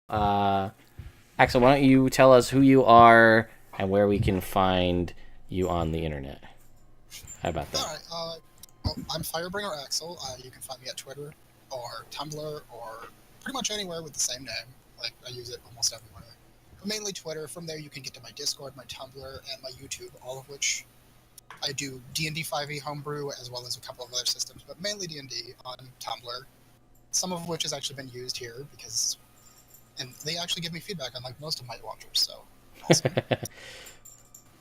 Uh, Axel, why don't you tell us who you are and where we can find you on the internet? How about that? Alright, well, I'm Firebringer Axel. You can find me at Twitter or Tumblr or pretty much anywhere with the same name. Like, I use it almost everywhere. But mainly Twitter. From there, you can get to my Discord, my Tumblr, and my YouTube, all of which I do D&D 5e homebrew as well as a couple of other systems, but mainly D&D on Tumblr. Some of which has actually been used here because, and they actually give me feedback on like most of my watchers, so awesome.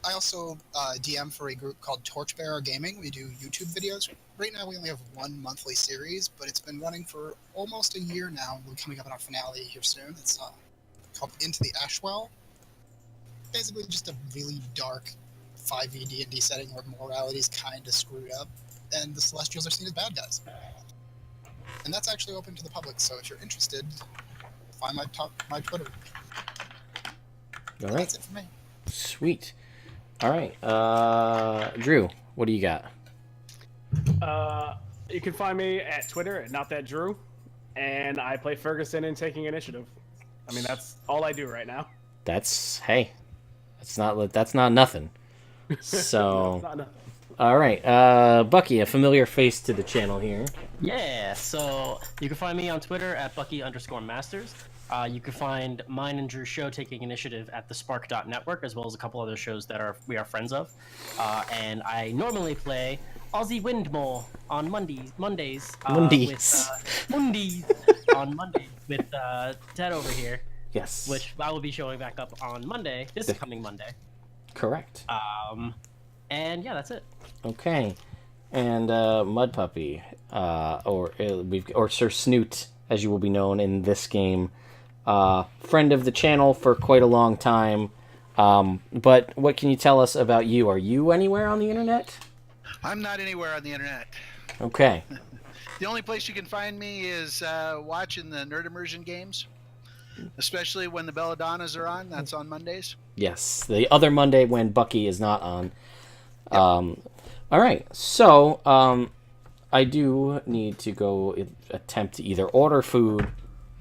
I also DM for a group called Torchbearer Gaming. We do YouTube videos. Right now we only have one monthly series, but it's been running for almost a year now. We're coming up on our finale here soon. It's called Into the Ashwell. Basically just a really dark 5e D&D setting where morality is kind of screwed up, and the Celestials are seen as bad guys. And that's actually open to the public, so if you're interested, find my Twitter. All right. That's it for me. Sweet. All right. Drew, what do you got? You can find me at Twitter at NotThatDrew, and I play Ferguson in Taking Initiative. I mean, that's all I do right now. That's not nothing. So, Not enough. all right. Bucky, a familiar face to the channel here. Yeah, so you can find me on Twitter at Bucky_Masters. You can find mine and Drew's show Taking Initiative at thespark.network, as well as a couple other shows that we are friends of. And I normally play Aussie Windmole on Mondays. Mondays. Mondays on Monday with Ted over here. Yes. Which I will be showing back up on Monday, this coming Monday. Correct. And yeah, that's it. Okay. And Mudpuppy, or Sir Snoot, as you will be known in this game, friend of the channel for quite a long time. But what can you tell us about you? Are you anywhere on the internet? I'm not anywhere on the internet. Okay. The only place you can find me is watching the Nerd Immersion games, especially when the Belladonnas are on. That's on Mondays. Yes, the other Monday when Bucky is not on. All right, so I do need to go attempt to either order food.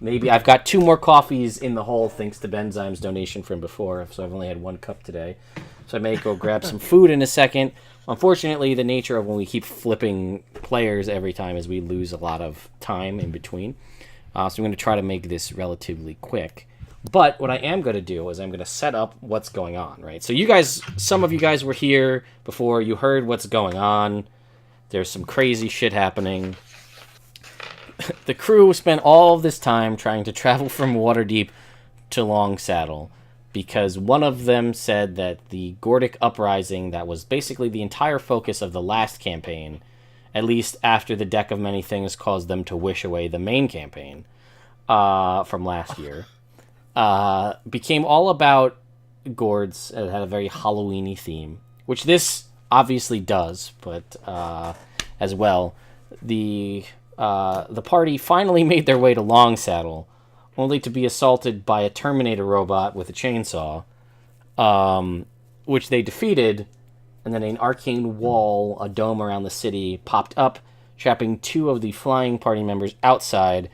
Maybe I've got 2 more coffees in the hole thanks to Benzyme's donation from before, so I've only had 1 cup today. So I may go grab some food in a second. Unfortunately, the nature of when we keep flipping players every time is we lose a lot of time in between. So I'm going to try to make this relatively quick. But what I am going to do is I'm going to set up what's going on, right? So you guys, some of you guys were here before. You heard what's going on. There's some crazy shit happening. The crew spent all of this time trying to travel from Waterdeep to Longsaddle because one of them said that the Gordic Uprising, that was basically the entire focus of the last campaign, at least after the Deck of Many Things caused them to wish away the main campaign from last year, became all about gourds. It had a very Halloween-y theme, which this obviously does, but as well. The party finally made their way to Longsaddle, only to be assaulted by a Terminator robot with a chainsaw, which they defeated, and then an arcane wall, a dome around the city, popped up, trapping 2 of the flying party members outside.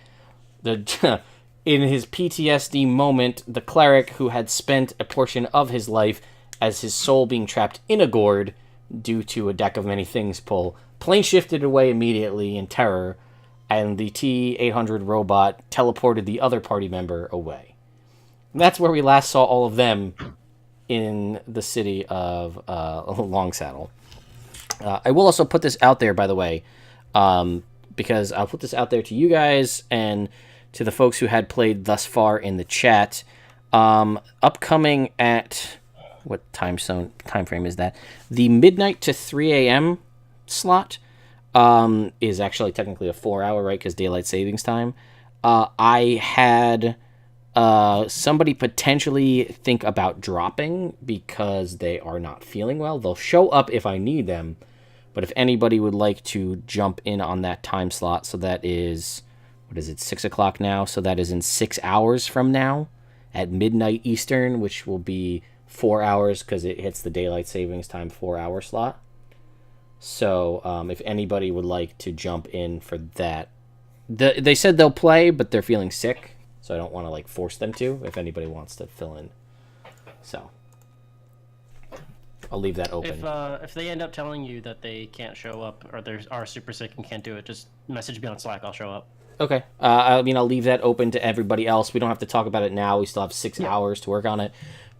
In his PTSD moment, the cleric, who had spent a portion of his life as his soul being trapped in a gourd due to a Deck of Many Things pull, plane shifted away immediately in terror, and the T-800 robot teleported the other party member away. And that's where we last saw all of them in the city of Longsaddle. I will also put this out there, by the way, because I'll put this out there to you guys and to the folks who had played thus far in the chat. Upcoming at what time frame is that? The midnight to 3 a.m. slot is actually technically a 4-hour, right? Because daylight savings time. I had somebody potentially think about dropping because they are not feeling well. They'll show up if I need them, but if anybody would like to jump in on that time slot, so that is, what is it, 6 o'clock now? So that is in 6 hours from now at midnight Eastern, which will be 4 hours because it hits the daylight savings time 4-hour slot. So if anybody would like to jump in for that, they said they'll play, but they're feeling sick. so I don't want to like force them to. If anybody wants to fill in, so I'll leave that open. If they end up telling you that they can't show up or they are super sick and can't do it, just message me on Slack. I'll show up. Okay. I mean, I'll leave that open to everybody else. We don't have to talk about it now. We still have 6 hours to work on it.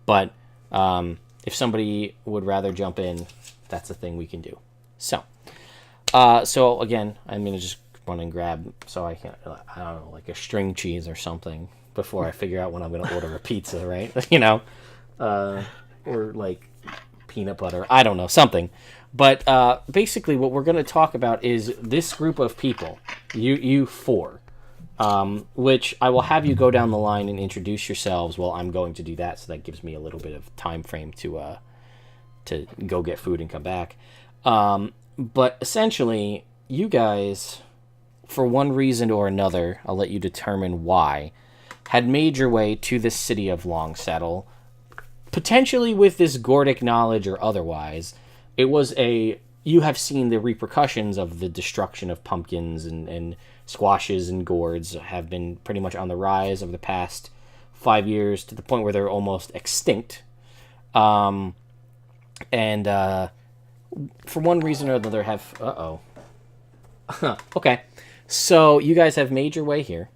But if somebody would rather jump in, that's a thing we can do. So, again, I'm going to just run and grab, so I don't know, like a string cheese or something before I figure out when I'm going to order a pizza, right? Or like peanut butter. I don't know, something. But basically what we're going to talk about is this group of people, you four, which I will have you go down the line and introduce yourselves while I'm going to do that, so that gives me a little bit of time frame to go get food and come back. But essentially, you guys, for one reason or another, I'll let you determine why, had made your way to the city of Longsaddle, potentially with this Gordic knowledge or otherwise. It was you have seen the repercussions of the destruction of pumpkins and squashes and gourds have been pretty much on the rise over the past 5 years to the point where they're almost extinct. For one reason or another have... Okay. So you guys have made your way here,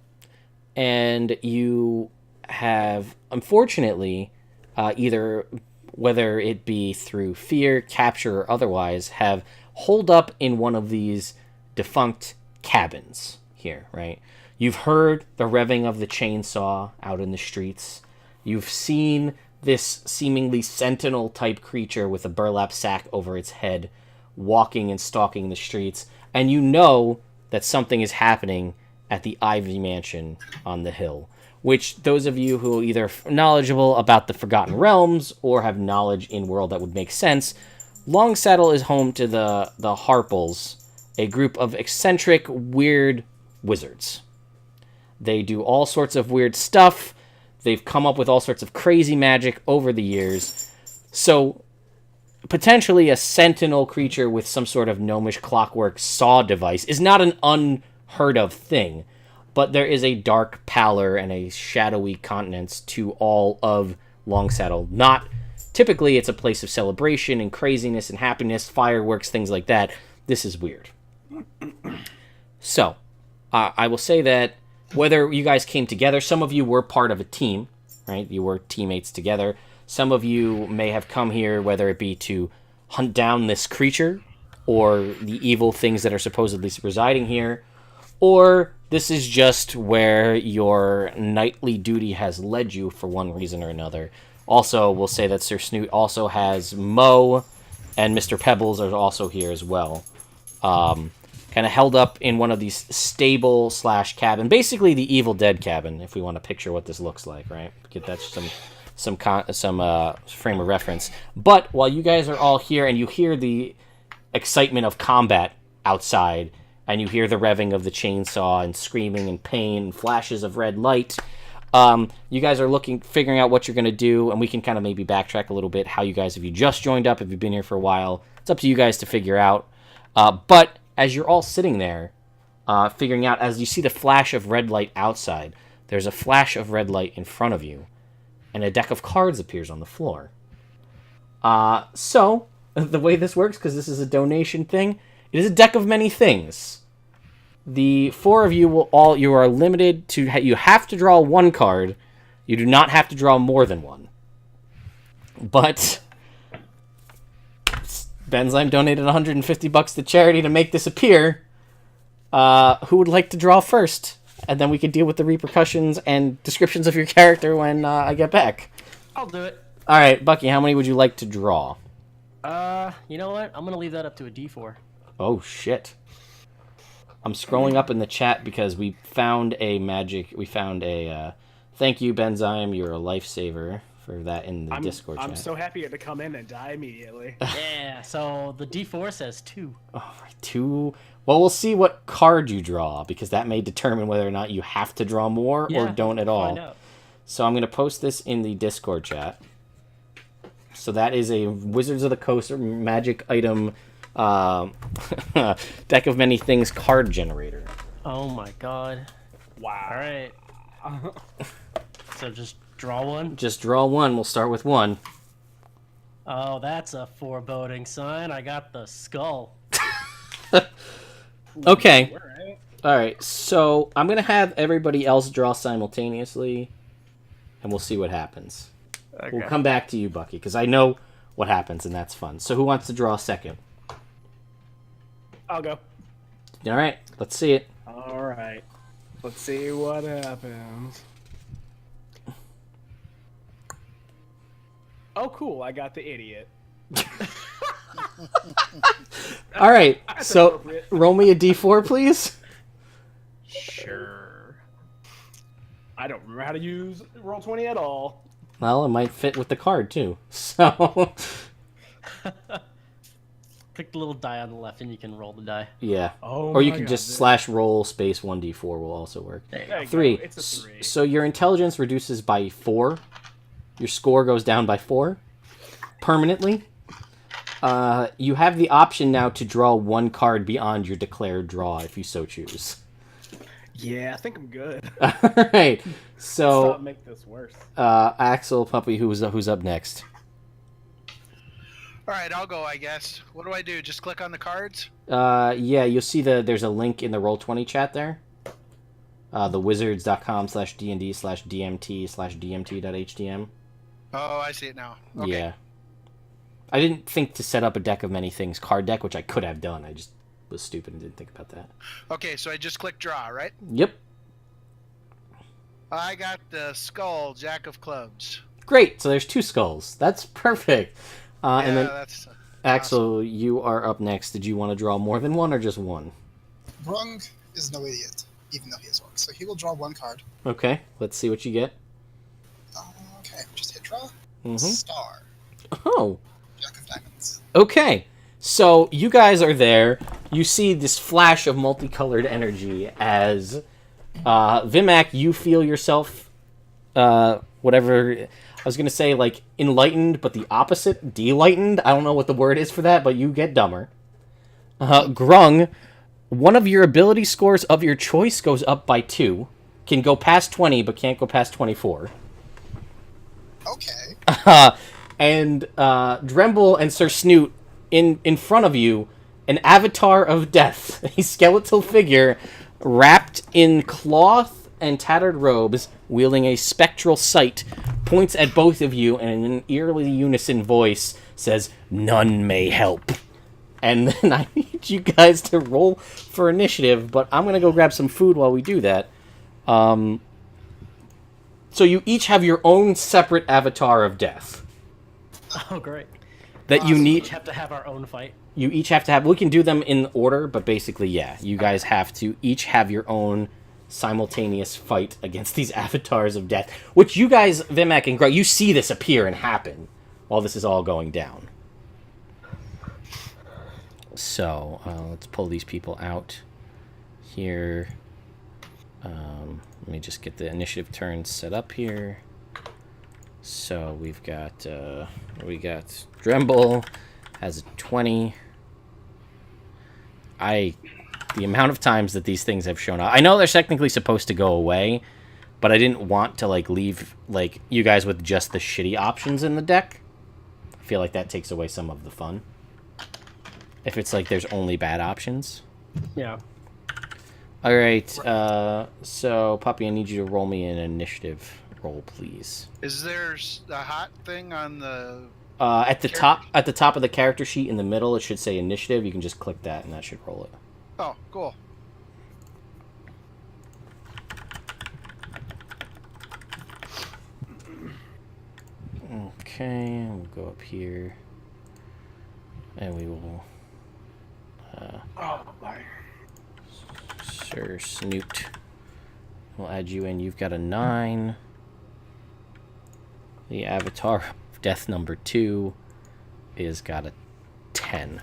and you have, unfortunately, either, whether it be through fear, capture, or otherwise, have holed up in one of these defunct cabins here, right? You've heard the revving of the chainsaw out in the streets. You've seen this seemingly sentinel-type creature with a burlap sack over its head walking and stalking the streets, and you know that something is happening at the Ivy Mansion on the hill, which those of you who are either knowledgeable about the Forgotten Realms or have knowledge in world that would make sense, Longsaddle is home to the Harples, a group of eccentric, weird wizards. They do all sorts of weird stuff. They've come up with all sorts of crazy magic over the years. So, potentially a sentinel creature with some sort of gnomish clockwork saw device is not an unheard of thing. But there is a dark pallor and a shadowy continence to all of Longsaddle. Not typically, it's a place of celebration and craziness and happiness, fireworks, things like that. This is weird. So, I will say that whether you guys came together, some of you were part of a team, right? You were teammates together. Some of you may have come here, whether it be to hunt down this creature or the evil things that are supposedly residing here, or this is just where your knightly duty has led you for one reason or another. Also, we'll say that Sir Snoot also has Mo, and Mr. Pebbles are also here as well. Kind of held up in one of these stable/cabin, basically the Evil Dead cabin, if we want to picture what this looks like, right? Get that some frame of reference. But while you guys are all here and you hear the excitement of combat outside, and you hear the revving of the chainsaw and screaming and pain and flashes of red light, you guys are figuring out what you're going to do, and we can kind of maybe backtrack a little bit how you guys, if you just joined up, if you've been here for a while, it's up to you guys to figure out. But as you're all sitting there, figuring out, as you see the flash of red light outside, there's a flash of red light in front of you, and a deck of cards appears on the floor. So, the way this works, because this is a donation thing, it is a deck of many things. The four of you you are limited to, you have to draw one card. You do not have to draw more than one. But Benzyme donated $150 to charity to make this appear. Who would like to draw first? And then we can deal with the repercussions and descriptions of your character when I get back. I'll do it. All right, Bucky, how many would you like to draw? You know what? I'm gonna leave that up to a D4. Oh, shit. I'm scrolling up in the chat because we found a thank you, Benzyme, you're a lifesaver, for that in the Discord chat. I'm so happy to come in and die immediately. Yeah, so the D4 says 2. Oh, 2. Well, we'll see what card you draw, because that may determine whether or not you have to draw more or don't at all. Find out. So I'm going to post this in the Discord chat. So that is a Wizards of the Coast magic item deck of many things card generator. Oh my god. Wow. Alright. So just draw one. Just draw one. We'll start with one. Oh, that's a foreboding sign. I got the skull. Okay. Alright. All right. So I'm gonna have everybody else draw simultaneously, and we'll see what happens. Okay. We'll come back to you, Bucky, because I know what happens, and that's fun. So who wants to draw second? I'll go. All right. Let's see it. Alright. Let's see what happens. Oh, cool. I got the idiot. All right. That's So appropriate. roll me a d4, please. Sure. I don't remember how to use Roll20 at all. Well, it might fit with the card too. So Click the little die on the left and you can roll the die. yeah. Oh, Or you my can God, just dude. slash roll space 1d4 will also work. There you There go. you go. 3. It's a 3. So your intelligence reduces by 4. Your score goes down by 4 permanently. You have the option now to draw one card beyond your declared draw if you so choose. Yeah, I think I'm good. All right. So Stop make this worse. Axel, Puppy, who's up next? All right, I'll go, I guess. What do I do? Just click on the cards? Yeah, you'll see there's a link in the Roll20 chat there. thewizards.com/dnd/dmt/dmt.htm. Oh, I see it now. Okay. Yeah. I didn't think to set up a deck of many things card deck, which I could have done. I just was stupid and didn't think about that. Okay, so I just click draw, right? Yep. I got the skull, Jack of Clubs. Great. So there's 2 skulls. That's perfect. And then that's Axel, you are up next. Did you want to draw more than one or just one? Grung is no idiot, even though he is orc. So he will draw one card. Okay. Let's see what you get. Okay, just hit draw. Mm-hmm. Star. Oh. Jack of Diamonds. Okay. So you guys are there. You see this flash of multicolored energy as Vimak, you feel yourself whatever I was gonna say, like enlightened, but the opposite, delightened. I don't know what the word is for that, but you get dumber. Grung, one of your ability scores of your choice goes up by 2. Can go past 20, but can't go past 24. Okay. And Dremble and Sir Snoot in front of you, an avatar of death, a skeletal figure wrapped in cloth and tattered robes, wielding a spectral sight, points at both of you and in an eerily unison voice says, "None may help." And then I need you guys to roll for initiative, but I'm going to go grab some food while we do that. So you each have your own separate avatar of death. Oh, great. That you We need. each have to have our own fight. You each have to have. We can do them in order, but basically, yeah, you guys have to each have your own simultaneous fight against these avatars of death. Which you guys, Vimak and Grung, you see this appear and happen while this is all going down. So let's pull these people out here. Let me just get the initiative turns set up here. So we've got Dremble has a 20. The amount of times that these things have shown up. I know they're technically supposed to go away, but I didn't want to leave you guys with just the shitty options in the deck. I feel like that takes away some of the fun. If it's there's only bad options. Yeah. All right. So Puppy, I need you to roll me an initiative roll, please. Is there a hot thing on the... At the top of the character sheet in the middle, it should say initiative. You can just click that, and that should roll it. Oh, cool. Okay, we'll go up here, and we will. Oh, my. Sir Snoot. We'll add you in. You've got a 9. The avatar of death number 2 is got a 10.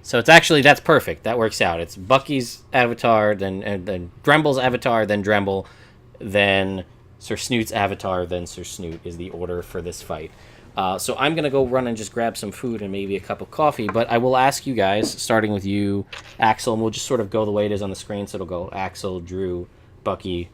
So it's actually, that's perfect. That works out. It's Bucky's avatar, then Dremble's avatar, then Dremble, then Sir Snoot's avatar, then Sir Snoot is the order for this fight. So I'm going to go run and just grab some food and maybe a cup of coffee, but I will ask you guys, starting with you, Axel, and we'll just sort of go the way it is on the screen, so it'll go Axel, Drew, Bucky,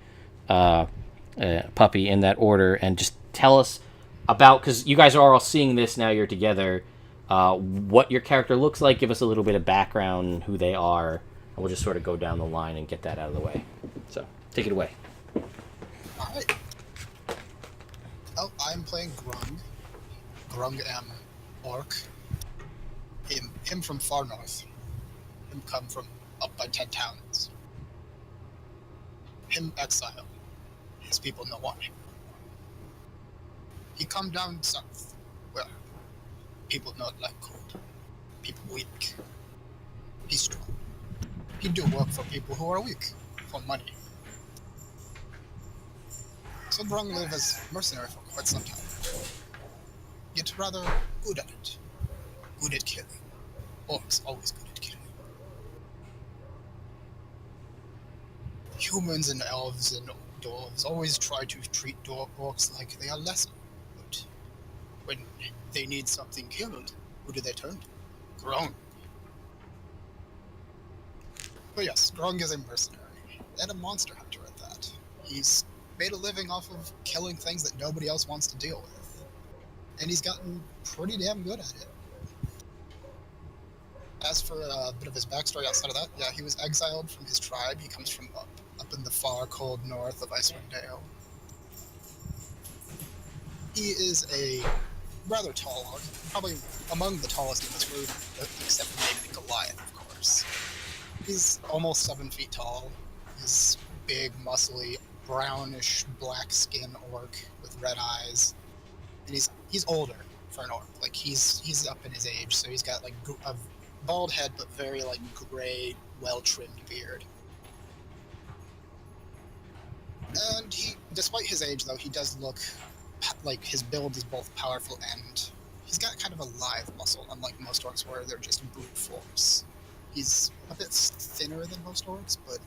Puppy in that order, and just tell us about, because you guys are all seeing this now. You're together. What your character looks like. Give us a little bit of background, who they are, and we'll just sort of go down the line and get that out of the way. So take it away. All right. Oh, I'm playing Grung. Grung M. Orc. Him from far north. Him come from up by 10 towns. Him exile. His people no want him. He come down south, where people not like cold. People weak. He strong. He do work for people who are weak, for money. So Grung live as mercenary for quite some time. Yet rather good at it. Good at killing. Orcs always good at killing. Humans and elves and dwarves always try to treat orcs like they are lesser. But when they need something killed, who do they turn to? Grung. But yes, Grung is a mercenary, and a monster hunter at that. He's made a living off of killing things that nobody else wants to deal with. And he's gotten pretty damn good at it. As for a bit of his backstory outside of that, yeah, he was exiled from his tribe. He comes from up in the far cold north of Icewind Dale. He is a rather tall orc, probably among the tallest in this group, except for maybe Goliath, of course. He's almost 7 feet tall. He's big, muscly, brownish black skin orc with red eyes, and he's older for an orc. Like he's up in his age, so he's got like a bald head but very like gray, well trimmed beard. And he, despite his age though, he does look like his build is both powerful and he's got kind of a lithe muscle, unlike most orcs where they're just brute force. He's a bit thinner than most orcs, but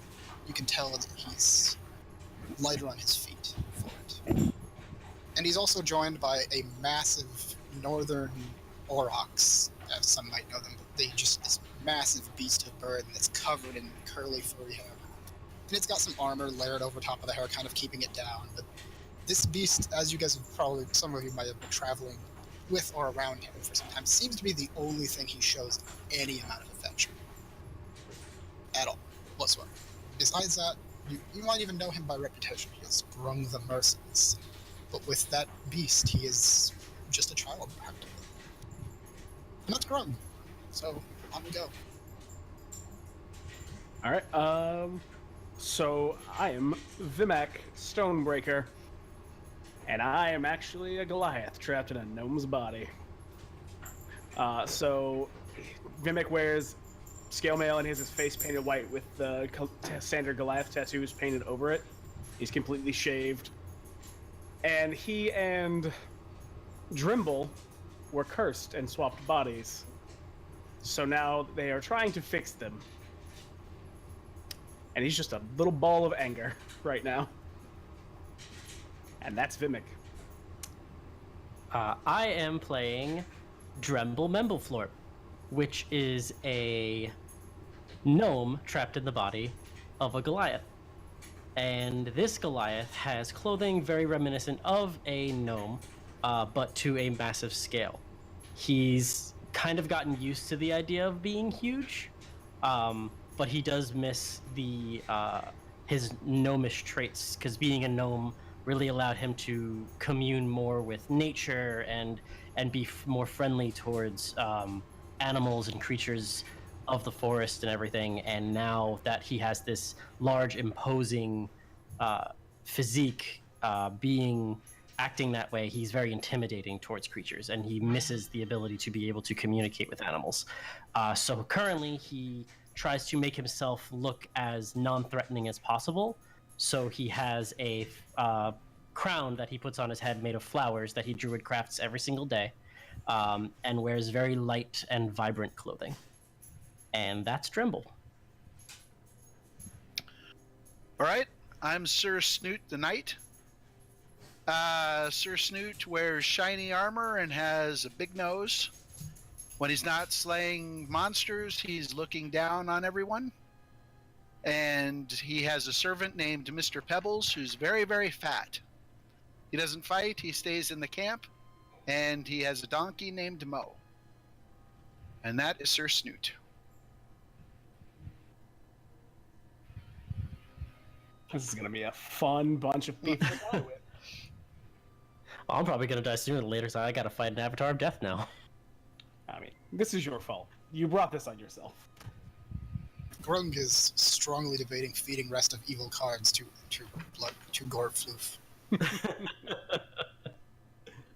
you can tell that he's lighter on his feet for it. And he's also joined by a massive northern aurochs, as some might know them, but they just this massive beast of burden that's covered in curly furry hair. And it's got some armor layered over top of the hair, kind of keeping it down. But this beast, as you guys have probably, some of you might have been traveling with or around him for some time, seems to be the only thing he shows any amount of affection. At all, whatsoever. Besides that, you might even know him by reputation. He has Grung the Merciless. But with that beast, he is just a child, practically. And that's Grung. So, on we go. Alright, so I am Vimak Stonebreaker, and I am actually a Goliath trapped in a gnome's body. So Vimak wears scale mail and he has his face painted white with the standard Goliath tattoos painted over it. He's completely shaved. And he and Dremble were cursed and swapped bodies. So now they are trying to fix them. And he's just a little ball of anger right now. And that's Vimak. I am playing Dremble Membleflorp, which is a gnome trapped in the body of a Goliath. And this Goliath has clothing very reminiscent of a gnome, but to a massive scale. He's kind of gotten used to the idea of being huge, but he does miss the his gnomish traits, because being a gnome really allowed him to commune more with nature and be more friendly towards animals and creatures of the forest and everything. And now that he has this large, imposing physique, acting that way, he's very intimidating towards creatures, and he misses the ability to be able to communicate with animals. So currently, he tries to make himself look as non-threatening as possible. So he has a crown that he puts on his head made of flowers that he druid crafts every single day, and wears very light and vibrant clothing. And that's Dremble. All right, I'm Sir Snoot the Knight. Sir Snoot wears shiny armor and has a big nose. When he's not slaying monsters, he's looking down on everyone. And he has a servant named Mr. Pebbles, who's very, very fat. He doesn't fight, he stays in the camp, and he has a donkey named Mo. And that is Sir Snoot. This is gonna be a fun bunch of people to go with. I'm probably gonna die sooner than later, so I gotta fight an avatar of death now. I mean, this is your fault. You brought this on yourself. Grung is strongly debating feeding rest of evil cards to Gore Floof.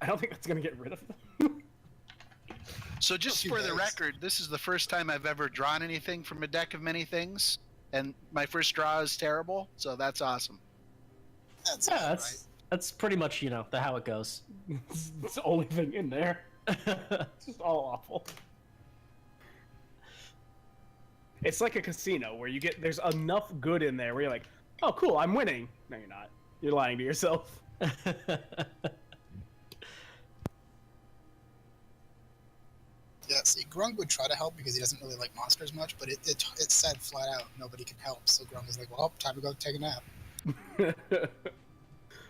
I don't think that's gonna get rid of them. So just for the record, this is the first time I've ever drawn anything from a deck of many things, and my first draw is terrible, so that's awesome. That's Yeah, all that's right. that's pretty much how it goes. It's the only thing in there. It's just all awful. It's like a casino where there's enough good in there where you're like, oh cool, I'm winning. No, you're not. You're lying to yourself. Yeah, see, Grung would try to help because he doesn't really like monsters much, but it said flat out nobody can help. So Grung is like, well, time to go take a nap.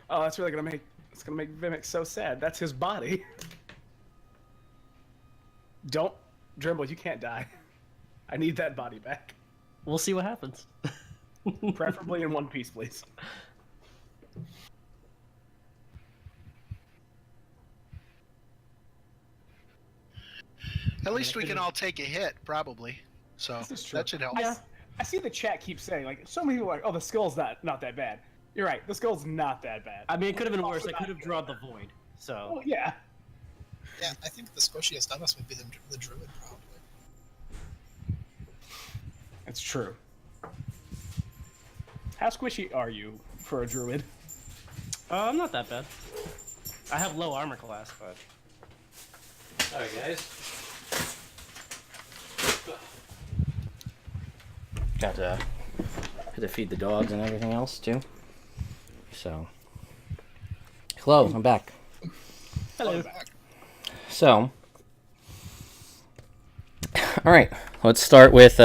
Oh, that's really gonna make Vimak so sad. That's his body. Don't, Dremble, you can't die. I need that body back. We'll see what happens. Preferably in one piece, please. At least we can all take a hit, probably. So This is true. that should help. I see the chat keeps saying, like, so many people are like, oh, the skull's not that bad. You're right, the skull's not that bad. I mean, it could have been Also worse. I not could have good. drawn the void. So Well, yeah. Yeah, I think the squishiest of us would be the druid, probably. It's true. How squishy are you for a druid? I'm not that bad. I have low armor class, but Alright, guys. Got to feed the dogs and everything else too. So, hello, I'm back. hello. Back. So, all right, let's start with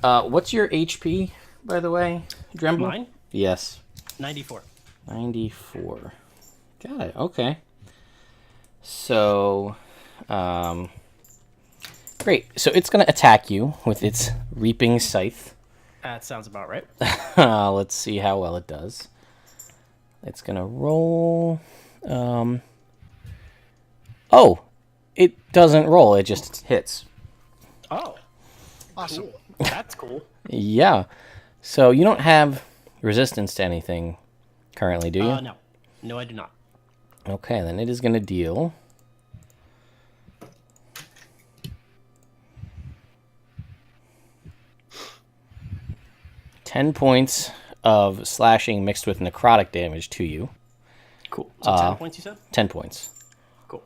what's your HP, by the way, Dremble? Mine Yes, 94. 94. Got it. Okay. So, great. So it's gonna attack you with its reaping scythe. That sounds about right. Let's see how well it does. It's gonna roll. Oh, it doesn't roll. It just hits. Oh, Awesome. cool. That's cool. Yeah. So you don't have resistance to anything currently, do you? No. No, I do not. Okay, then it is gonna deal. $10 points of slashing mixed with necrotic damage to you. Cool. So 10 points, you said? 10 points. Cool.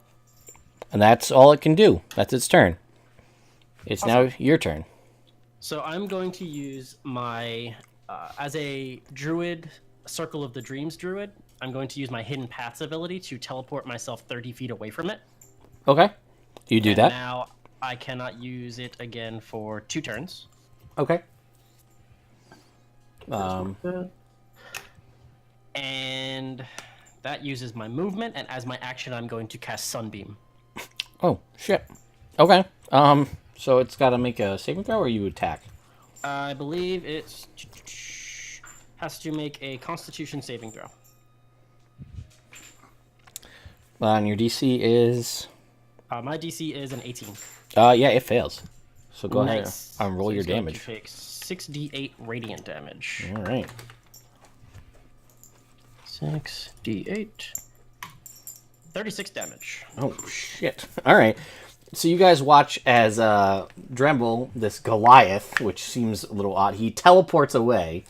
And that's all it can do. That's its turn. It's now your turn. So I'm going to use my, as a druid, Circle of the Dreams druid, I'm going to use my Hidden Paths ability to teleport myself 30 feet away from it. Okay. You do And that. now I cannot use it again for 2 turns. Okay. And that uses my movement, and as my action, I'm going to cast Sunbeam. Oh, shit. Okay. So it's got to make a saving throw or you attack? I believe it has to make a Constitution saving throw. And your DC is... My DC is an 18. yeah, it fails. So go Nice. ahead and roll So your he's going damage. to take 6d8 radiant damage. All right. 6d8. 36 damage. Oh, shit. All right. So you guys watch as Dremble, this Goliath, which seems a little odd, he teleports away,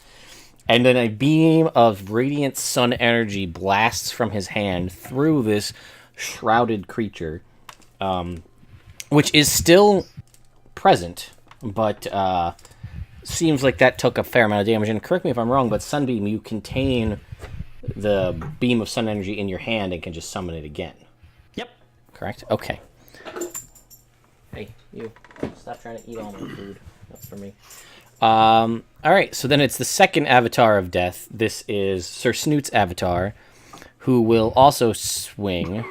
and then a beam of radiant sun energy blasts from his hand through this shrouded creature, which is still present, but seems like that took a fair amount of damage. And correct me if I'm wrong, but Sunbeam, you contain the beam of sun energy in your hand and can just summon it again. Yep. Correct? Okay. Hey, you. Stop trying to eat all my food. That's for me. All right, so then it's the second avatar of death. This is Sir Snoot's avatar, who will also swing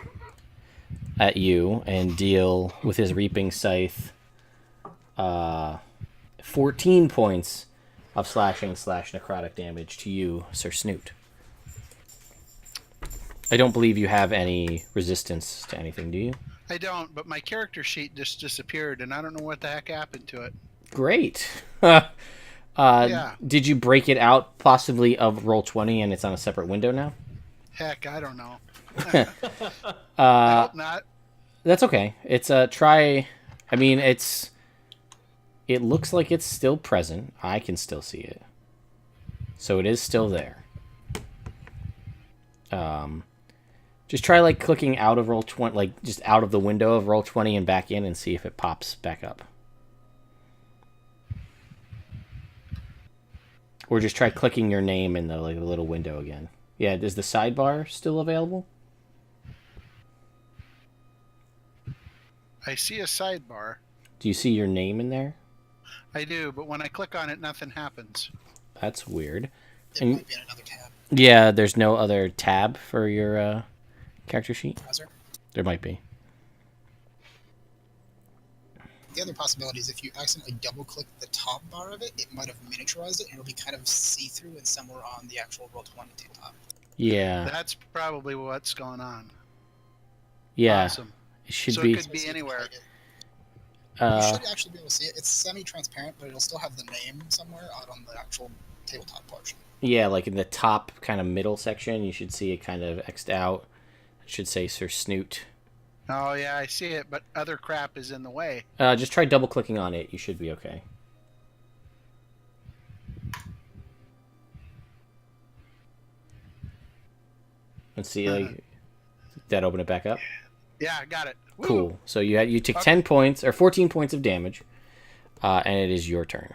at you and deal with his reaping scythe 14 points of slashing / necrotic damage to you, Sir Snoot. I don't believe you have any resistance to anything, do you? I don't, but my character sheet just disappeared, and I don't know what the heck happened to it. Great. Yeah. Did you break it out possibly of Roll20 and it's on a separate window now? Heck, I don't know. I Uh, hope not. That's okay. It's a try. I mean, it looks like it's still present. I can still see it. So it is still there. Just try like clicking out of Roll20, like just out of the window of Roll20 and back in and see if it pops back up. Or just try clicking your name in the like the little window again. Yeah, is the sidebar still available? I see a sidebar. Do you see your name in there? I do, but when I click on it, nothing happens. That's weird. It And might be in another tab. yeah, there's no other tab for your character sheet? Browser. There might be. The other possibility is if you accidentally double-click the top bar of it, it might have miniaturized it, and it'll be kind of see-through and somewhere on the actual Roll20 tabletop. Yeah. That's probably what's going on. Yeah. Awesome. It should So be. it could be anywhere. You should actually be able to see it. It's semi-transparent, but it'll still have the name somewhere out on the actual tabletop portion. Yeah, like in the top kind of middle section, you should see it kind of X'd out. It should say Sir Snoot. Oh, yeah, I see it, but other crap is in the way. Just try double clicking on it. You should be okay. Let's see. Like, did that open it back up? Yeah, I got it. Woo! Cool. So you took 10 points or 14 points of damage, and it is your turn.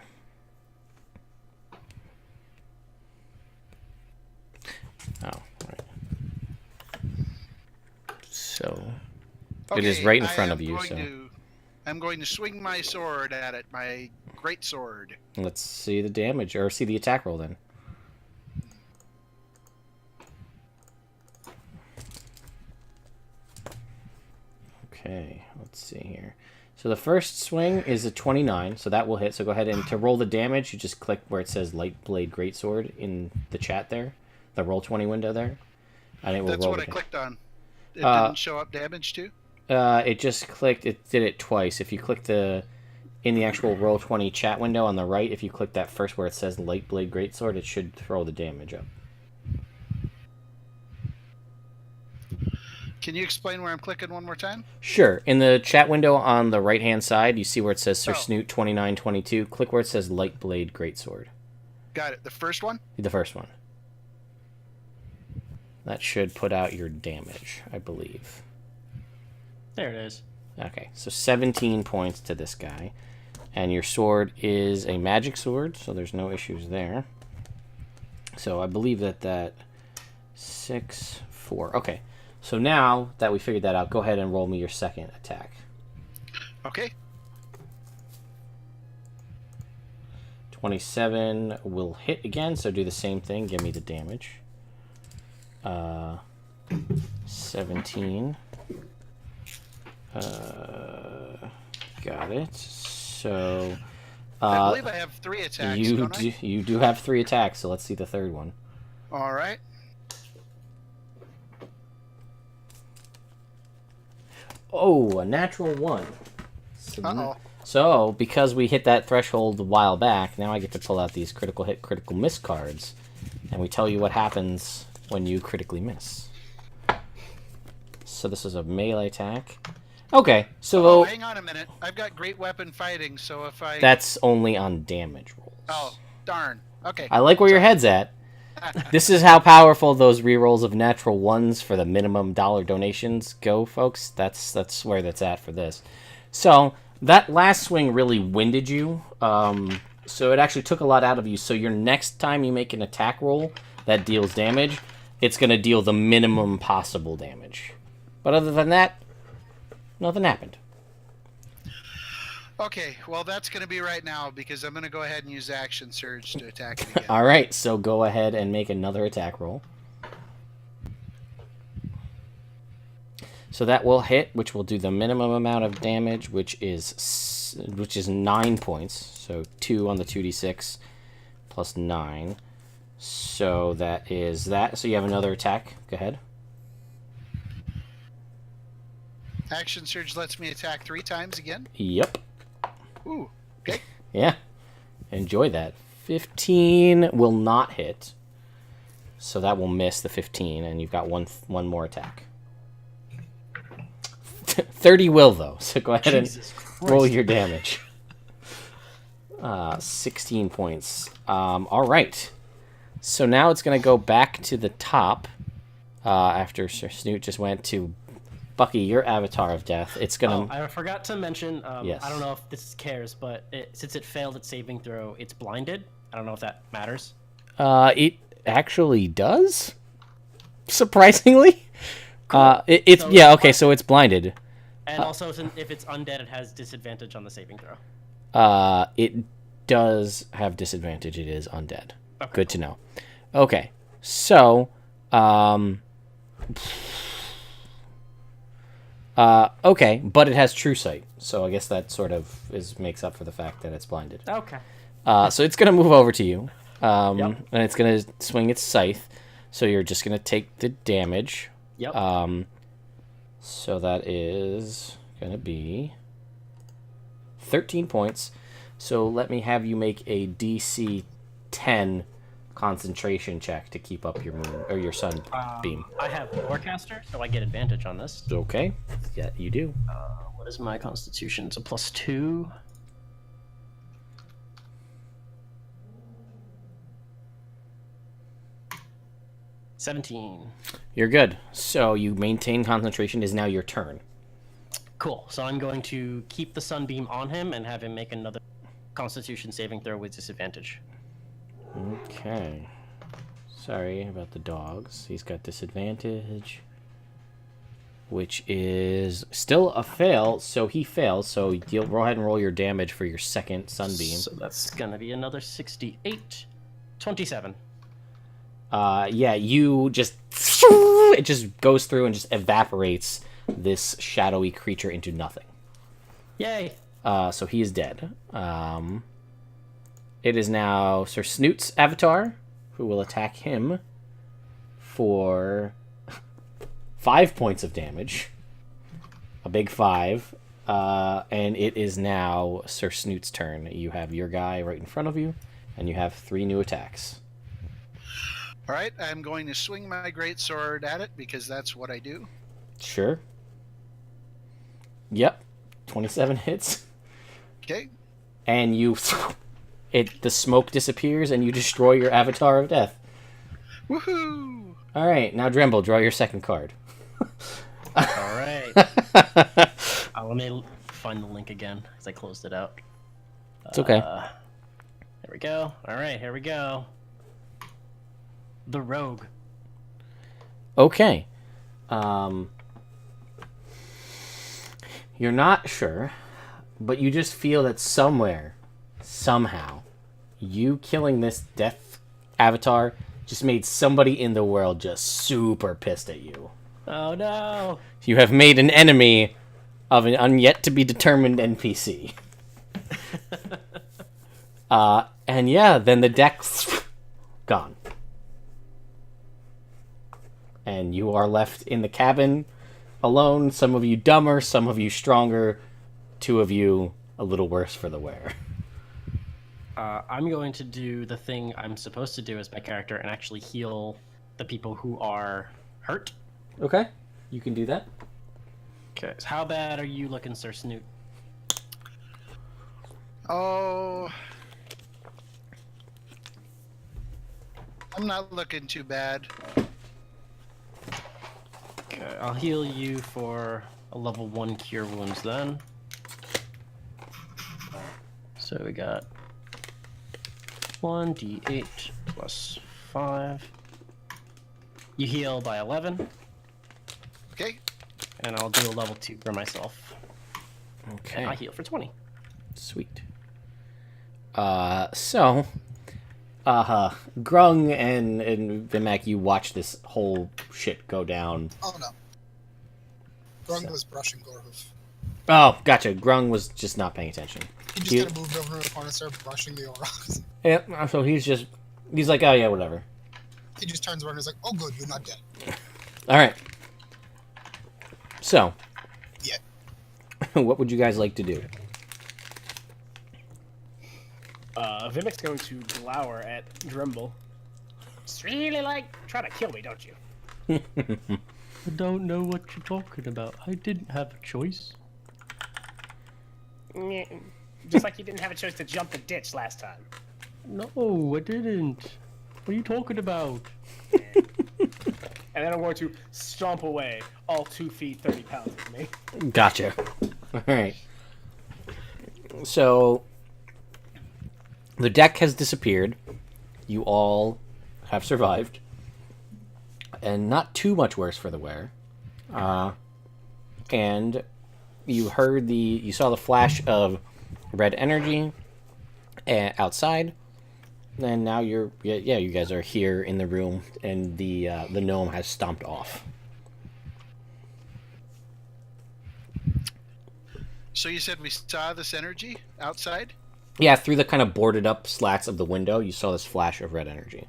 Oh, all right. So it is right in front of you. So I'm going to swing my sword at it, my great sword. let's see the damage or see the attack roll then. Okay, let's see here. So the first swing is a 29, so that will hit. So go ahead and to roll the damage, you just click where it says Light Blade Greatsword in the chat there, the Roll20 window there, and it will That's roll. what I the clicked on. It didn't show up damage too? It just clicked. It did it twice. If you click in the actual Roll20 chat window on the right, if you click that first where it says Light Blade Greatsword, it should throw the damage up. Can you explain where I'm clicking one more time? Sure. In the chat window on the right-hand side, you see where it says Sir Oh. Snoot 2922. Click where it says Light Blade Greatsword. Got it. The first one? The first one. That should put out your damage, I believe. There it is. Okay, so 17 points to this guy. And your sword is a magic sword, so there's no issues there. So I believe that 6, 4. Okay, so now that we figured that out, go ahead and roll me your second attack. Okay. 27 will hit again, so do the same thing. Give me the damage. 17. Got it. So I believe I have 3 attacks. you do have 3 attacks, so let's see the third one. All right. Oh, a natural 1. Uh-oh. So, because we hit that threshold a while back, now I get to pull out these critical hit, critical miss cards. And we tell you what happens when you critically miss. So this is a melee attack. Okay, so... Oh, hang on a minute. I've got great weapon fighting, so if I... That's only on damage rolls. Oh, darn. Okay. I like where your head's at. This is how powerful those rerolls of natural 1s for the minimum dollar donations go, folks. That's where that's at for this. So, that last swing really winded you. So it actually took a lot out of you. So your next time you make an attack roll that deals damage, it's going to deal the minimum possible damage. But other than that, nothing happened. Okay, well that's going to be right now because I'm going to go ahead and use Action Surge to attack it again. All right, so go ahead and make another attack roll. So that will hit, which will do the minimum amount of damage, which is 9 points. So 2 on the 2d6 plus 9. So that is that. So you have another attack. Go ahead. Action Surge lets me attack 3 times again. Yep. Ooh, okay. Yeah. Enjoy that. 15 will not hit. So that will miss the 15, and you've got one more attack. 30 will, though. So go ahead and roll your damage. 16 points. All right. So now it's going to go back to the top after Sir Snoot just went to Bucky, your avatar of death. It's going to... I forgot to mention, Yes. I don't know if this cares, but since it failed its saving throw, it's blinded. I don't know if that matters. It actually does? Surprisingly? It's So yeah, okay, so it's blinded. And also, if it's undead, it has disadvantage on the saving throw. It does have disadvantage. It is undead. Okay, Good to know. Okay, so, okay, but it has true sight, so I guess that sort of makes up for the fact that it's blinded. Okay. So it's gonna move over to you, Yep. and it's gonna swing its scythe. So you're just gonna take the damage. Yep. So that is gonna be 13 points. So let me have you make a DC 10 concentration check to keep up your moon or your sun beam. I have Lorecaster, so I get advantage on this. Okay. Yeah, you do. What is my Constitution? It's a +2. $17. You're good. So you maintain concentration. Is now your turn. Cool. So I'm going to keep the sunbeam on him and have him make another Constitution saving throw with disadvantage. Okay. Sorry about the dogs. He's got disadvantage, which is still a fail. So he fails. So go ahead and roll your damage for your second sunbeam. So that's gonna be another 68. 27. Yeah, you just... It just goes through and just evaporates this shadowy creature into nothing. Yay! So he is dead. It is now Sir Snoot's avatar, who will attack him for 5 points of damage. A big 5. And it is now Sir Snoot's turn. You have your guy right in front of you, and you have 3 new attacks. All right, I'm going to swing my great sword at it because that's what I do. Sure. Yep. 27 hits. Okay. And you... the smoke disappears, and you destroy your avatar of death. Woohoo! All right, now Dremble, draw your second card. All right. Let me find the link again because I closed it out. It's okay. There we go. All right, here we go. The Rogue. Okay. You're not sure, but you just feel that somewhere, somehow, you killing this death avatar just made somebody in the world just super pissed at you. Oh no! You have made an enemy of an yet to be determined NPC. And yeah, then the deck's gone. And you are left in the cabin alone. Some of you dumber, some of you stronger, 2 of you a little worse for the wear. I'm going to do the thing I'm supposed to do as my character and actually heal the people who are hurt. Okay, you can do that. Okay, so how bad are you looking, Sir Snoot? Oh, I'm not looking too bad. Okay, I'll heal you for a level 1 cure wounds then. So we got 1d8 plus 5. You heal by 11, Okay. and I'll do a level 2 for myself. Okay. And I heal for 20. Sweet. So, Grung and Vimak, you watch this whole shit go down. Oh no. Grung was brushing Gorhoof. Oh, gotcha. Grung was just not paying attention. He just kind of moved over to the corner, started brushing the aurochs. Yeah, so he's like, oh yeah, whatever. He just turns around and is like, oh good, you're not dead. Alright. So. Yeah. What would you guys like to do? Vimak's going to glower at Dremble. It's really try to kill me, don't you? I don't know what you're talking about. I didn't have a choice. Just like you didn't have a choice to jump the ditch last time. No, I didn't. What are you talking about? And then I'm going to stomp away all 2 feet, 30 pounds of me. Gotcha. Alright. So, the deck has disappeared. You all have survived. And not too much worse for the wear. And you saw the flash of red energy outside. And now you guys are here in the room, and the gnome has stomped off. So you said we saw this energy outside? Yeah, through the kind of boarded up slats of the window, you saw this flash of red energy.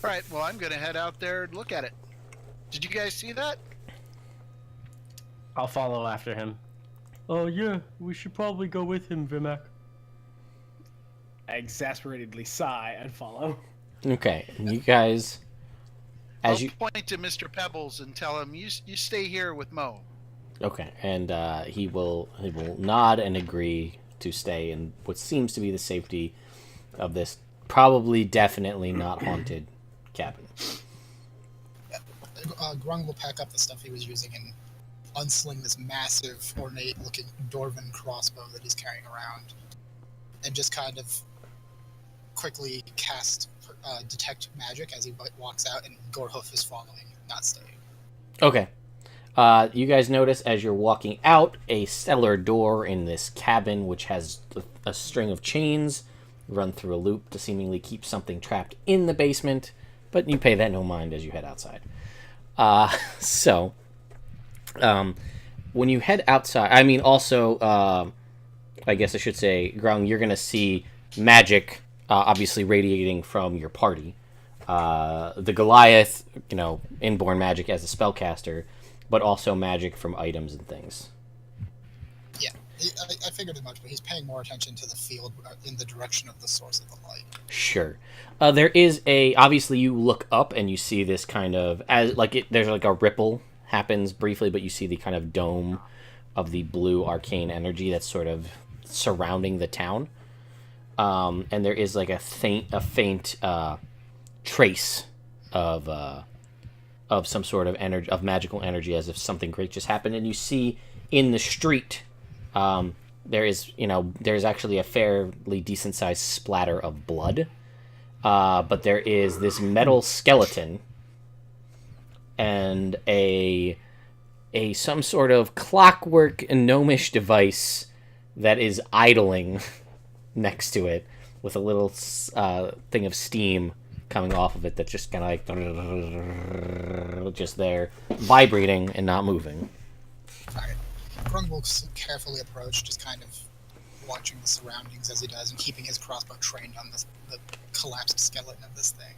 All right, well, I'm going to head out there and look at it. Did you guys see that? I'll follow after him. Oh yeah, we should probably go with him, Vimak. I exasperatedly sigh and follow. Okay, and you guys, I'll point to Mr. Pebbles and tell him, you stay here with Mo. Okay, and he will nod and agree to stay in what seems to be the safety of this definitely not haunted cabin. Yeah. Grung will pack up the stuff he was using and unsling this massive, ornate-looking dwarven crossbow that he's carrying around, and just kind of quickly cast detect magic as he walks out, and Gorhoof is following, not staying. Okay. You guys notice as you're walking out a cellar door in this cabin, which has a string of chains run through a loop to seemingly keep something trapped in the basement, but you pay that no mind as you head outside. When you head outside, I guess I should say, Grung, you're going to see magic obviously radiating from your party. The Goliath, inborn magic as a spellcaster, but also magic from items and things. Yeah, I figured as much, but he's paying more attention to the field in the direction of the source of the light. Sure. There is obviously you look up and you see this kind of, there's like a ripple happens briefly, but you see the kind of dome of the blue arcane energy that's sort of surrounding the town. And there is like a faint trace of some sort of energy, of magical energy, as if something great just happened. And you see in the street, there's actually a fairly decent sized splatter of blood. But there is this metal skeleton and some sort of clockwork gnomish device that is idling next to it with a little thing of steam coming off of it that's just kind of like just there, vibrating and not moving. Alright. Grung will carefully approach, just kind of watching the surroundings as he does and keeping his crossbow trained on the collapsed skeleton of this thing.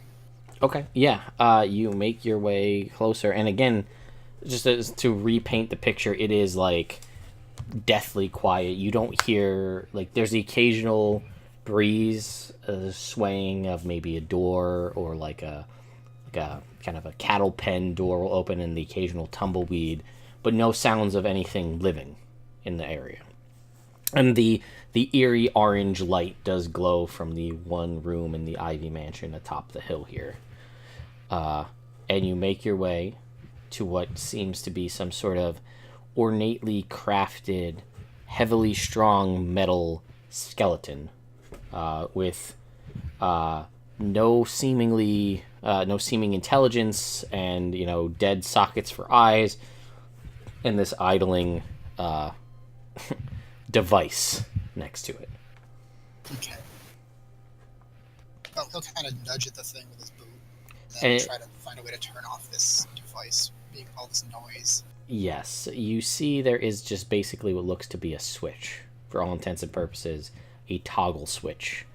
Okay, yeah. You make your way closer, and again, just to repaint the picture, it is like deathly quiet. You don't hear, there's the occasional breeze, swaying of maybe a door, or like a kind of a cattle pen door will open, and the occasional tumbleweed, but no sounds of anything living in the area. And the eerie orange light does glow from the one room in the Ivy Mansion atop the hill here. And you make your way to what seems to be some sort of ornately crafted, heavily strong metal skeleton, with no seeming intelligence, and dead sockets for eyes, and this idling device next to it. Okay. Well, he'll kind of nudge at the thing with his boot, and then try to find a way to turn off this device being all this noise. Yes, you see there is just basically what looks to be a switch. For all intents and purposes, a toggle switch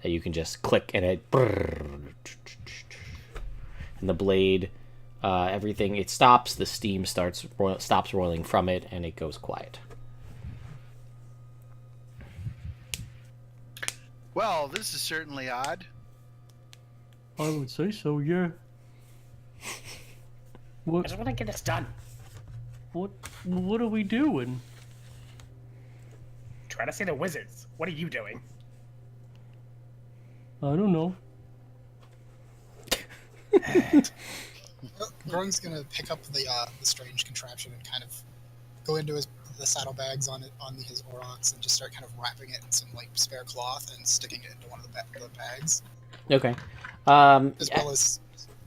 that you can just click and it... And the blade, everything, it stops, the steam stops rolling from it, and it goes quiet. Well, this is certainly odd. I would say so, yeah. I What just want to get this done. are we doing? Try to see the wizards. What are you doing? I don't know. Well, Grung's gonna pick up the strange contraption and kind of go into the saddlebags on his aurochs and just start kind of wrapping it in some like spare cloth and sticking it into one of the bags. Okay. As well as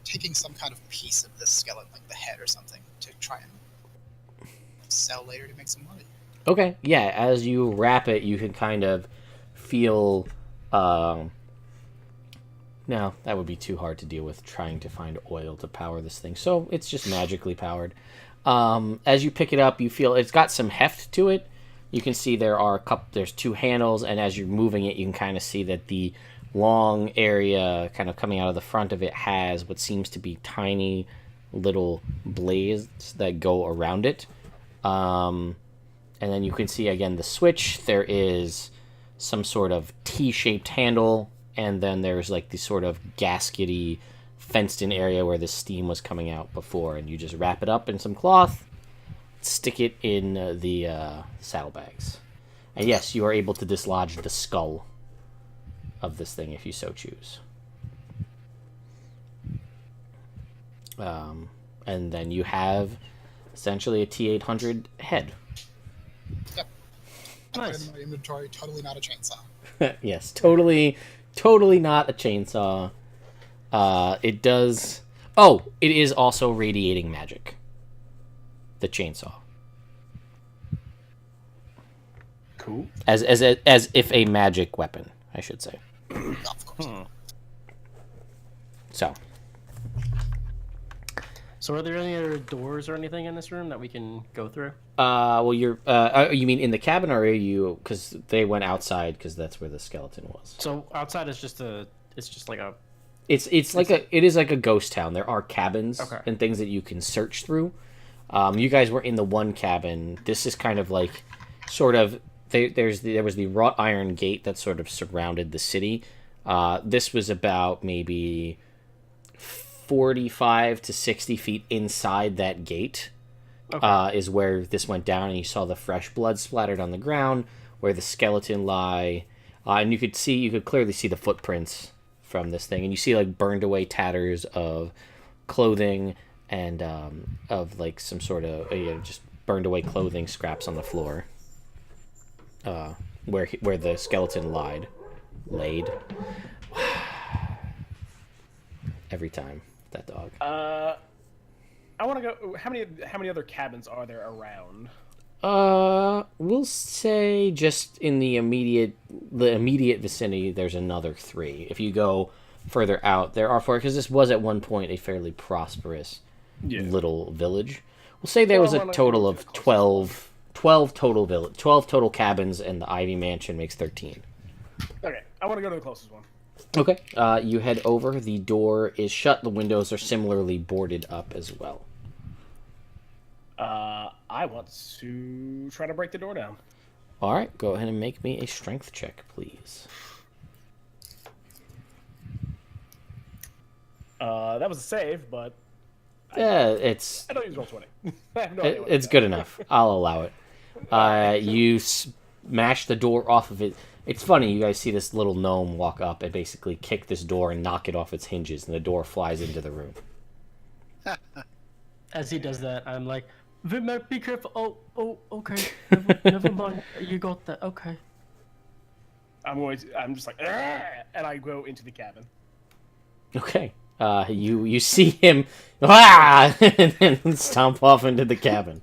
taking some kind of piece of this skeleton, like the head or something, to try and sell later to make some money. Okay, yeah, as you wrap it, you can kind of feel... No, that would be too hard to deal with, trying to find oil to power this thing. So it's just magically powered. As you pick it up, you feel it's got some heft to it. You can see there's two handles, and as you're moving it, you can kind of see that the long area kind of coming out of the front of it has what seems to be tiny little blades that go around it. And then you can see, again, the switch. There is some sort of T-shaped handle, and then there's like this sort of gaskety, fenced-in area where the steam was coming out before, and you just wrap it up in some cloth, stick it in the saddlebags. And yes, you are able to dislodge the skull of this thing if you so choose. And then you have essentially a T-800 head. Yep. I put it Nice. in my inventory. Totally not a chainsaw. Yes, totally not a chainsaw. It does... Oh, it is also radiating magic. The chainsaw. Cool. As if a magic weapon, I should say. Of course. So, So are there any other doors or anything in this room that we can go through? well, you're... you mean in the cabin, or are you... Because they went outside, because that's where the skeleton was. So outside is just like a... It is like a ghost town. There are cabins and things that you can search through. You guys were in the one cabin. This is kind of like, sort of... There was the wrought iron gate that sort of surrounded the city. This was about maybe 45 to 60 feet inside that gate. Is where this went down, and you saw the fresh blood splattered on the ground where the skeleton lie, and you could clearly see the footprints from this thing, and you see like burned away tatters of clothing and of like some sort of just burned away clothing scraps on the floor. Where the skeleton laid. Every time that dog. I want to go. How many other cabins are there around? We'll say just in the immediate vicinity, there's another 3. If you go further out, there are 4, because this was at one point a fairly prosperous little village. We'll say there was a total of 12 total cabins, and the Ivy Mansion makes 13. Okay, I want to go to the closest one. Okay. You head over. The door is shut. The windows are similarly boarded up as well. I want to try to break the door down. All right. Go ahead and make me a strength check, please. That was a save, but It's I don't use Roll20. I have no idea what it's good enough. I'll allow it. You smash the door off of it. It's funny, you guys see this little gnome walk up and basically kick this door and knock it off its hinges, and the door flies into the room. As he does that, I'm like, Vimak, be careful. Oh, okay. Never mind. You got that. Okay. I'm just like, "Argh!" and I go into the cabin. Okay. You see him, and then stomp off into the cabin.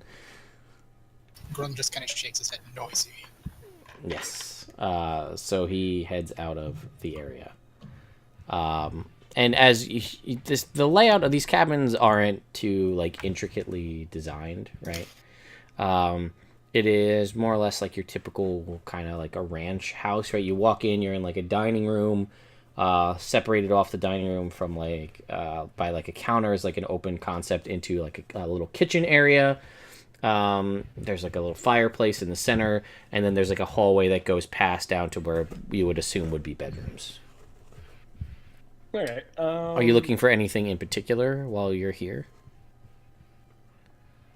Grung just kind of shakes his head noisy. Yes. So he heads out of the area. And as the layout of these cabins aren't too like intricately designed, right? It is more or less like your typical kind of like a ranch house, right? You walk in, you're in like a dining room, separated off the dining room from like by like a counter is like an open concept into like a little kitchen area. There's like a little fireplace in the center, and then there's like a hallway that goes past down to where you would assume would be bedrooms. All right. Are you looking for anything in particular while you're here?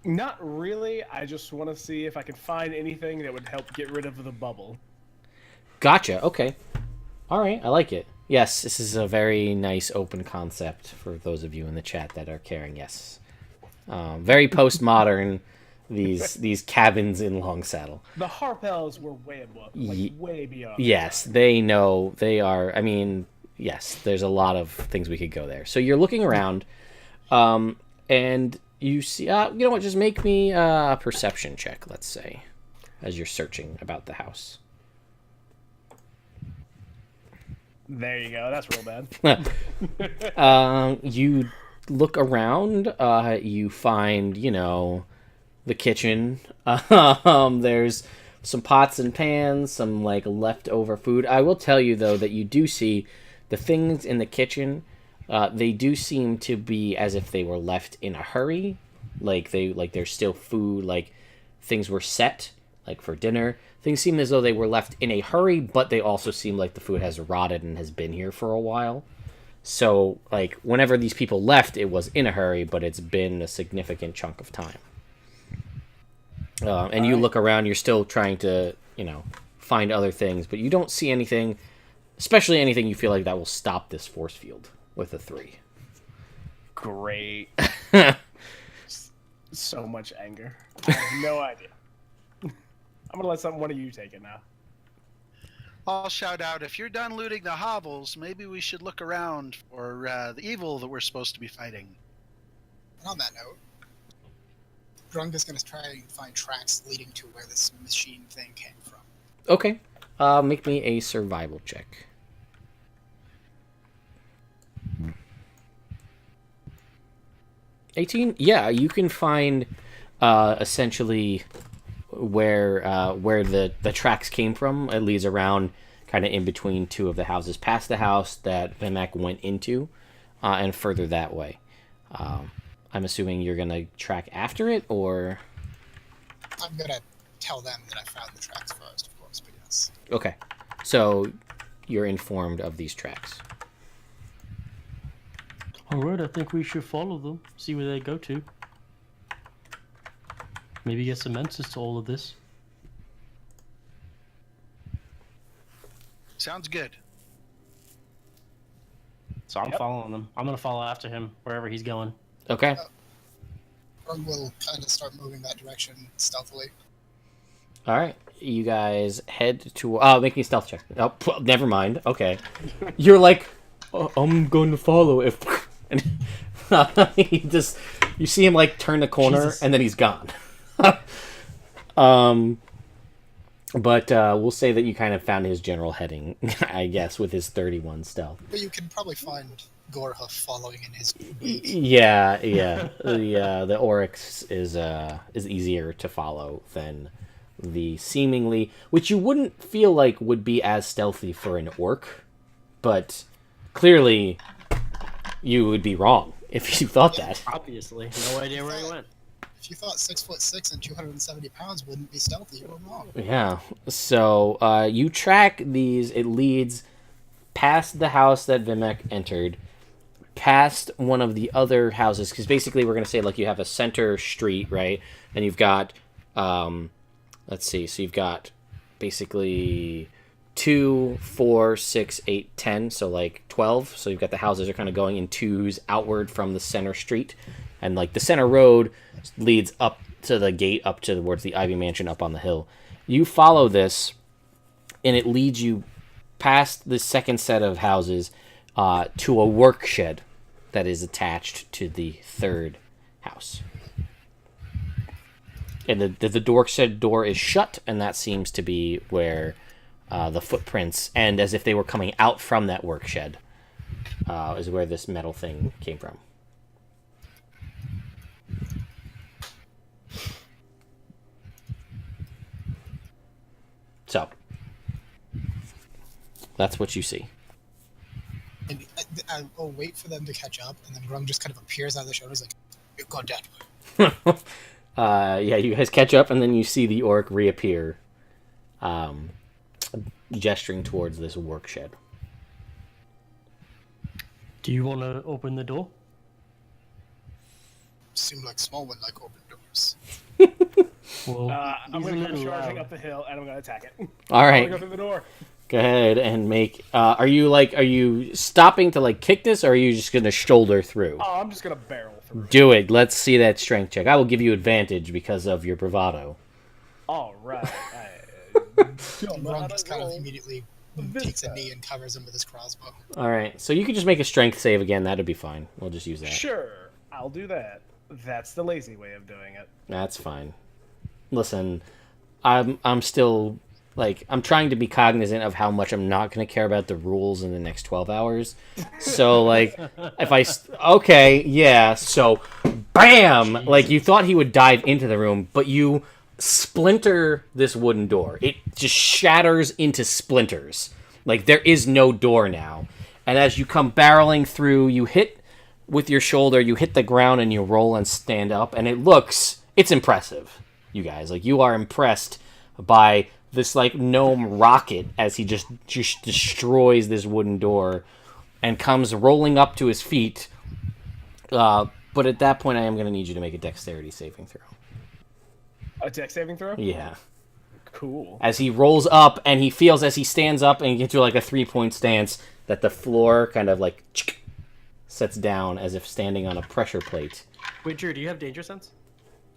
Not really. I just want to see if I can find anything that would help get rid of the bubble. Gotcha. Okay. All right. I like it. Yes, this is a very nice open concept for those of you in the chat that are caring. Yes. Very postmodern. These cabins in Longsaddle. The Harpels were way above, way beyond. Yes, they know they are. I mean, yes, there's a lot of things we could go there. So you're looking around, and you see. You know what? Just make me a perception check. Let's say, as you're searching about the house. There you go. That's real bad. You look around. You find, the kitchen. There's some pots and pans, some like leftover food. I will tell you though that you do see the things in the kitchen. They do seem to be as if they were left in a hurry. Like there's still food. Like things were set like for dinner. Things seem as though they were left in a hurry, but they also seem like the food has rotted and has been here for a while. So like whenever these people left, it was in a hurry, but it's been a significant chunk of time. And you look around, you're still trying to, find other things, but you don't see anything, especially anything you feel like that will stop this force field with a 3. Great. So much anger. I have no idea. I'm going to let one of you take it now. I'll shout out, if you're done looting the hovels, maybe we should look around for the evil that we're supposed to be fighting. And on that note, Grung is going to try and find tracks leading to where this machine thing came from. Okay. Make me a survival check. 18? Yeah, you can find essentially where the tracks came from. It leads around kind of in between two of the houses, past the house that Vimak went into, and further that way. I'm assuming you're going to track after it, or... I'm going to tell them that I found the tracks first, of course, but yes. Okay. So you're informed of these tracks. Alright, I think we should follow them, see where they go to. Maybe get some answers to all of this. Sounds good. So I'm following them. I'm going to follow after him, wherever he's going. Okay. Grung will kind of start moving that direction stealthily. All right. You guys head to... Oh, make me a stealth check. Oh, never mind. Okay. You're like, I'm going to follow if... And you see him like turn the corner, Jesus. And then he's gone. But we'll say that you kind of found his general heading, I guess, with his 31 stealth. But you can probably find Gorhoof following in his boots. Yeah. The Oryx is easier to follow than the seemingly, which you wouldn't feel like would be as stealthy for an orc, but clearly you would be wrong if you thought that. Obviously, no idea where he went. If you thought 6'6" and 270 pounds wouldn't be stealthy, you were wrong. Yeah. So you track these. It leads past the house that Vimak entered, past one of the other houses, because basically we're going to say like you have a center street, right? And you've got, let's see, so you've got basically 2, 4, 6, 8, 10, so like 12. So you've got the houses are kind of going in twos outward from the center street. And like the center road leads up to the gate, up towards the Ivy Mansion up on the hill. You follow this, and it leads you past the second set of houses to a work shed that is attached to the third house. And the door shed door is shut, and that seems to be where the footprints, and as if they were coming out from that work shed, is where this metal thing came from. So, that's what you see. And I'll wait for them to catch up, and then Grung just kind of appears out of the shadows like, "You've gone that way." Yeah, you guys catch up, and then you see the orc reappear, gesturing towards this work shed. Do you want to open the door? Seemed like small one like open doors. Well, I'm he's a going to come little charging loud. up the hill, and I'm going to attack it. All right. I'm going to go through the door. Go ahead and make. Are you stopping to like kick this, or are you just gonna shoulder through? Oh, I'm just going to barrel through. Do it. Let's see that strength check. I will give you advantage because of your bravado. All right. Grung just kind of immediately takes a knee and covers him with his crossbow. All right. So you can just make a strength save again. That'd be fine. We'll just use that. Sure, I'll do that. That's the lazy way of doing it. That's fine. Listen, I'm still like I'm trying to be cognizant of how much I'm not going to care about the rules in the next 12 hours. So like okay, yeah, so bam, Jeez. like you thought he would dive into the room, but you splinter this wooden door. It just shatters into splinters. Like there is no door now. And as you come barreling through, you hit with your shoulder, you hit the ground and you roll and stand up, and it's impressive. You guys, like you are impressed by this like gnome rocket as he just destroys this wooden door and comes rolling up to his feet. But at that point, I am going to need you to make a dexterity saving throw. A dex saving throw? Yeah. Cool. As he rolls up and he feels as he stands up and gets to like a 3-point stance that the floor kind of like sets down as if standing on a pressure plate. Wait, Drew, do you have danger sense?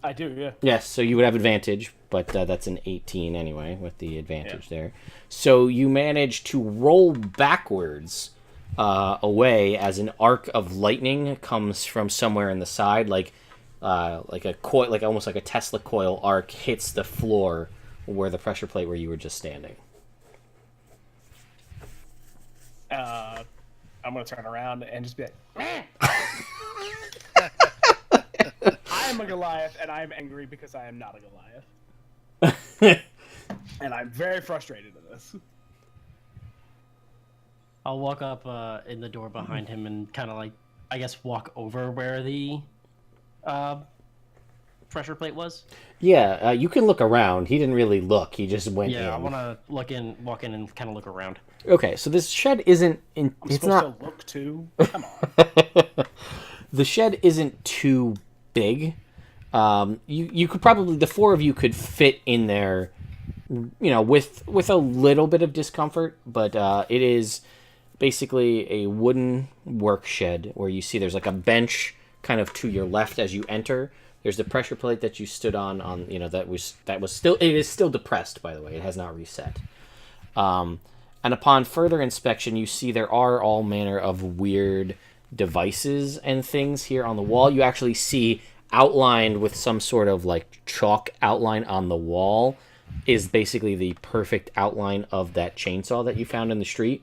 I do, yeah. Yes, so you would have advantage, but that's an 18 anyway with the advantage there. So you manage to roll backwards away as an arc of lightning comes from somewhere in the side, like a coil, like almost like a Tesla coil arc hits the floor where the pressure plate where you were just standing. I'm going to turn around and just be like, I am a Goliath, and I am angry because I am not a Goliath. And I'm very frustrated in this. I'll walk up in the door behind him and kind of like, I guess, walk over where the pressure plate was. Yeah, you can look around. He didn't really look. He just went in. Yeah, I want to walk in and kind of look around. Okay, so this shed isn't in. I'm it's supposed not. to look too? Come on. The shed isn't too big. You could probably the four of you could fit in there, with a little bit of discomfort, but it is basically a wooden work shed where you see there's like a bench kind of to your left as you enter. There's the pressure plate that you stood on that was still it is still depressed, by the way. It has not reset. And upon further inspection, you see there are all manner of weird devices and things here on the wall. You actually see outlined with some sort of like chalk outline on the wall is basically the perfect outline of that chainsaw that you found in the street.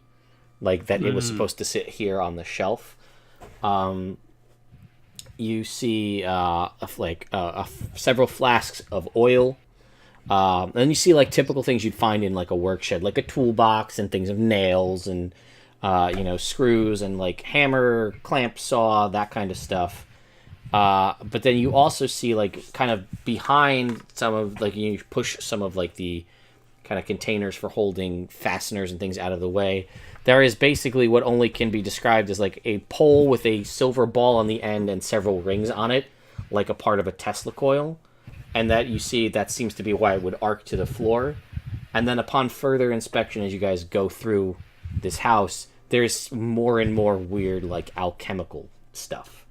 Like that it was supposed to sit here on the shelf. You see several flasks of oil. And you see like typical things you'd find in like a work shed, like a toolbox and things of nails and screws and like hammer, clamp, saw, that kind of stuff. But then you also see like kind of behind some of like you push some of like the kind of containers for holding fasteners and things out of the way. There is basically what only can be described as like a pole with a silver ball on the end and several rings on it, like a part of a Tesla coil. And that you see, that seems to be why it would arc to the floor. And then upon further inspection, as you guys go through this house, there's more and more weird, like, alchemical stuff.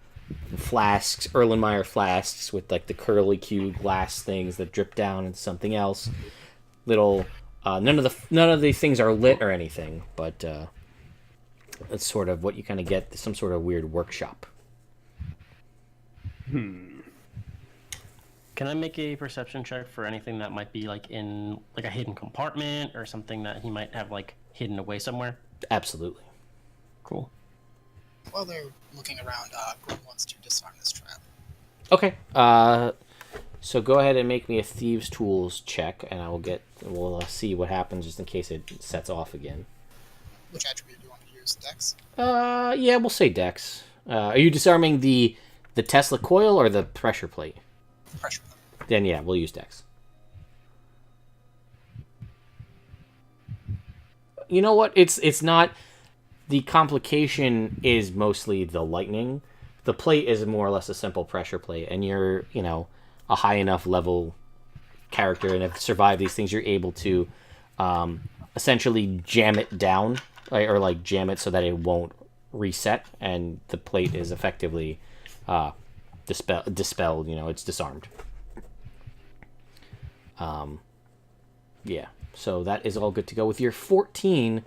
Flasks, Erlenmeyer flasks with, like, the curly Q glass things that drip down into something else. Little, none of the things are lit or anything, but that's sort of what you kind of get, some sort of weird workshop. Can Can I make a perception check for anything that might be like in like a hidden compartment or something that he might have like hidden away somewhere? Absolutely. Cool. While they're looking around, Grung wants to disarm this trap. Okay. So go ahead and make me a thieves' tools check, and we'll see what happens just in case it sets off again. Which attribute do you want to use? Dex? Yeah, we'll say Dex. Are you disarming the Tesla coil or the pressure plate? Pressure. Then yeah, we'll use Dex. You know what? It's not. The complication is mostly the lightning. The plate is more or less a simple pressure plate, and you're, a high enough level character and have survived these things, you're able to essentially jam it down, or like jam it so that it won't reset, and the plate is effectively dispelled. It's disarmed. Yeah, so that is all good to go. With your 14,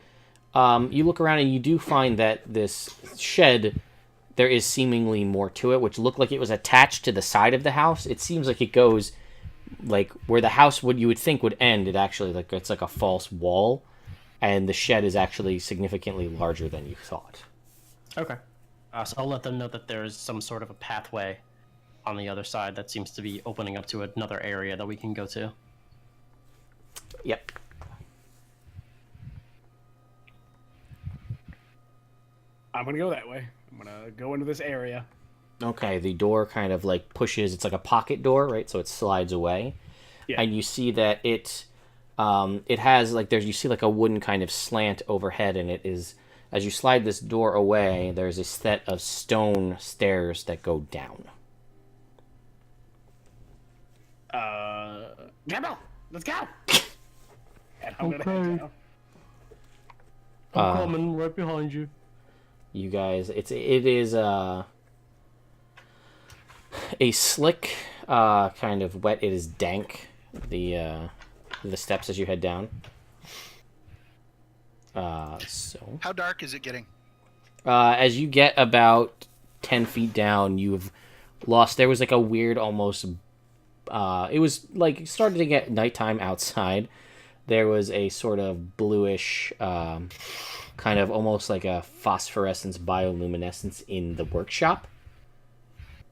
you look around and you do find that this shed, there is seemingly more to it, which looked like it was attached to the side of the house. It seems like it goes like where the house you would think would end. It actually it's like a false wall, and the shed is actually significantly larger than you thought. Okay. So I'll let them know that there's some sort of a pathway on the other side that seems to be opening up to another area that we can go to. Yep. I'm gonna go that way. I'm gonna go into this area. Okay, the door kind of like pushes. It's like a pocket door, right? So it slides away, Yeah. and you see that it has like you see like a wooden kind of slant overhead, and it is, as you slide this door away, there's a set of stone stairs that go down. Dremble, let's go. And I'm gonna head Okay. down. I'm coming right behind you. You guys, it is a slick kind of wet. It is dank. The steps as you head down. So How dark is it getting? as you get about 10 feet down, you've lost. There was like a weird almost. It was like it started to get nighttime outside. There was a sort of bluish, kind of almost like a phosphorescence bioluminescence in the workshop.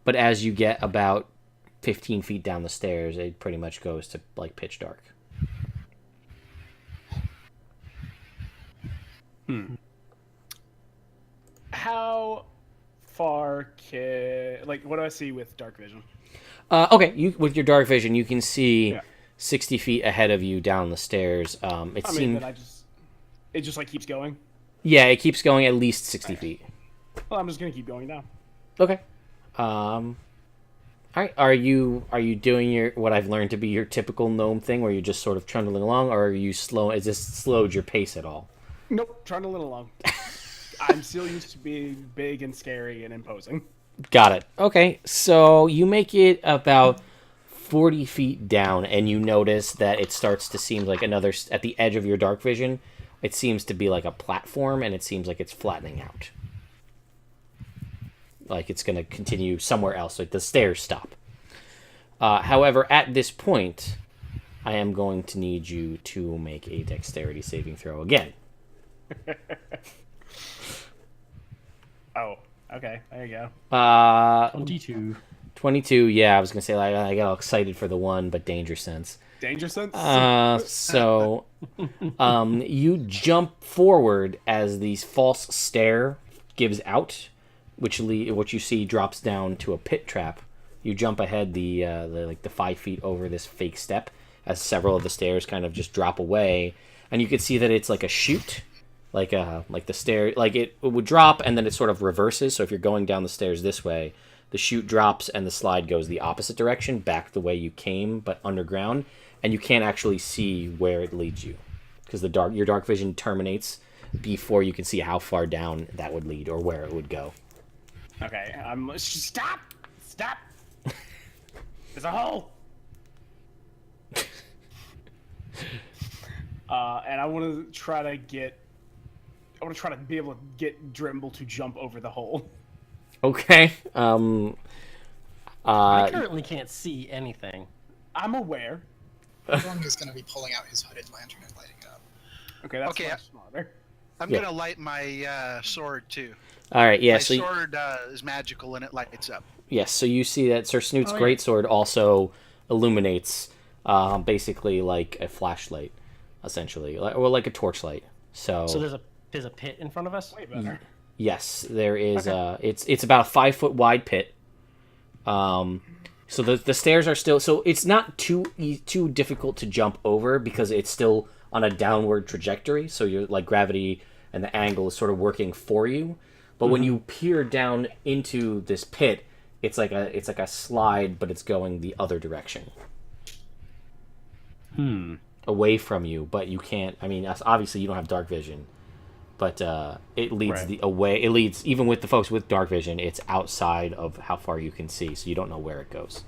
But as you get about 15 feet down the stairs, it pretty much goes to like pitch dark. How far what do I see with dark vision? Okay, with your dark vision, you can see Yeah. 60 feet ahead of you down the stairs. It just like keeps going. Yeah, it keeps going at least 60 feet. Well, I'm just gonna keep going down. Okay. All right. Are you doing what I've learned to be your typical gnome thing, where you're just sort of trundling along, or are you slow? Is this slowed your pace at all? Nope, trying to little along. I'm still used to being big and scary and imposing. Got it. Okay, so you make it about 40 feet down, and you notice that it starts to seem like at the edge of your dark vision, it seems to be like a platform, and it seems like it's flattening out. Like it's going to continue somewhere else, like the stairs stop. However, at this point, I am going to need you to make a dexterity saving throw again. Oh, okay, there you go. 22. 22, yeah, I was going to say, like, I got all excited for the one, but danger sense. Danger sense? So, you jump forward as the false stair gives out, which what you see drops down to a pit trap. You jump ahead the 5 feet over this fake step as several of the stairs kind of just drop away, and you can see that it's like a chute, like the stair, like it would drop and then it sort of reverses. So if you're going down the stairs this way, the chute drops and the slide goes the opposite direction, back the way you came, but underground, and you can't actually see where it leads you because your dark vision terminates before you can see how far down that would lead or where it would go. Okay, stop! There's a hole! And I want to try to be able to get Dremble to jump over the hole. Okay. I currently can't see anything. I'm aware. Grung is going to be pulling out his hooded lantern and lighting it up. Okay, that's Okay. much smarter. I'm Yeah. gonna light my sword too. All right, yeah. My So sword is magical and it lights up. yes, so you see that Sir Snoot's Oh, yeah. greatsword also illuminates, basically like a flashlight, essentially, or like a torchlight. So So there's a pit in front of us. Way better. yes, there is. It's about a 5 foot wide pit. So the stairs are still, so it's not too difficult to jump over because it's still on a downward trajectory. So you're like gravity and the angle is sort of working for you. But when you peer down into this pit, it's like a slide, but it's going the other direction. Away from you, but you can't. I mean, obviously you don't have dark vision, but it leads Right. the away. It leads even with the folks with dark vision. It's outside of how far you can see, so you don't know where it goes.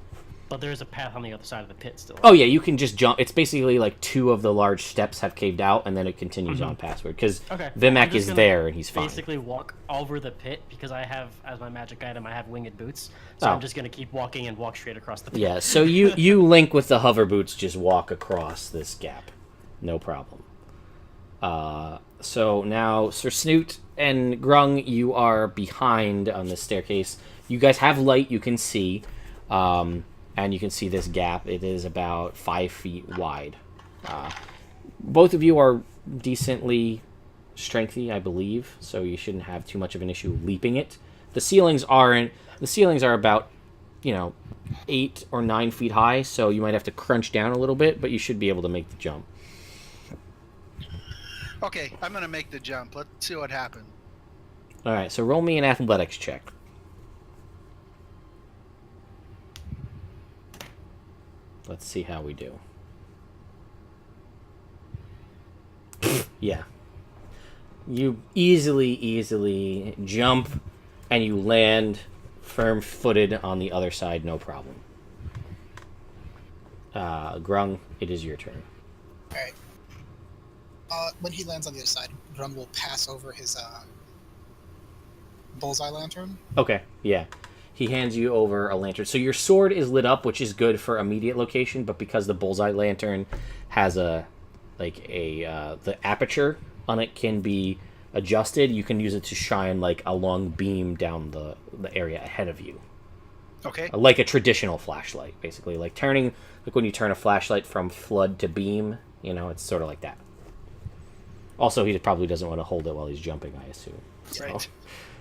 But there's a path on the other side of the pit still. Oh yeah, you can just jump. It's basically like 2 of the large steps have caved out, and then it continues on pastward because Okay. Vimak I'm just is gonna there and he's fine. Basically, walk over the pit because I have, as my magic item, I have winged boots. So Oh. I'm just gonna keep walking and walk straight across the pit. Yeah, so you link with the hover boots, just walk across this gap, no problem. So now Sir Snoot and Grung, you are behind on the staircase. You guys have light, you can see, and you can see this gap. It is about 5 feet wide. Both of you are decently strengthy, I believe, so you shouldn't have too much of an issue leaping it. The ceilings aren't. The ceilings are about 8 or 9 feet high, so you might have to crunch down a little bit, but you should be able to make the jump. Okay, I'm gonna make the jump. Let's see what happens. All right, so roll me an athletics check. Let's see how we do. Yeah. You easily jump, and you land firm-footed on the other side, no problem. Grung, it is your turn. Alright. When he lands on the other side, Grung will pass over his bullseye lantern. Okay, yeah. He hands you over a lantern. So your sword is lit up, which is good for immediate location, but because the bullseye lantern has the aperture on it can be adjusted, you can use it to shine like a long beam down the area ahead of you. Okay. Like a traditional flashlight, basically. Like when you turn a flashlight from flood to beam, it's sort of like that. Also, he probably doesn't want to hold it while he's jumping, I assume. So, Right.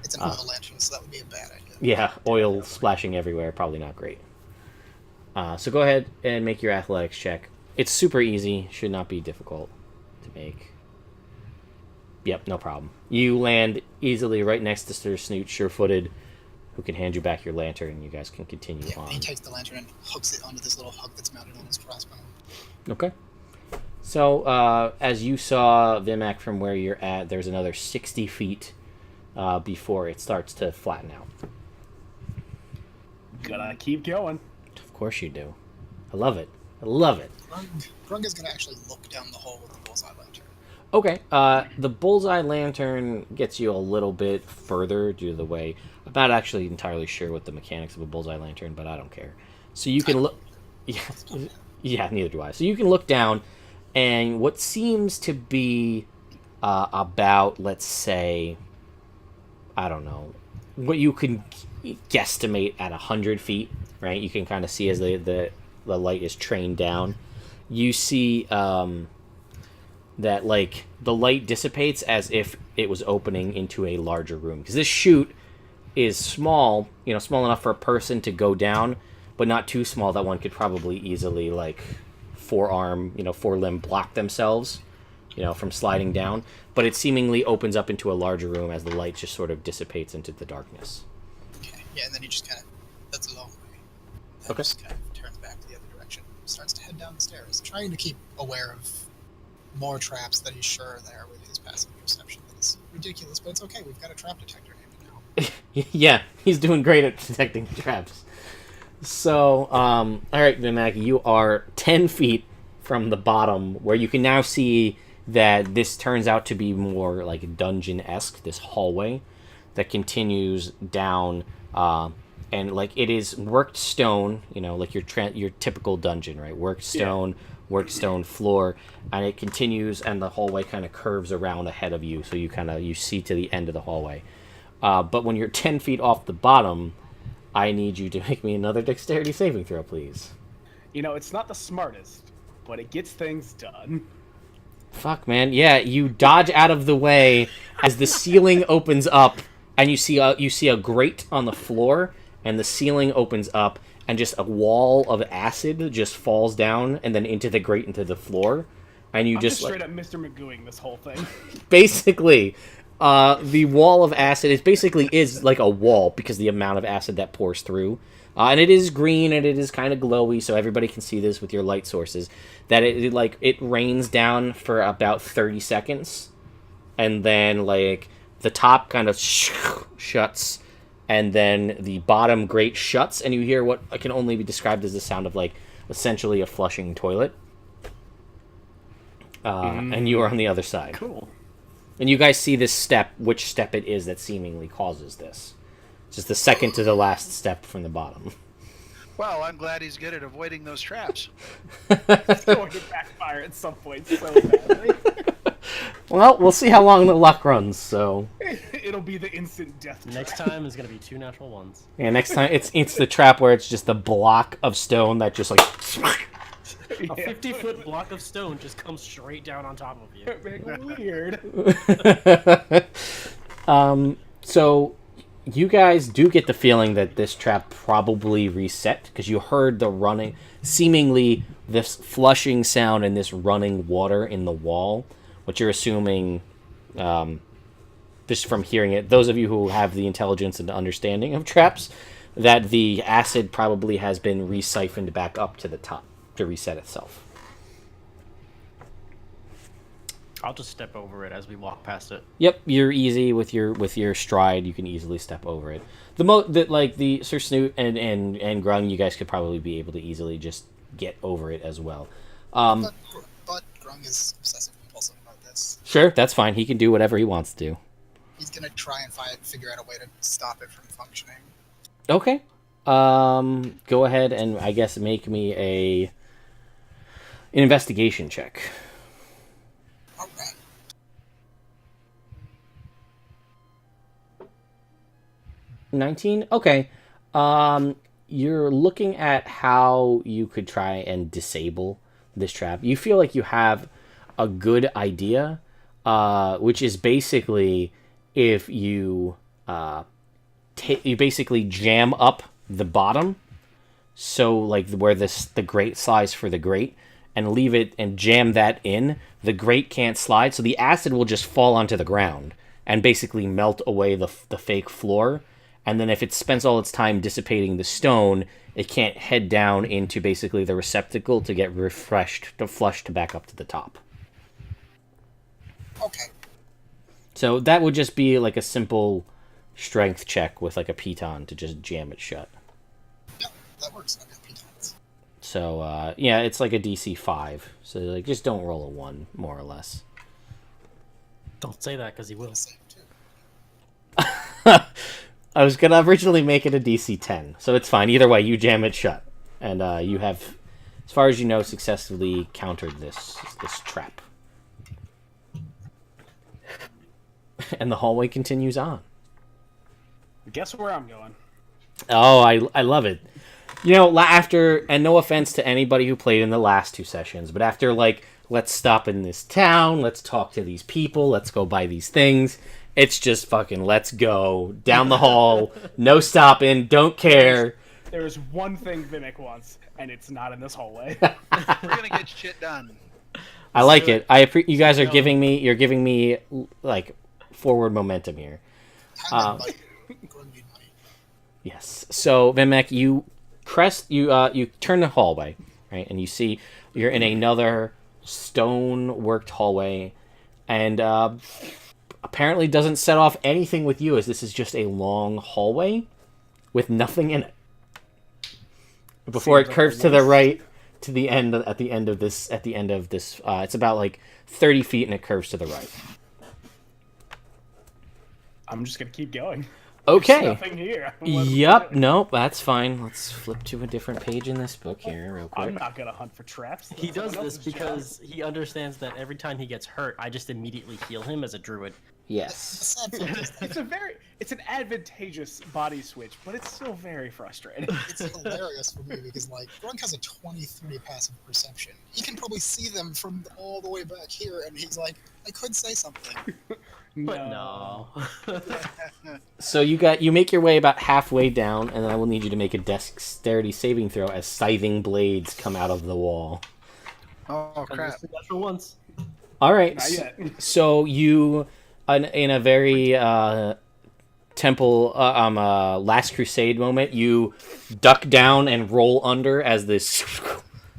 It's an oil lantern, so that would be a bad idea. yeah, oil splashing everywhere, probably not great. So go ahead and make your athletics check. It's super easy, should not be difficult to make. Yep, no problem. You land easily right next to Sir Snoot, sure-footed, who can hand you back your lantern, and you guys can continue Yeah, on. he takes the lantern and hooks it onto this little hook that's mounted on his crossbow. Okay. So, as you saw, Vimak, from where you're at, there's another 60 feet before it starts to flatten out. Gotta keep going. Of course you do. I love it. I love it. Grung is going to actually look down the hole with the bullseye lantern. Okay, the bullseye lantern gets you a little bit further due to the way. I'm not actually entirely sure what the mechanics of a bullseye lantern, but I don't care. So you can look. Yeah, neither do I. So you can look down, and what seems to be about, let's say, I don't know, what you can guesstimate at 100 feet, right? You can kind of see as the light is trained down. You see that like the light dissipates as if it was opening into a larger room, because this chute is small, small enough for a person to go down, but not too small that one could probably easily like four-limb block themselves, from sliding down. But it seemingly opens up into a larger room as the light just sort of dissipates into the darkness. Okay, yeah, and then he just kind of, that's a long way. And Okay. just kind of turns back to the other direction. Starts to head down the stairs, trying to keep aware of more traps that he's sure are there with his passive perception. It's ridiculous, but it's okay. We've got a trap detector named now. Yeah, he's doing great at detecting traps. So, all right, Vimak, you are 10 feet from the bottom, where you can now see that this turns out to be more like dungeon-esque, this hallway that continues down and like it is worked stone, you know, like your typical dungeon, right? Worked stone floor, and it continues, and the hallway kind of curves around ahead of you, so you see to the end of the hallway. But when you're 10 feet off the bottom, I need you to make me another dexterity saving throw, please. You know, it's not the smartest, but it gets things done. Fuck, man. Yeah, you dodge out of the way as the ceiling opens up, and you see a grate on the floor, and the ceiling opens up, and just a wall of acid just falls down, and then into the grate, into the floor, and you I'm just straight up Mr. Magooing this whole thing. basically, the wall of acid is like a wall because the amount of acid that pours through. And it is green, and it is kind of glowy, so everybody can see this with your light sources. That it rains down for about 30 seconds, and then like the top kind of shuts, and then the bottom grate shuts, and you hear what can only be described as the sound of like essentially a flushing toilet. And you are on the other side. Cool. And you guys see this step, which step it is that seemingly causes this. Just the second to the last step from the bottom. Well, I'm glad he's good at avoiding those traps. It's going to backfire at some point so badly. Well, we'll see how long the luck runs, so... It'll be the instant death trap. Next time is going to be 2 natural ones. Yeah, next time it's the trap where it's just a block of stone that just like... A 50-foot block of stone just comes straight down on top of you. Weird. So... You guys do get the feeling that this trap probably reset, because you heard the running, seemingly this flushing sound and this running water in the wall, which you're assuming, just from hearing it, those of you who have the intelligence and understanding of traps, that the acid probably has been re-siphoned back up to the top to reset itself. I'll just step over it as we walk past it. Yep, you're easy with your stride. You can easily step over it. The Sir Snoot and Grung, you guys could probably be able to easily just get over it as well. But Grung is obsessive compulsive about this. Sure, that's fine. He can do whatever he wants to do. He's gonna try and figure out a way to stop it from functioning. Okay. Go ahead and I guess make me an investigation check. Alright. 19? Okay. You're looking at how you could try and disable this trap. You feel like you have a good idea, which is basically if you you basically jam up the bottom, so like where the grate slides for the grate, and leave it and jam that in. The grate can't slide, so the acid will just fall onto the ground and basically melt away the fake floor. And then if it spends all its time dissipating the stone, it can't head down into basically the receptacle to get flushed back up to the top. Okay. So that would just be like a simple strength check with like a piton to just jam it shut. Yeah, that works. I got pitons. So, yeah, it's like a DC 5. So, like, just don't roll a 1, more or less. Don't say that, because he will. Save too. I was going to originally make it a DC 10, so it's fine. Either way, you jam it shut. And you have, as far as you know, successfully countered this trap. And the hallway continues on. Guess where I'm going. Oh, I love it. You know, after, and no offense to anybody who played in the last 2 sessions, but after, like, let's stop in this town, let's talk to these people, let's go buy these things, it's just fucking let's go down the hall, no stopping, don't care. There is one thing Vimak wants, and it's not in this hallway. We're gonna get shit done. I like it. You guys are giving me like forward momentum here. Time and money. Grung need money. Yes. So Vimak, you turn the hallway, right, and you see you're in another stone worked hallway, and apparently doesn't set off anything with you, as this is just a long hallway with nothing in it. Before it curves to the right to the end at the end of this it's about like 30 feet and it curves to the right. I'm just gonna keep going. Okay. Nothing here. Yep. Nope. That's fine. Let's flip to a different page in this book here, real quick. I'm not gonna hunt for traps. He That's does someone this else's because he understands that every time he gets hurt, I just immediately heal him as a druid. Yes. The sad fact is that it's an advantageous body switch, but it's still very frustrating. it's hilarious for me because like Grung has a 23 passive perception. He can probably see them from all the way back here, and he's like, I could say something. But no. So you make your way about halfway down, and then I will need you to make a dexterity saving throw as scything blades come out of the wall. Oh crap! Natural ones. All right. Not yet. So you, in a very temple, Last Crusade moment, you duck down and roll under as this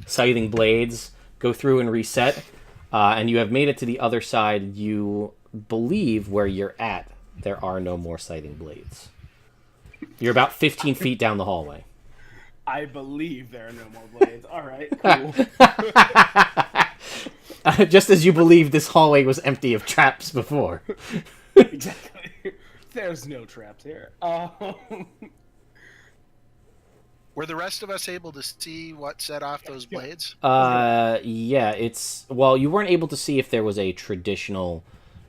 scything blades go through and reset, and you have made it to the other side. You believe where you're at, there are no more scything blades. You're about 15 feet down the hallway. I believe there are no more blades. All right, cool. Just as you believe this hallway was empty of traps before. Exactly. There's no traps here. Were the rest of us able to see what set off those blades? Yeah, you weren't able to see if there was a traditional,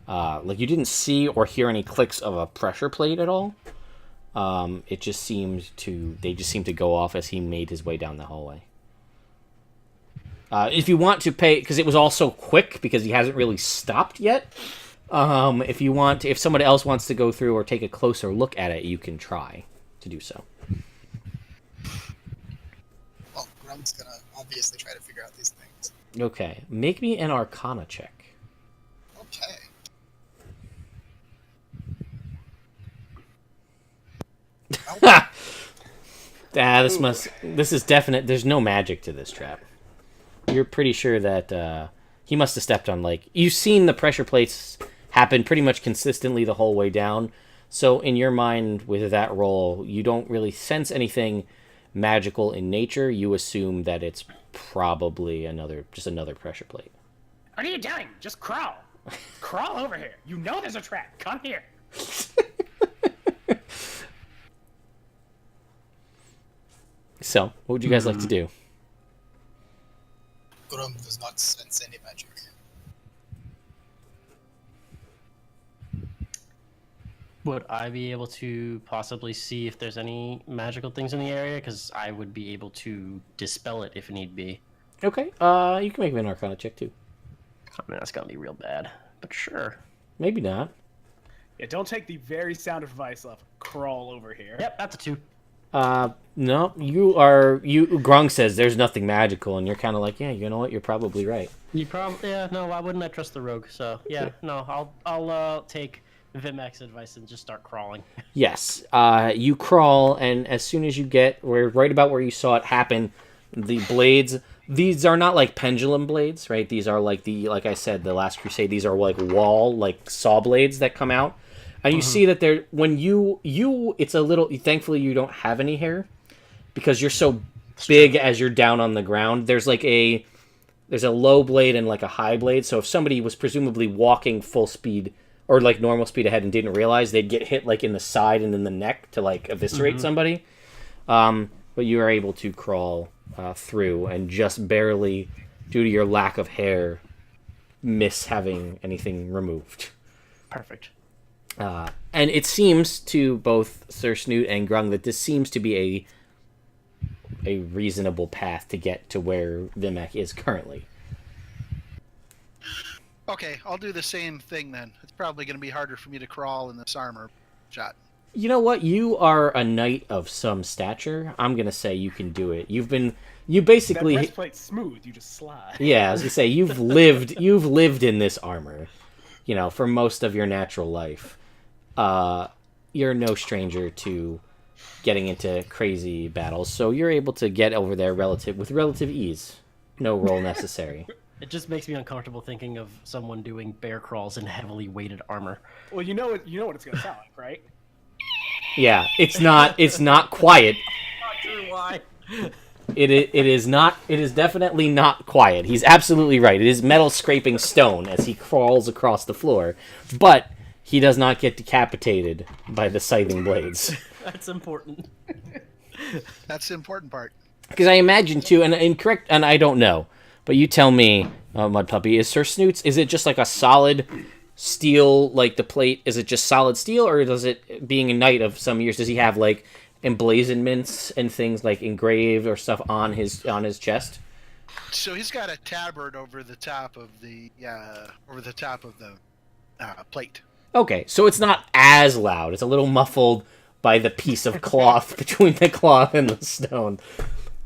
like you didn't see or hear any clicks of a pressure plate at all. They just seemed to go off as he made his way down the hallway. If you want to pay, because it was all so quick, because he hasn't really stopped yet. If someone else wants to go through or take a closer look at it, you can try to do so. Well, Grung's gonna obviously try to figure out these things. Okay, make me an Arcana check. Okay. This is definite. There's no magic to this trap. You're pretty sure that he must have stepped on, like, you've seen the pressure plates happen pretty much consistently the whole way down. So in your mind, with that roll, you don't really sense anything magical in nature. You assume that it's probably just another pressure plate. What are you doing? Just crawl. Crawl over here. You know there's a trap. Come here. So, what would you guys like to do? Grung does not sense any magic. Would I be able to possibly see if there's any magical things in the area? Because I would be able to dispel it if need be. Okay, you can make me an Arcana check too. I mean, that's gonna be real bad, but sure. Maybe not. Yeah, don't take the very sound advice of crawl over here. Yep, that's a 2. No, Grung says there's nothing magical, and you're kind of like, yeah, you know what, you're probably right. No, why wouldn't I trust the rogue? So, yeah, no, I'll take Vimak's advice and just start crawling. Yes, you crawl, and as soon as you get right about where you saw it happen, the blades, these are not like pendulum blades, right? These are like like I said, the Last Crusade, these are like like saw blades that come out. And you see that when it's a little, thankfully you don't have any hair because you're so big as you're down on the ground. There's a low blade and like a high blade. So if somebody was presumably walking full speed or like normal speed ahead and didn't realize, they'd get hit like in the side and in the neck to like eviscerate somebody. But you are able to crawl through and just barely, due to your lack of hair, miss having anything removed. Perfect. And it seems to both Sir Snoot and Grung that this seems to be a reasonable path to get to where Vimak is currently. Okay, I'll do the same thing then. It's probably going to be harder for me to crawl in this armor shot. You know what? You are a knight of some stature. I'm gonna say you can do it. You basically That breastplate's smooth. You just slide. Yeah, I was gonna say you've lived in this armor, for most of your natural life. You're no stranger to getting into crazy battles, so you're able to get over there with relative ease. No roll necessary. It just makes me uncomfortable thinking of someone doing bear crawls in heavily weighted armor. Well, you know what it's gonna sound like, right? Yeah, it's not quiet. Not sure why. It is definitely not quiet. He's absolutely right. It is metal scraping stone as he crawls across the floor, but he does not get decapitated by the scything blades. That's important. That's the important part. Because I imagine too, and incorrect, and I don't know, but you tell me, Mudpuppy, is Sir Snoot's, is it just like a solid steel, like the plate, is it just solid steel, or does it, being a knight of some years, does he have like emblazonments and things like engraved or stuff on his chest? So he's got a tabard over the top of the plate. Okay, so it's not as loud. It's a little muffled by the piece of cloth between the cloth and the stone.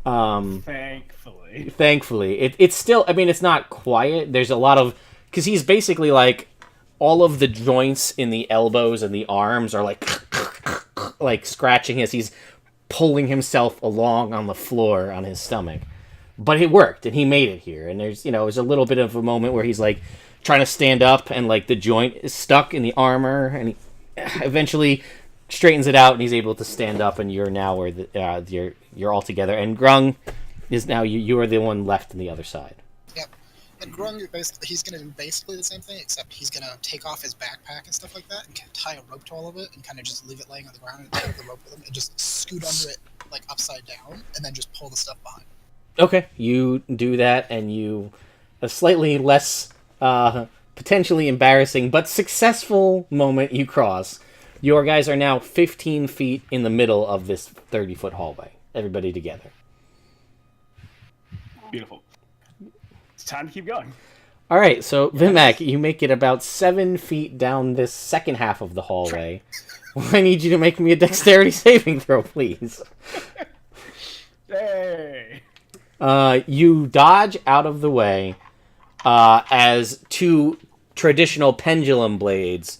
Thankfully. It's still, I mean, it's not quiet. There's a lot of, because he's basically like, all of the joints in the elbows and the arms are like, like scratching as he's pulling himself along on the floor on his stomach. But it worked, and he made it here. And there's a little bit of a moment where he's like trying to stand up, and like the joint is stuck in the armor, and he eventually straightens it out, and he's able to stand up, and you're now where you're all together. And Grung is now you are the one left on the other side. Yep. And Grung, he's going to do basically the same thing, except he's going to take off his backpack and stuff like that, and tie a rope to all of it, and kind of just leave it laying on the ground, and take the rope with him, and just scoot under it like upside down, and then just pull the stuff behind. Okay, you do that, and a slightly less potentially embarrassing but successful moment you cross. Your guys are now 15 feet in the middle of this 30-foot hallway. Everybody together. Beautiful. It's time to keep going. All right, so Vimak, you make it about 7 feet down this second half of the hallway. I need you to make me a dexterity saving throw, please. Hey. You dodge out of the way as two traditional pendulum blades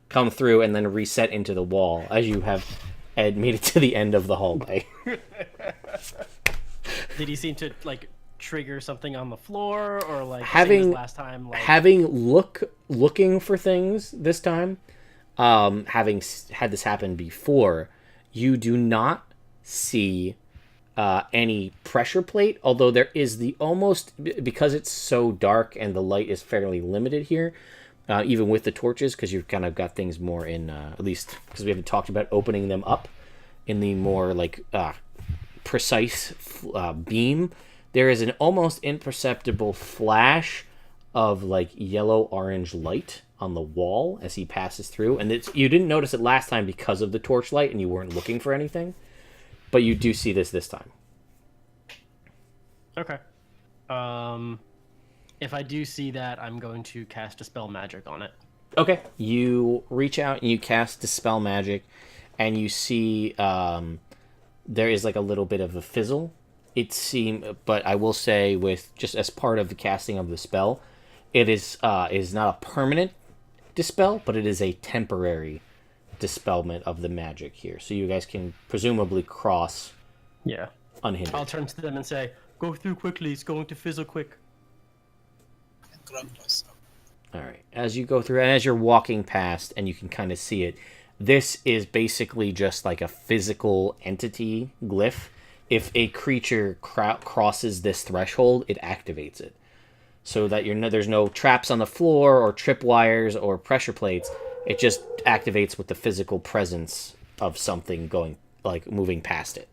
come through and then reset into the wall as you have made it to the end of the hallway. Did he seem to like trigger something on the floor, or like having same as last time? Like... looking for things this time, having had this happen before, you do not see any pressure plate, although there is because it's so dark and the light is fairly limited here, even with the torches, because you've kind of got things more in, at least because we haven't talked about opening them up in the more like precise beam. There is an almost imperceptible flash of like yellow-orange light on the wall as he passes through, and you didn't notice it last time because of the torchlight and you weren't looking for anything. But you do see this time. Okay. If I do see that, I'm going to cast Dispel Magic on it. Okay. You reach out and you cast Dispel Magic, and you see there is like a little bit of a fizzle. But I will say, with just as part of the casting of the spell, it is not a permanent dispel, but it is a temporary dispelment of the magic here, so you guys can presumably cross unhindered. I'll turn to them and say, go through quickly, it's going to fizzle quick. And Grung does so. All right, as you go through, and as you're walking past, and you can kind of see it, this is basically just like a physical entity glyph. If a creature crosses this threshold, it activates it, so that there's no traps on the floor or tripwires or pressure plates. It just activates with the physical presence of something moving past it.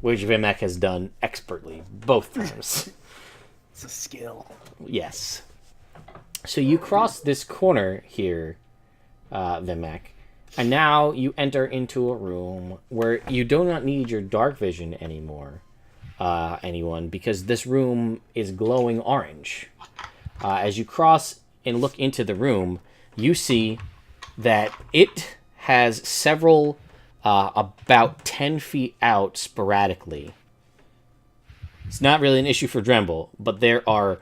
Which Vimak has done expertly, both times. It's a skill. Yes. So you cross this corner here, Vimak, and now you enter into a room where you do not need your dark vision anymore, anyone, because this room is glowing orange. As you cross and look into the room, you see that it has several, about 10 feet out sporadically. It's not really an issue for Dremble, but there are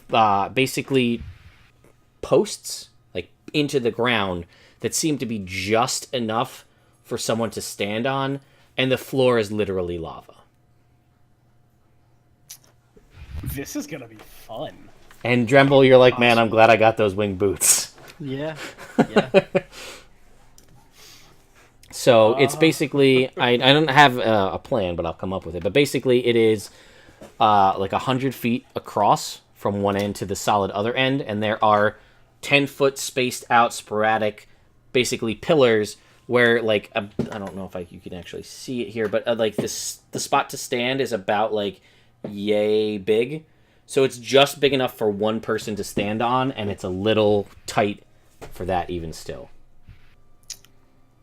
basically posts like into the ground that seem to be just enough for someone to stand on, and the floor is literally lava. This is gonna be fun. And Dremble, you're like, man, I'm glad I got those winged boots. Yeah. So it's basically, I don't have a plan, but I'll come up with it. But basically it is like 100 feet across from one end to the solid other end, and there are 10-foot spaced out sporadic, basically pillars where like I don't know if you can actually see it here, but like the spot to stand is about like yay big. So it's just big enough for one person to stand on, and it's a little tight for that even still.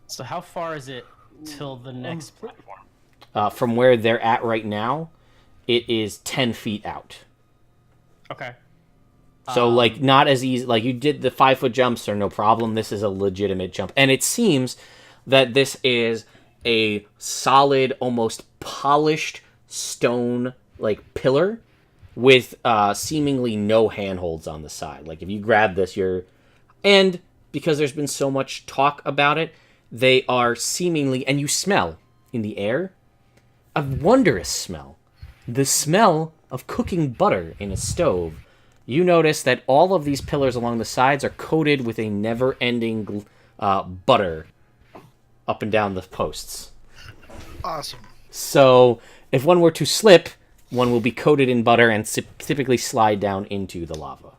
So how far is it till the next platform? From where they're at right now, it is 10 feet out. Okay. So, like, not as easy. Like, you did the 5-foot jumps are no problem. This is a legitimate jump. And it seems that this is a solid, almost polished stone, like, pillar with seemingly no handholds on the side. Like, if you grab this, you're... And because there's been so much talk about it, they are seemingly... And you smell in the air a wondrous smell. The smell of cooking butter in a stove. You notice that all of these pillars along the sides are coated with a never-ending butter up and down the posts. Awesome. So, if one were to slip, one will be coated in butter and typically slide down into the lava.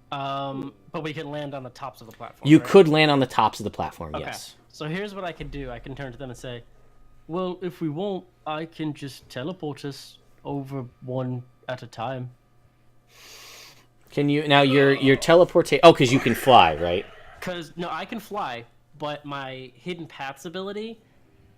But we can land on the tops of the platform. You right? could land on the tops of the platform, Okay. yes. So here's what I can do. I can turn to them and say, well, if we won't, I can just teleport us over one at a time. Can you... Now, your teleportation... Oh, because you can fly, right? Because, no, I can fly, but my Hidden Paths ability,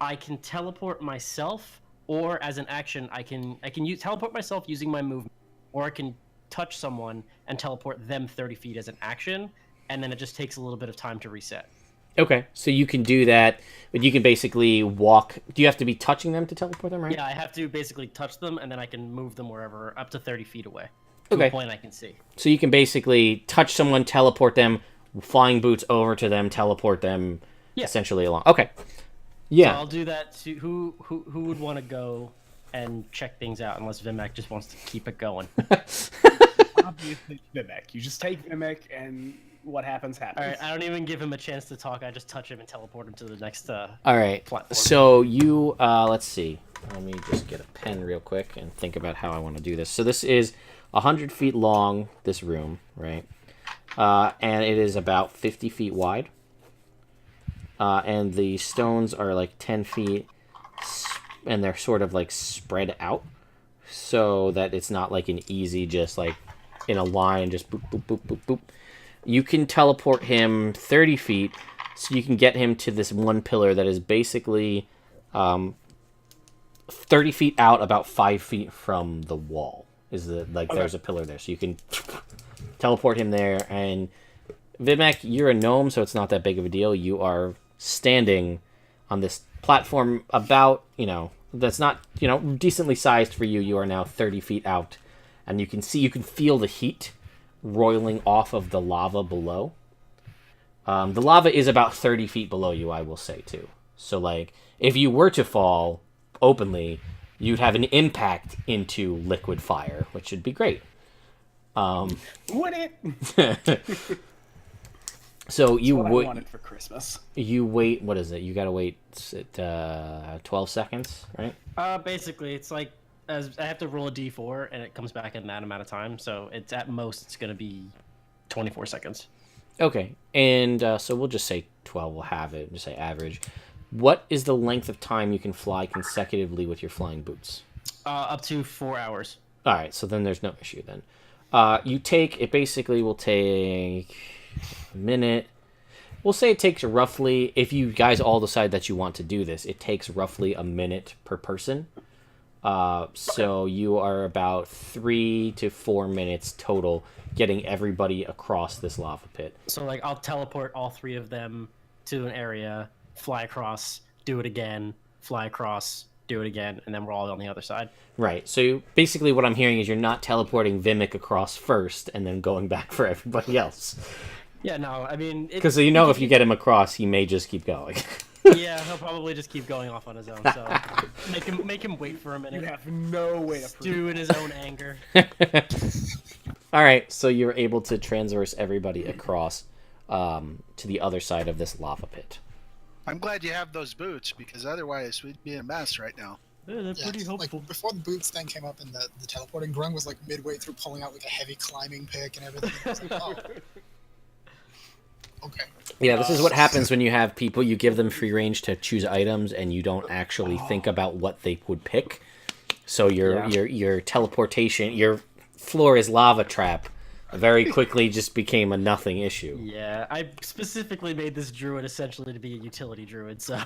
I can teleport myself, or as an action, I can teleport myself using my movement, or I can touch someone and teleport them 30 feet as an action, and then it just takes a little bit of time to reset. Okay, so you can do that, but you can basically walk... Do you have to be touching them to teleport them, right? Yeah, I have to basically touch them, and then I can move them wherever, up to 30 feet away. Okay. To a point I can see. So you can basically touch someone, teleport them, flying boots over to them, teleport them, essentially along. Okay. Yeah. So I'll do that to... Who would want to go and check things out, unless Vimak just wants to keep it going? Obviously, Vimak. You just take Vimak, and what happens, happens. All right, I don't even give him a chance to talk. I just touch him and teleport him to the next All right. platform. So you, let's see. Let me just get a pen real quick and think about how I want to do this. So this is 100 feet long, this room, right? And it is about 50 feet wide. And the stones are like 10 feet, and they're sort of like spread out so that it's not like an easy, just like in a line, just boop, boop, boop, boop, boop. You can teleport him 30 feet, so you can get him to this one pillar that is basically 30 feet out, about 5 feet from the wall. There's a pillar there, so you can teleport him there. And Vimak, you're a gnome, so it's not that big of a deal. You are standing on this platform about, that's not, decently sized for you. You are now 30 feet out, and you can feel the heat roiling off of the lava below. The lava is about 30 feet below you, I will say, too. So, like, if you were to fall openly, you'd have an impact into liquid fire, which would be great. Would it? So you what I wait. wanted for Christmas. You wait. What is it? You gotta wait 12 seconds, right? Basically, it's like as I have to roll a d4, and it comes back in that amount of time. So it's at most it's gonna be 24 seconds. Okay, and so we'll just say 12. We'll have it. Just say average. What is the length of time you can fly consecutively with your flying boots? Up to 4 hours. All right, so then there's no issue then. It basically will take a minute. We'll say it takes roughly, if you guys all decide that you want to do this, it takes roughly a minute per person. So you are about 3 to 4 minutes total getting everybody across this lava pit. So like I'll teleport all 3 of them to an area, fly across, do it again, fly across, do it again, and then we're all on the other side. Right. So basically what I'm hearing is you're not teleporting Vimak across first and then going back for everybody else. Yeah, no, I mean... Because if you get him across, he may just keep going. Yeah, he'll probably just keep going off on his own, so make him wait for a minute. You have no way to prove Stew in his own anger. All right, so you're able to transverse everybody across to the other side of this lava pit. I'm glad you have those boots, because otherwise we'd be in a mess right now. They're Yeah, pretty like helpful. before the boots thing came up in the teleporting, Grung was like midway through pulling out like a heavy climbing pick and everything. I was like, oh, okay. Yeah, this is what happens when you have people. You give them free range to choose items, and you don't actually think about what they would pick. So your teleportation, your floor is lava trap, very quickly just became a nothing issue. Yeah, I specifically made this druid essentially to be a utility druid, so...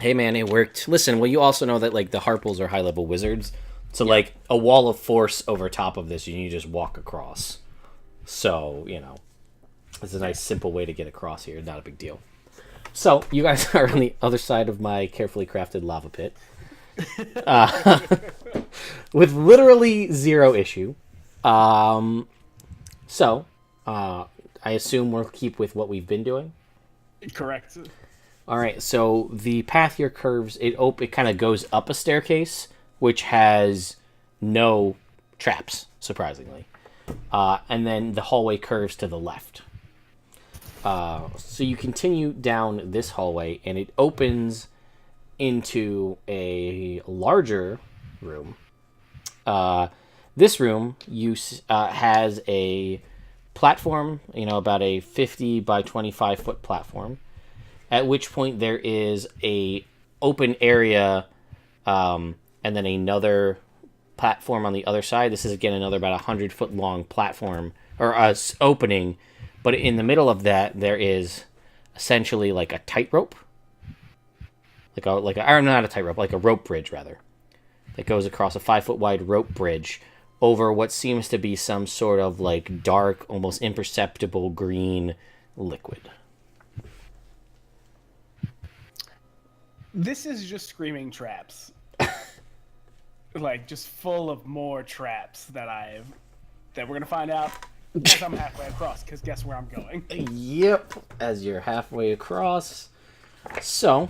Hey man, it worked. Listen, well, you also know that like the Harples are high level wizards, so like a wall of force over top of this, you just walk across. So it's a nice simple way to get across here. Not a big deal. So you guys are on the other side of my carefully crafted lava pit, with literally zero issue. So I assume we'll keep with what we've been doing. Correct. All right, so the path here curves. It kind of goes up a staircase, which has no traps, surprisingly, and then the hallway curves to the left. So you continue down this hallway, and it opens into a larger room. This room has a platform, about a 50 by 25 foot platform. At which point there is a open area, and then another platform on the other side. This is again another about 100-foot long platform or opening, but in the middle of that there is essentially like a tightrope, or not a tightrope, like a rope bridge rather, that goes across a 5-foot wide rope bridge over what seems to be some sort of like dark, almost imperceptible green liquid. This is just screaming traps. Like, just full of more traps that we're gonna find out as I'm halfway across, because guess where I'm going? Yep, as you're halfway across. So,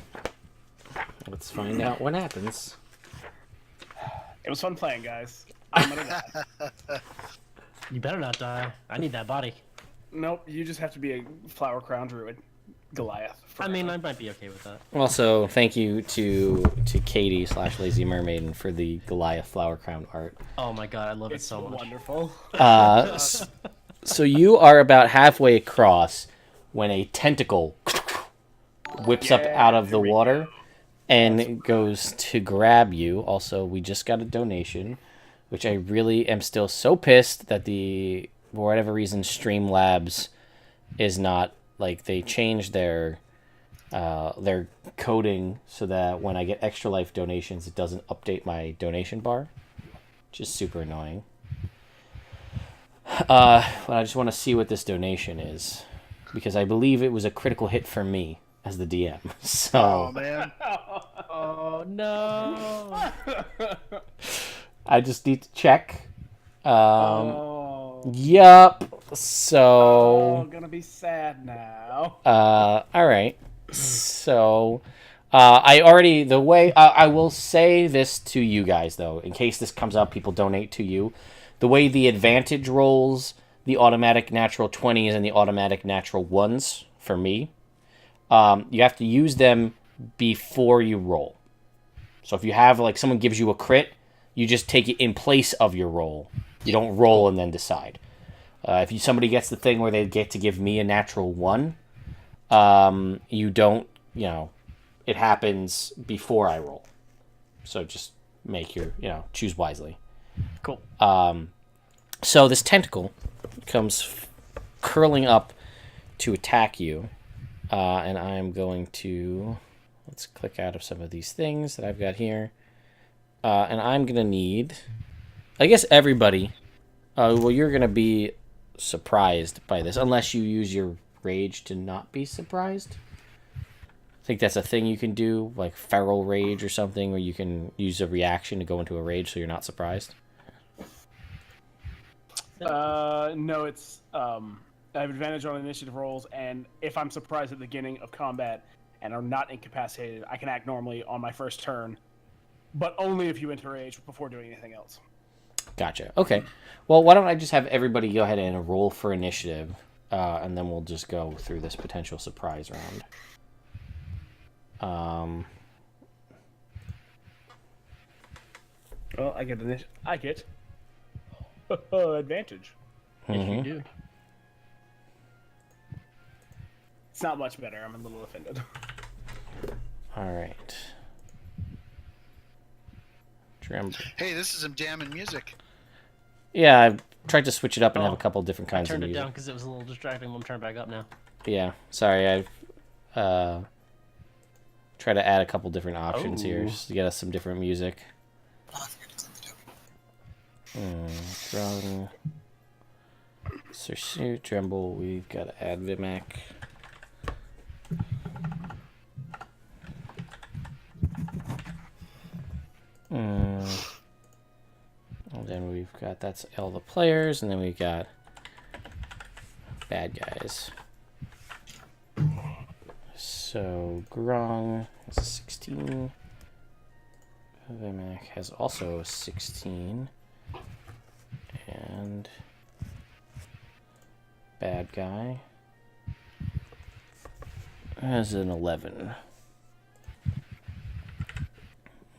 let's find out what happens. It was fun playing, guys. I'm gonna die. You better not die. I need that body. Nope, you just have to be a flower crown druid. Goliath. I mean, I might be okay with that. Also, thank you to Katie / Lazy Mermaiden for the Goliath flower crown art. Oh my god, I love it It's so much. wonderful. So you are about halfway across when a tentacle whips up out of the water and goes to grab you. Also, we just got a donation, which I really am still so pissed that for whatever reason, Streamlabs is not, like, they changed their coding so that when I get Extra Life donations, it doesn't update my donation bar, which is super annoying. But I just want to see what this donation is, because I believe it was a critical hit for me as the DM. So, Oh man. Oh no! I just need to check. Oh, Yup. So, gonna be sad now. all right. So, I will say this to you guys, though, in case this comes up, people donate to you. The way the advantage rolls, the automatic natural 20s and the automatic natural 1s for me, you have to use them before you roll. So if you have, like, someone gives you a crit, you just take it in place of your roll. You don't roll and then decide. If somebody gets the thing where they get to give me a natural 1, you don't, it happens before I roll. So just make your, choose wisely. Cool. So this tentacle comes curling up to attack you. And I'm going to, let's click out of some of these things that I've got here. And I'm going to need, I guess everybody, you're going to be surprised by this, unless you use your rage to not be surprised. I think that's a thing you can do, like feral rage or something, where you can use a reaction to go into a rage so you're not surprised. No, it's I have advantage on initiative rolls, and if I'm surprised at the beginning of combat and are not incapacitated, I can act normally on my first turn, but only if you enter rage before doing anything else. Gotcha. Okay. Well, why don't I just have everybody go ahead and roll for initiative, and then we'll just go through this potential surprise round. Well, I get advantage. If you do. It's not much better. I'm a little offended. All right. Dremble. Hey, this is some jamming music. Yeah, I tried to switch it up and have Oh, a couple different I kinds of turned it music. down because it was a little distracting. I'm turning back up now. Yeah, sorry. I've tried to add a couple different options here Oh. just to get us some different music. Oh, I forgot to send the Grung. token. Snoot, Dremble. We've got to add Vimak. And then we've got, that's all the players, and then we've got bad guys. So Grung has a 16. Vimak has also a 16. And bad guy has an 11.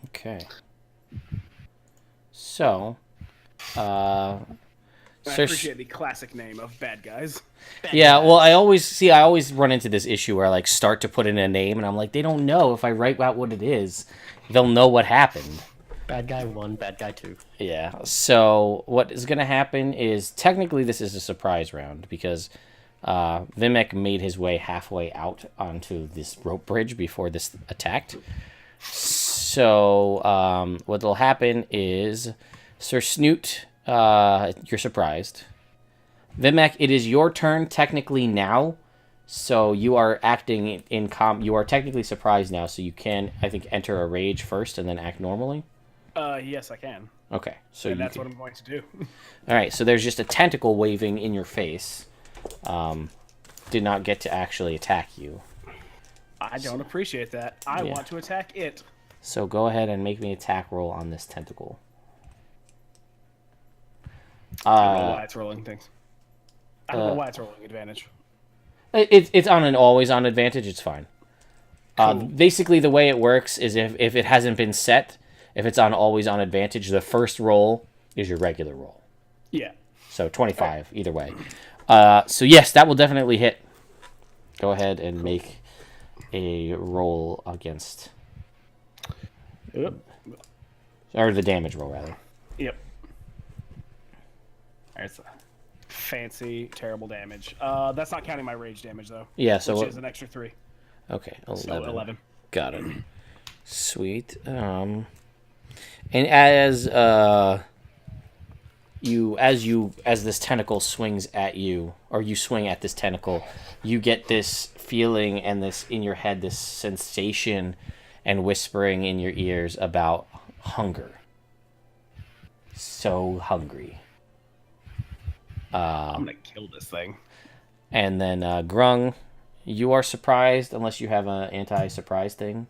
Okay. So, I appreciate the classic name of bad guys. yeah, well, I always run into this issue where I like start to put in a name and I'm like, they don't know if I write out what it is, they'll know what happened. Bad guy 1, bad guy 2. Yeah. So what is going to happen is technically this is a surprise round because Vimak made his way halfway out onto this rope bridge before this attacked. So what'll happen is, Sir Snoot, you're surprised. Vimak, it is your turn technically now, so you are acting in you are technically surprised now, so you can, I think, enter a rage first and then act normally. Yes, I can. Okay, so And you that's can... what I'm going to do. All right, so there's just a tentacle waving in your face. Did not get to actually attack you. I don't appreciate that. I Yeah. want to attack it. So go ahead and make me an attack roll on this tentacle. I don't know why it's rolling things. I don't know why it's rolling advantage. It's on an always on advantage. It's fine. Cool. Basically, the way it works is if it hasn't been set, if it's on always on advantage, the first roll is your regular roll. Yeah. So 25 either way. So yes, that will definitely hit. Go ahead and make a roll against, Yep. or the damage roll rather. Yep. There's a fancy, terrible damage. That's not counting my rage damage though. Yeah. So Which is an extra 3. okay, So 11. 11. Got it. Sweet. And as as this tentacle swings at you, or you swing at this tentacle, you get this feeling and this in your head, this sensation and whispering in your ears about hunger. So hungry. I'm gonna kill this thing. And then Grung, you are surprised unless you have an anti-surprise thing.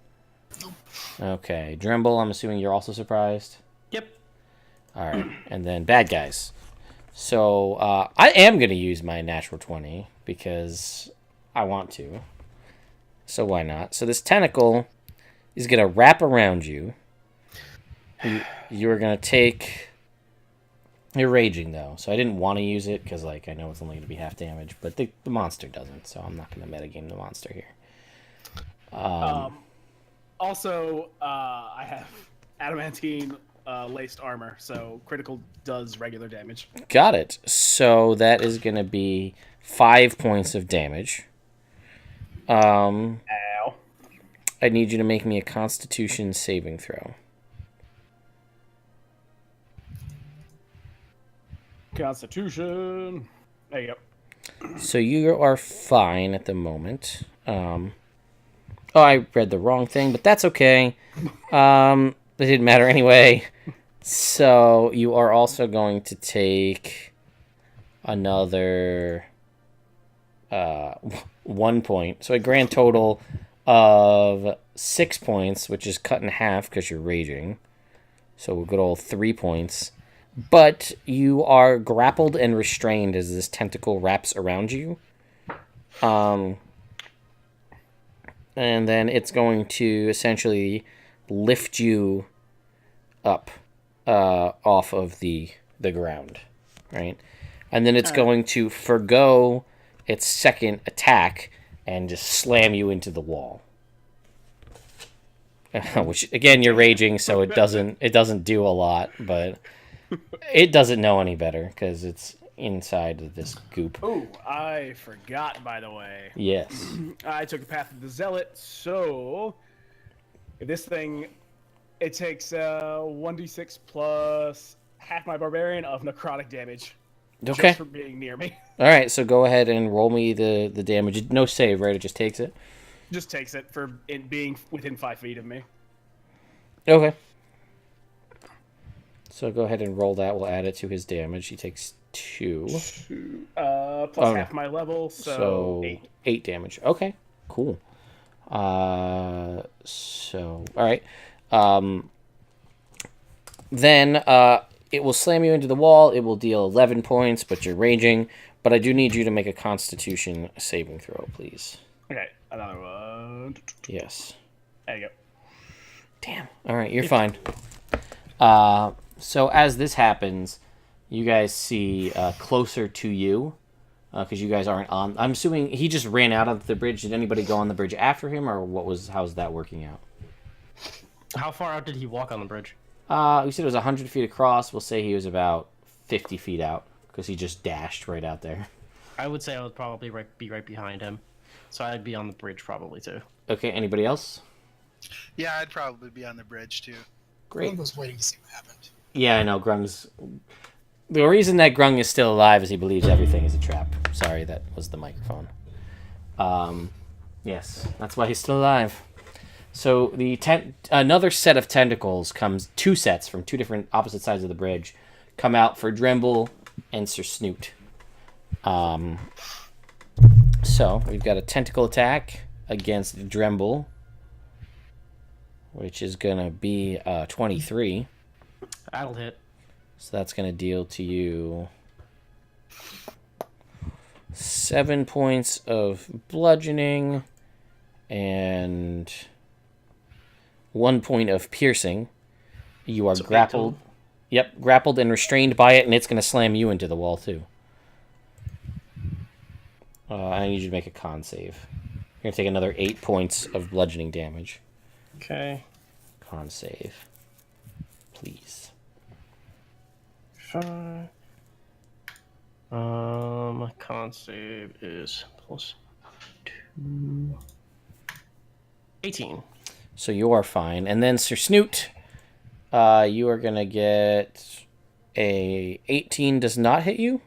Okay, Dremble, I'm assuming you're also surprised. Yep. All right, and then bad guys. So I am gonna use my natural 20 because I want to. So why not? So this tentacle is gonna wrap around you. You're gonna take. You're raging though, so I didn't want to use it because like I know it's only gonna be half damage, but the monster doesn't, so I'm not gonna metagame the monster here. Also, I have adamantine laced armor, so critical does regular damage. Got it. So that is going to be 5 points of damage. Ow. I need you to make me a Constitution saving throw. Constitution. There you go. So you are fine at the moment. Oh, I read the wrong thing, but that's okay. It didn't matter anyway. So you are also going to take another 1 point. So a grand total of 6 points, which is cut in half because you're raging. So a good old 3 points. But you are grappled and restrained as this tentacle wraps around you. And then it's going to essentially lift you up off of the ground, right? And then it's going to forgo its second attack and just slam you into the wall. Which again, you're raging, so it doesn't do a lot, but it doesn't know any better because it's inside of this goop. Oh, I forgot, by the way. Yes. I took the path of the zealot, so this thing, it takes 1d6 plus half my barbarian of necrotic damage. Okay. Just for being near me. All right, so go ahead and roll me the damage. No save, right? It just takes it. Just takes it for it being within 5 feet of me. Okay. So go ahead and roll that. We'll add it to his damage. He takes 2. Plus half my level, so 8 damage. Okay, cool. So, all right. Then it will slam you into the wall. It will deal 11 points, but you're raging. But I do need you to make a Constitution saving throw, please. Okay, another one. Yes. There you go. Damn. All right, you're fine. So as this happens, you guys see closer to you, because you guys aren't on. I'm assuming he just ran out of the bridge. Did anybody go on the bridge after him, or how's that working out? How far out did he walk on the bridge? We said it was 100 feet across. We'll say he was about 50 feet out, because he just dashed right out there. I would say I would probably be right behind him. So I'd be on the bridge probably too. Okay, anybody else? Yeah, I'd probably be on the bridge too. Great. I was waiting to see what happened. Yeah, I know. Grung's... The reason that Grung is still alive is he believes everything is a trap. Sorry, that was the microphone. Yes, that's why he's still alive. So another set of tentacles comes... 2 sets from 2 different opposite sides of the bridge come out for Dremble and Sir Snoot. So, we've got a tentacle attack against Dremble, which is going to be 23. That'll hit. So that's going to deal to you 7 points of bludgeoning and 1 point of piercing. You are grappled. Yep, grappled and restrained by it, and it's going to slam you into the wall, too. I need you to make a con save. You're going to take another 8 points of bludgeoning damage. Okay. Con save. Please. 5. Con save is plus 2. 18. So you are fine. And then Sir Snoot, you are going to get a 18 does not hit you?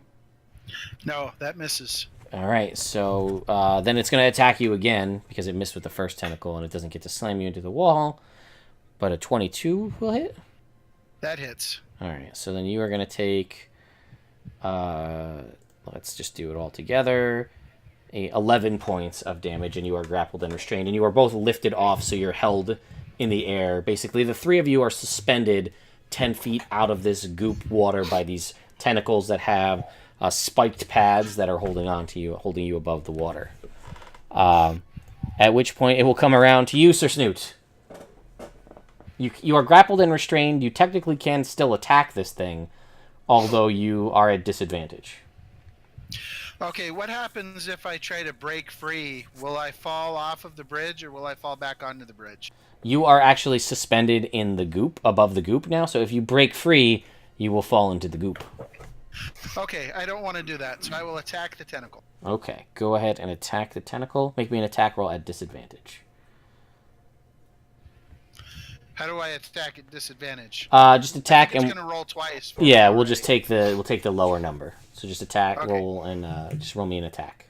No, that misses. All right, so then it's going to attack you again because it missed with the first tentacle and it doesn't get to slam you into the wall. But a 22 will hit? That hits. All right, so then you are going to take, let's just do it all together, 11 points of damage, and you are grappled and restrained, and you are both lifted off, so you're held in the air. Basically, the 3 of you are suspended 10 feet out of this goop water by these tentacles that have spiked pads that are holding you above the water. At which point, it will come around to you, Sir Snoot. You are grappled and restrained. You technically can still attack this thing, although you are at disadvantage. Okay, what happens if I try to break free? Will I fall off of the bridge, or will I fall back onto the bridge? You are actually suspended in the goop, above the goop now, so if you break free, you will fall into the goop. Okay, I don't want to do that, so I will attack the tentacle. Okay, go ahead and attack the tentacle. Make me an attack roll at disadvantage. How do I attack at disadvantage? Just attack it's and gonna roll twice. yeah, we'll just take the lower number. So just attack, Okay. roll, and just roll me an attack.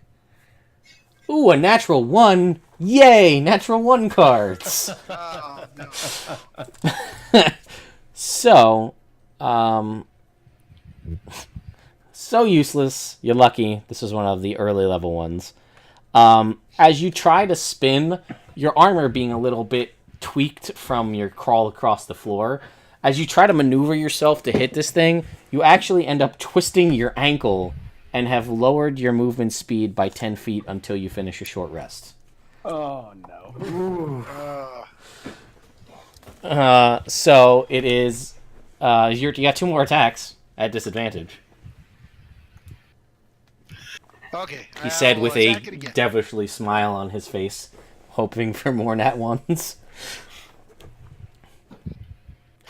Ooh, a natural 1! Yay, natural 1 cards. Oh, no. So, so useless. You're lucky. This is one of the early level ones. As you try to spin, your armor being a little bit tweaked from your crawl across the floor, as you try to maneuver yourself to hit this thing, you actually end up twisting your ankle and have lowered your movement speed by 10 feet until you finish a short rest. Oh, no. So it is You got 2 more attacks at disadvantage. Okay. He said I'll with a attack it again. devilishly smile on his face, hoping for more nat ones.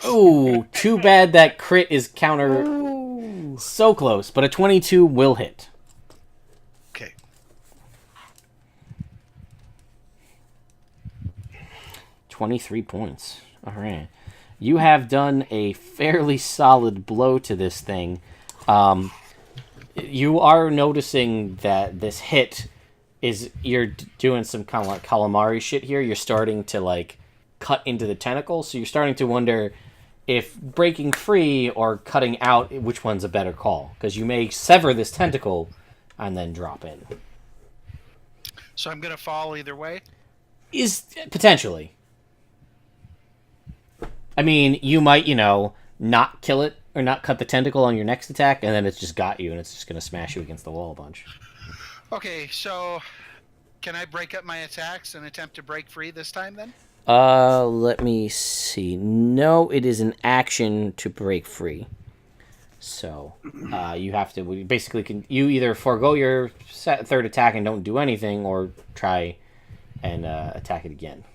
Ooh, too bad that crit is counter. So close, but a 22 will hit. Okay. 23 points. All right. You have done a fairly solid blow to this thing. You are noticing that this hit is, you're doing some kind of like calamari shit here. You're starting to like cut into the tentacle, so you're starting to wonder if breaking free or cutting out, which one's a better call, because you may sever this tentacle and then drop in. So I'm gonna fall either way. Is potentially. I mean, you might, not kill it or not cut the tentacle on your next attack, and then it's just got you, and it's just going to smash you against the wall a bunch. Okay, so can I break up my attacks and attempt to break free this time then? Let me see. No, it is an action to break free. So, you have to, basically, you either forego your third attack and don't do anything, or try and attack it again.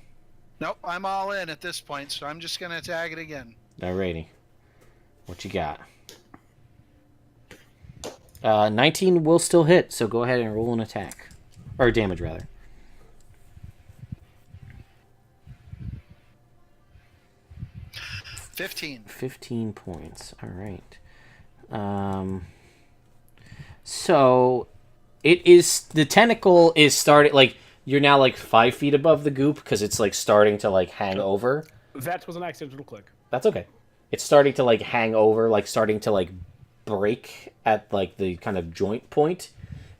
Nope, I'm all in at this point, so I'm just gonna attack it again. Alrighty. What you got? 19 will still hit, so go ahead and roll an attack. Or damage, rather. 15 points. Alright. So, it is... The tentacle is starting... Like, you're now, like, 5 feet above the goop, because it's, like, starting to, like, hang over. That was an accidental click. That's okay. It's starting to, like, hang over, like, starting to, like, break at, like, the kind of joint point.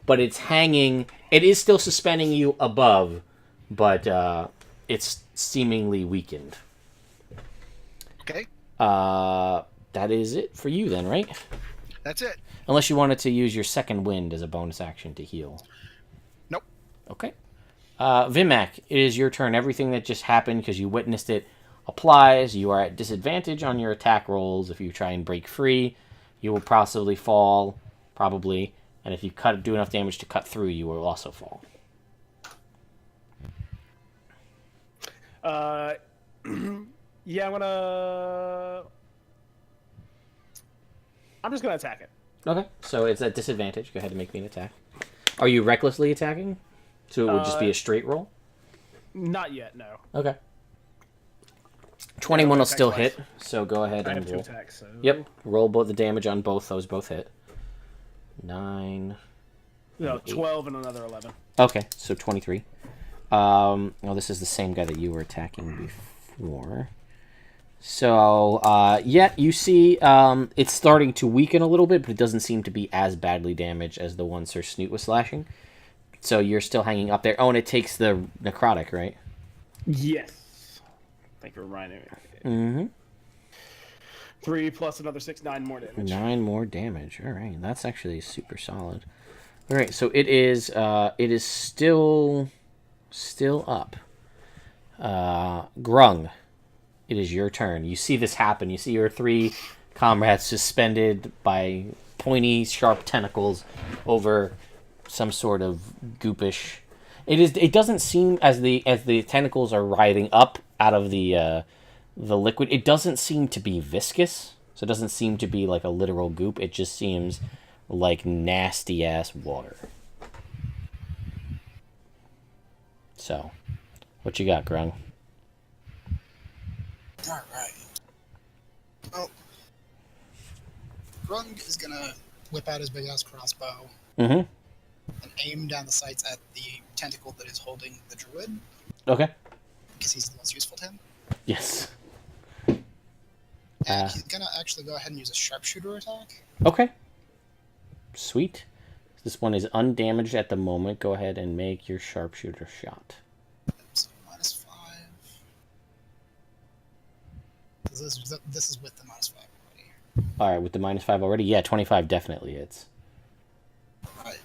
But it's hanging... It is still suspending you above, but it's seemingly weakened. Okay. That is it for you then, right? That's it. Unless you wanted to use your second wind as a bonus action to heal. Nope. Okay. Vimak, it is your turn. Everything that just happened, because you witnessed it, applies. You are at disadvantage on your attack rolls. If you try and break free, you will possibly fall, probably. And if you do enough damage to cut through, you will also fall. Yeah, I'm just gonna attack it. Okay, so it's at disadvantage. Go ahead and make me an attack. Are you recklessly attacking? So it would just be a straight roll? Not yet, no. Okay. 21 will attack still twice. hit, so go ahead I and have 2 roll. attacks, so... Yep, roll both the damage on both. Those both hit. 9. No, 12 and another 11. Okay, so 23. Well, this is the same guy that you were attacking before. So, yeah, you see it's starting to weaken a little bit, but it doesn't seem to be as badly damaged as the one Sir Snoot was slashing. So you're still hanging up there. Oh, and it takes the necrotic, right? Yes. Thank you for reminding me. Mm-hmm. 3 plus another 6, 9 more damage. 9 more damage. All right, that's actually super solid. All right, so it is still up. Grung, it is your turn. You see this happen. You see your 3 comrades suspended by pointy, sharp tentacles over some sort of goopish. It doesn't seem, as the tentacles are writhing up out of the liquid, it doesn't seem to be viscous. So it doesn't seem to be like a literal goop. It just seems like nasty ass water. So, what you got, Grung? Alright. Well, Grung is gonna whip out his big ass crossbow Mm-hmm. and aim down the sights at the tentacle that is holding the druid, Okay. because he's the most useful to him. Yes. And he's gonna actually go ahead and use a sharpshooter attack. Okay. Sweet. This one is undamaged at the moment. Go ahead and make your sharpshooter shot. So -5. This is with the -5 already. All right, with the -5 already? Yeah, 25 definitely hits. Right.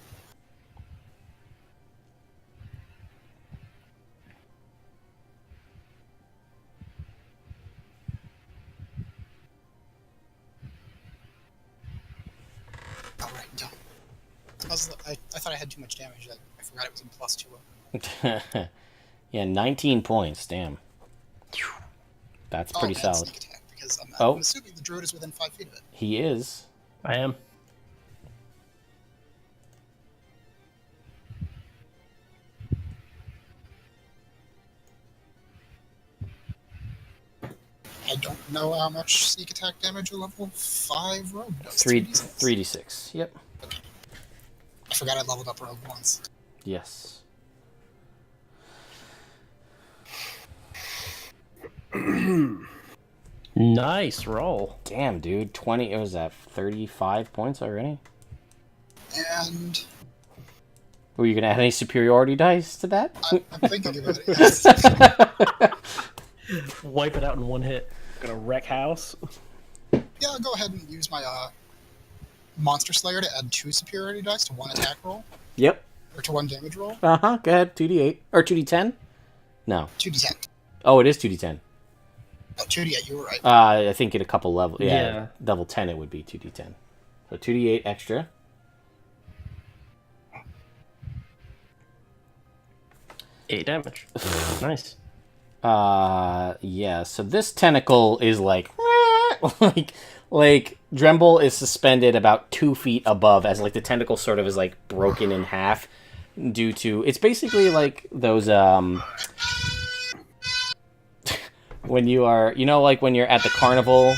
I thought I had too much damage. I forgot it was in +2. Yeah, 19 points. Damn. That's pretty bad solid. sneak attack, because Oh. I'm assuming the druid is within 5 feet of it. He is. I am. I don't know how much sneak attack damage a level 5 rogue does. 3d6. Yep. I forgot I leveled up rogue once. Yes. Nice roll. Damn, dude. 20. It was at 35 points already. And Were you gonna add any superiority dice to that? I'm thinking about it. Wipe it out in one hit. Gonna wreck house. Yeah, I'll go ahead and use my Monster Slayer to add 2 superiority dice to 1 attack roll, Yep. or to 1 damage roll. Go ahead. 2d8 or 2d10. No. 2d10. Oh, it is 2d10. Oh, 2d8, you were right. I think at a couple levels. Yeah. Yeah. Level 10, it would be 2d10. So 2d8 extra. Eight damage. Nice. Yeah. So this tentacle is like Dremble is suspended about 2 feet above, as like the tentacle sort of is like broken in half due to it's basically like those when you are like when you're at the carnival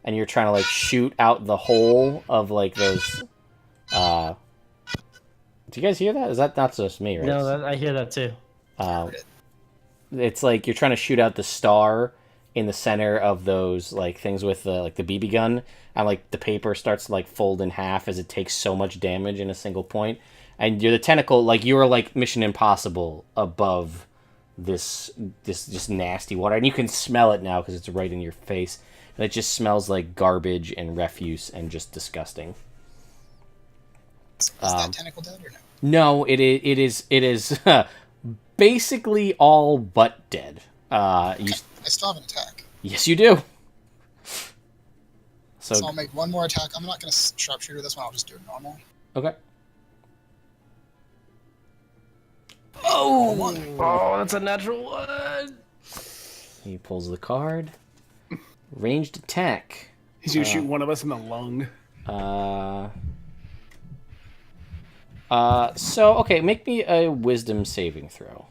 and you're trying to like shoot out the hole of like those. Do you guys hear that? Is that not just me? Right? No, I hear that too. It's like you're trying to shoot out the star in the center of those like things with the like the BB gun, and like the paper starts to like fold in half as it takes so much damage in a single point, and you're the tentacle, like you are like Mission Impossible above this just nasty water, and you can smell it now because it's right in your face, and it just smells like garbage and refuse and just disgusting. Is that tentacle dead or no? No, it is basically all but dead. I still have an attack. Yes, you do. So I'll make one more attack. I'm not going to sharpshooter this one. I'll just do it normal. Okay. Oh, that's a natural one. He pulls the card. Ranged attack. He's gonna shoot one of us in the lung. So okay, make me a wisdom saving throw.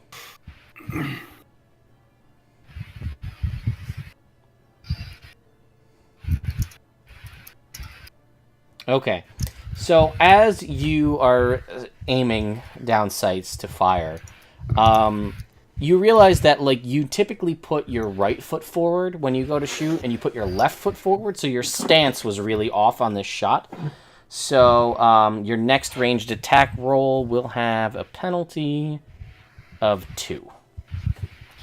Okay. So as you are aiming down sights to fire, you realize that like you typically put your right foot forward when you go to shoot, and you put your left foot forward, so your stance was really off on this shot. So your next ranged attack roll will have a penalty of 2.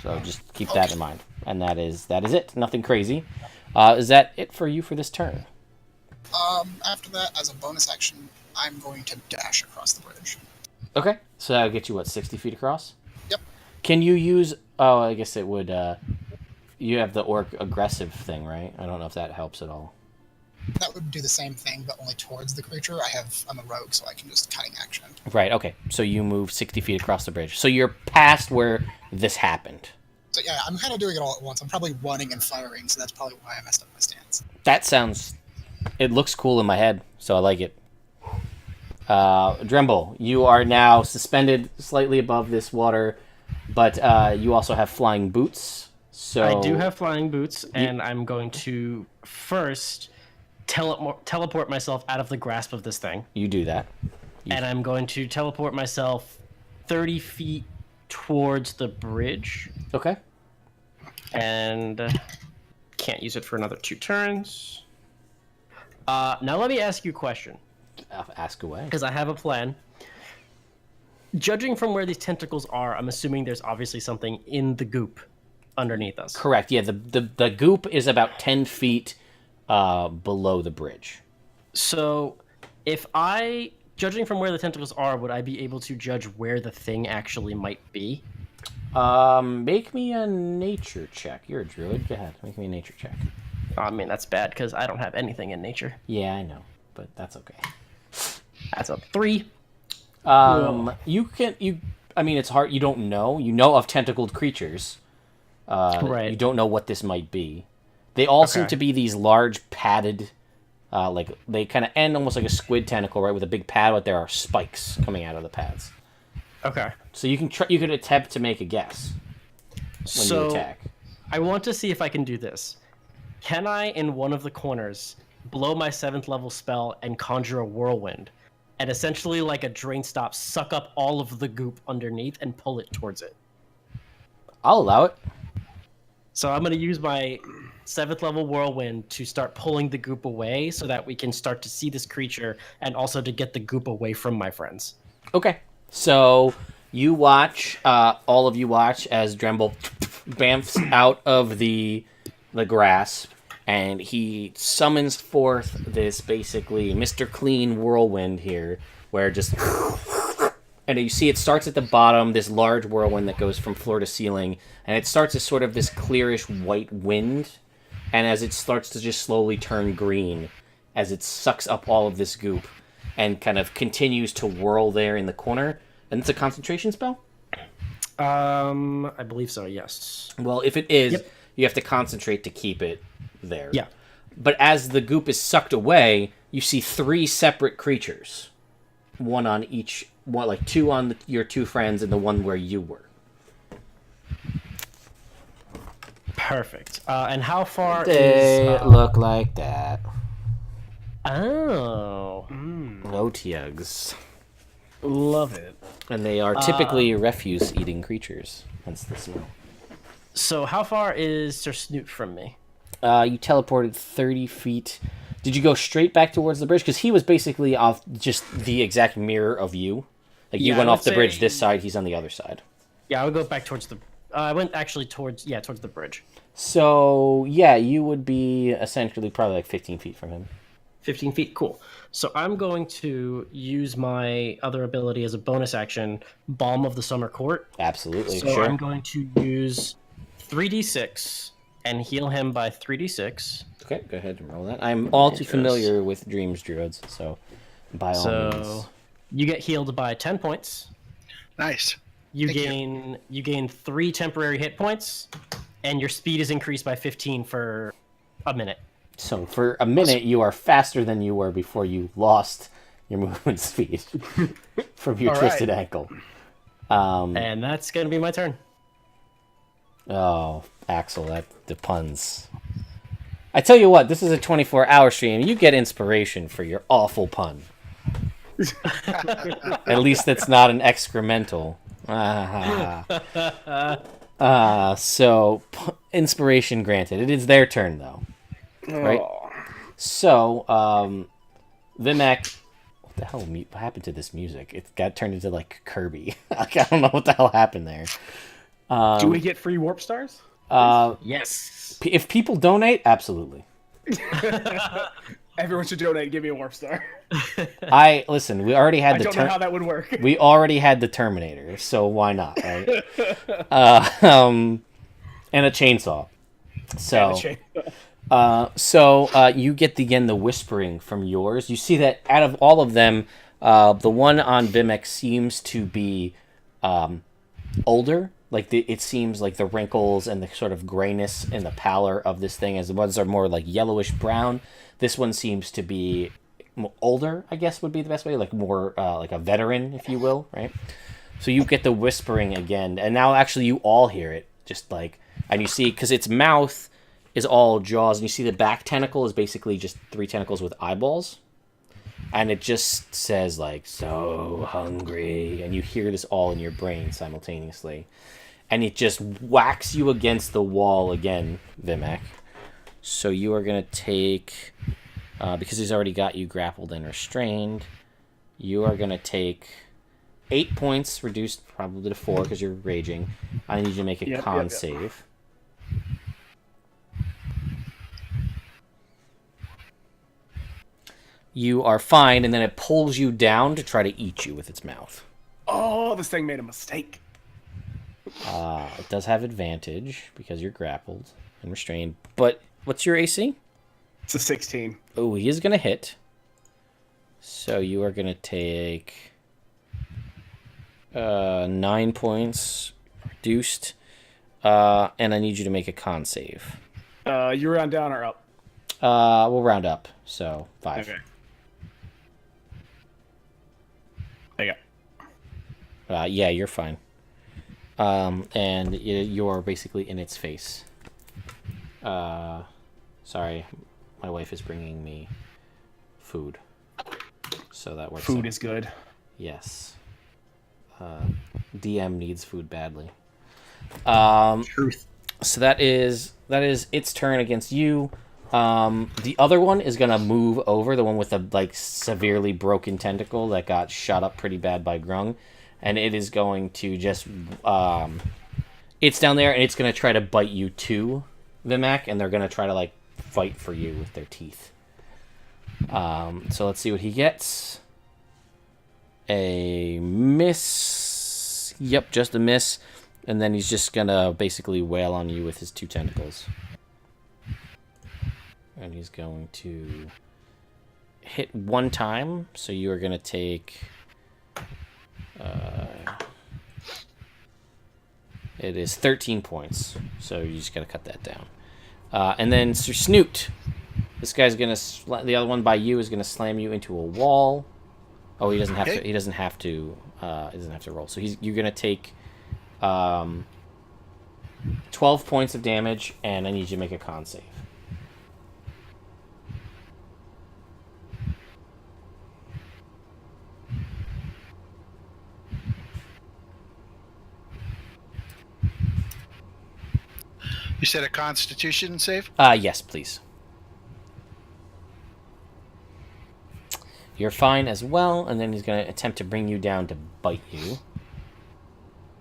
So just keep that in mind, and that is it. Nothing crazy. Is that it for you for this turn? After that, as a bonus action, I'm going to dash across the bridge. Okay. So that'll get you, what, 60 feet across? Yep. Can you use... Oh, I guess it would... you have the orc aggressive thing, right? I don't know if that helps at all. That would do the same thing, but only towards the creature. I'm a rogue, so I can just cutting action. Right, okay. So you move 60 feet across the bridge. So you're past where this happened. So yeah, I'm kind of doing it all at once. I'm probably running and firing, so that's probably why I messed up my stance. That sounds... It looks cool in my head, so I like it. Dremble, you are now suspended slightly above this water, but you also have flying boots. So I do have flying boots, and I'm going to first teleport myself out of the grasp of this thing. You do that. And I'm going to teleport myself 30 feet towards the bridge. Okay. And can't use it for another 2 turns. Now let me ask you a question. Ask away. Because I have a plan. Judging from where these tentacles are, I'm assuming there's obviously something in the goop underneath us. Correct. Yeah, the goop is about 10 feet below the bridge. So, judging from where the tentacles are, would I be able to judge where the thing actually might be? Make me a nature check. You're a druid. Go ahead. Make me a nature check. I mean, that's bad, because I don't have anything in nature. Yeah, I know, but that's okay. That's a 3. I mean, it's hard. You don't know. You know of tentacled creatures. Right. You don't know what this might be. They all seem to be these large padded, like they kind of end almost like a squid tentacle, right, with a big pad, but there are spikes coming out of the pads. Okay. So you can you could attempt to make a guess when you attack. I want to see if I can do this. Can I, in one of the corners, blow my 7th level spell and conjure a whirlwind, and essentially, like a drain stop, suck up all of the goop underneath and pull it towards it? I'll allow it. So I'm going to use my 7th level whirlwind to start pulling the goop away so that we can start to see this creature and also to get the goop away from my friends. Okay. So you watch, all of you watch as Dremble bamfs out of the grasp, and he summons forth this basically Mr. Clean whirlwind here, where just... And you see it starts at the bottom, this large whirlwind that goes from floor to ceiling, and it starts as sort of this clearish white wind, and as it starts to just slowly turn green, as it sucks up all of this goop, and kind of continues to whirl there in the corner. And it's a concentration spell? I believe so, yes. Well, if it is, you have to concentrate to keep it there. Yeah. But as the goop is sucked away, you see 3 separate creatures. One on each... like 2 on your 2 friends and the one where you were. Perfect. And how far They look like that. Oh. No tugs. Love it. And they are typically refuse-eating creatures, hence the smell. So how far is Sir Snoot from me? You teleported 30 feet. Did you go straight back towards the bridge? Because he was basically off just the exact mirror of you. Like, you went off the bridge this side, he's on the other side. Yeah, I would go back towards the... I went actually towards the bridge. So, yeah, you would be essentially probably like 15 feet from him. 15 feet, cool. So I'm going to use my other ability as a bonus action, Balm of the Summer Court. Absolutely, so sure. I'm going to use 3d6 and heal him by 3d6. Okay, go ahead and roll that. I'm all too familiar with Dreams Druids, so by all means. You get healed by 10 points. Nice. You gain 3 temporary hit points, and your speed is increased by 15 for a minute. So for a minute, you are faster than you were before you lost your movement speed from your twisted ankle. And that's going to be my turn. Oh, Axel, the puns. I tell you what, this is a 24-hour stream. You get inspiration for your awful pun. At least it's not an excremental. So, inspiration granted. It is their turn, though. Right? So, Vimak... What the hell what happened to this music? It got turned into, like, Kirby. I don't know what the hell happened there. Do we get free warp stars? Yes. If people donate, absolutely. Everyone should donate and give me a warp star. Listen, we already had I don't know how that would work. We already had the Terminator, so why not, right? And a chainsaw. So, you get the whispering from yours. You see that out of all of them, the one on Vimak seems to be older. Like it seems like the wrinkles and the sort of grayness and the pallor of this thing, as the ones are more like yellowish brown. This one seems to be older, I guess would be the best way, like more like a veteran, if you will, right? So you get the whispering again, and now actually you all hear it, just like, and you see, because its mouth is all jaws, and you see the back tentacle is basically just 3 tentacles with eyeballs, and it just says, like, so hungry, and you hear this all in your brain simultaneously, and it just whacks you against the wall again, Vimak. So you are going to take, because he's already got you grappled and restrained, you are going to take 8 points, reduced probably to 4 because you're raging. I need you to make a con save. You are fine, and then it pulls you down to try to eat you with its mouth. Oh, this thing made a mistake. It does have advantage because you're grappled and restrained. But what's your AC? It's a 16. Oh, he is going to hit. So you are going to take 9 points reduced. And I need you to make a con save. You round down or up? We'll round up, so 5. Okay. There you go. Yeah, you're fine. And you're basically in its face. Sorry, my wife is bringing me food, so that works. Food out. is good. Yes. DM needs food badly. Truth. So that is its turn against you. The other one is gonna move over, the one with the severely broken tentacle that got shot up pretty bad by Grung, and it is going to just it's down there and it's gonna try to bite you too, Vimak, and they're gonna try to fight for you with their teeth. So let's see what he gets. A miss. Yep, just a miss. And then he's just gonna basically wail on you with his 2 tentacles. And he's going to hit 1 time, so you are gonna take... it is 13 points, so you just gotta cut that down. And then Sir Snoot. This guy's gonna... the other one by you is gonna slam you into a wall. Oh, he doesn't have to... He doesn't have to roll. So you're gonna take... 12 points of damage, and I need you to make a con save. You said a Constitution save? Yes, please. You're fine as well, and then he's going to attempt to bring you down to bite you.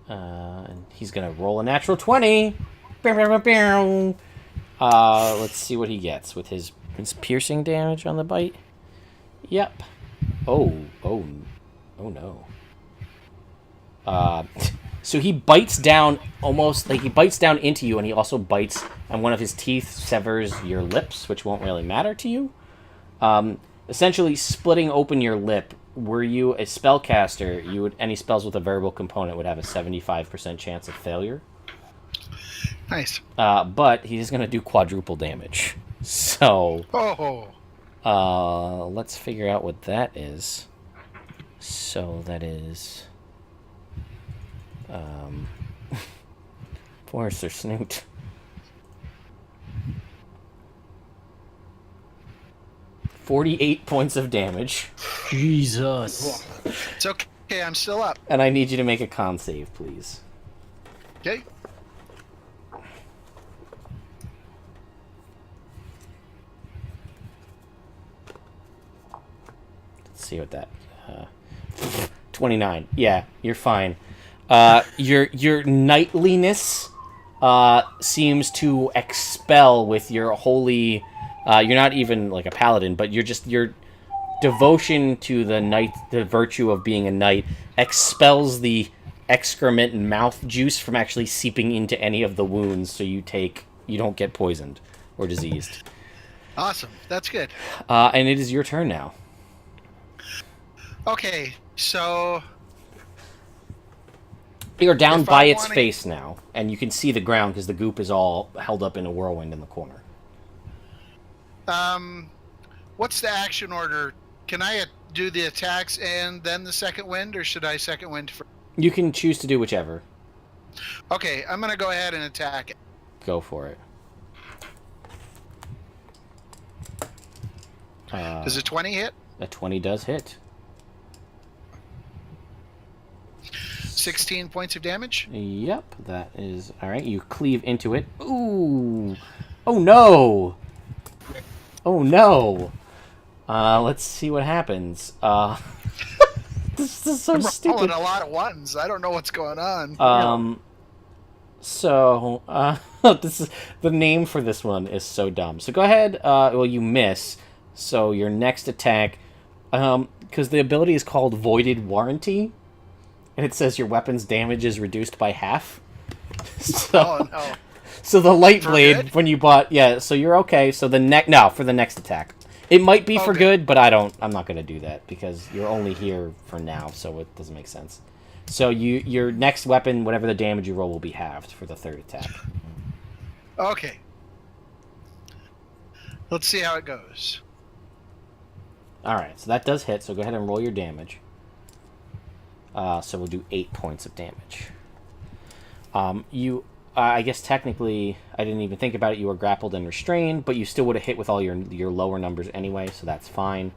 And he's going to roll a natural 20. Let's see what he gets with his piercing damage on the bite. Yep. Oh no. So he bites down almost, he bites down into you, and he also bites, and one of his teeth severs your lips, which won't really matter to you. Essentially splitting open your lip. Were you a spellcaster, any spells with a variable component would have a 75% chance of failure. Nice. But he's going to do quadruple damage. So, let's figure out what that is. So that is, poor Sir Snoot. 48 points of damage. Jesus. It's okay, I'm still up. And I need you to make a con save, please. Okay. Let's see what that... 29. Yeah, you're fine. Your knightliness seems to expel with your holy... you're not even like a paladin, but your devotion to the virtue of being a knight expels the excrement and mouth juice from actually seeping into any of the wounds, so you don't get poisoned or diseased. Awesome, that's good. And it is your turn now. Okay, so You're down by its face now, and you can see the ground because the goop is all held up in a whirlwind in the corner. What's the action order? Can I do the attacks and then the second wind, or should I second wind first? You can choose to do whichever. Okay, I'm gonna go ahead and attack it. Go for it. Does a 20 hit? A 20 does hit. 16 points of damage? Yep, that is... Alright, you cleave into it. Ooh! Oh no! Oh no! Let's see what happens. This is so I'm stupid. rolling a lot of ones. I don't know what's going on. So, this is... The name for this one is so dumb. So go ahead, well, you miss. So your next attack... because the ability is called Voided Warranty, and it says your weapon's damage is reduced by half. So, Oh no. so the light For blade, good? when you bought... Yeah, so you're okay. So for the next attack. It might be for Okay. good, but I'm not going to do that, because you're only here for now, so it doesn't make sense. So your next weapon, whatever the damage you roll, will be halved for the third attack. Okay. Let's see how it goes. All right, so that does hit. So go ahead and roll your damage. So we'll do 8 points of damage. I guess technically, I didn't even think about it. You were grappled and restrained, but you still would have hit with all your lower numbers anyway, so that's fine.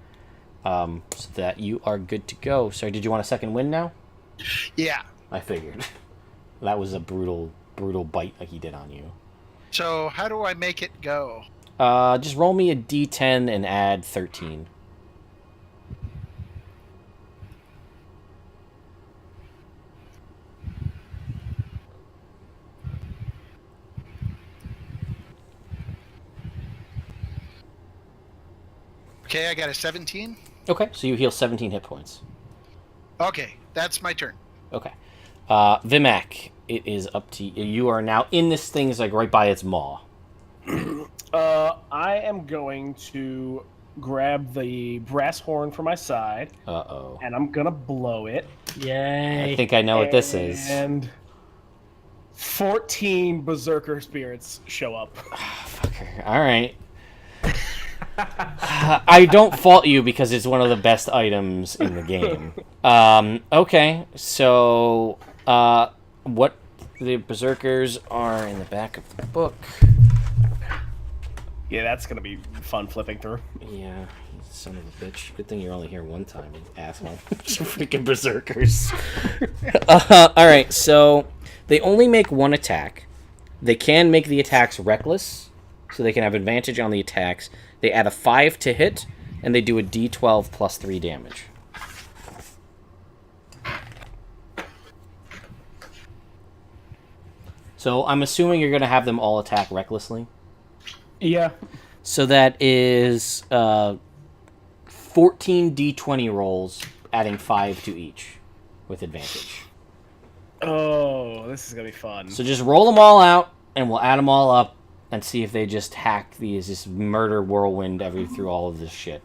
So that you are good to go. So did you want a second win now? Yeah. I figured. That was a brutal bite like he did on you. So how do I make it go? Just roll me a d10 and add 13. Okay, I got a 17. Okay, so you heal 17 hit points. Okay, that's my turn. Okay. Vimak, it is up to you. You are now in this thing, is like right by its maw. I am going to grab the brass horn from my side. Uh-oh. And I'm gonna blow it. Yay! I think I know what this is. And 14 berserker spirits show up. Fucker. All right. I don't fault you because it's one of the best items in the game. Okay, so what the berserkers are in the back of the book. Yeah, that's gonna be fun flipping through. Yeah, you son of a bitch. Good thing you're only here one time, you asshole. Freaking berserkers. Alright, so they only make one attack. They can make the attacks reckless, so they can have advantage on the attacks. They add a 5 to hit, and they do a d12 plus 3 damage. So I'm assuming you're going to have them all attack recklessly. Yeah. So that is 14 d20 rolls, adding 5 to each, with advantage. Oh, this is gonna be fun. So just roll them all out, and we'll add them all up, and see if they just hack these, just murder whirlwind through all of this shit.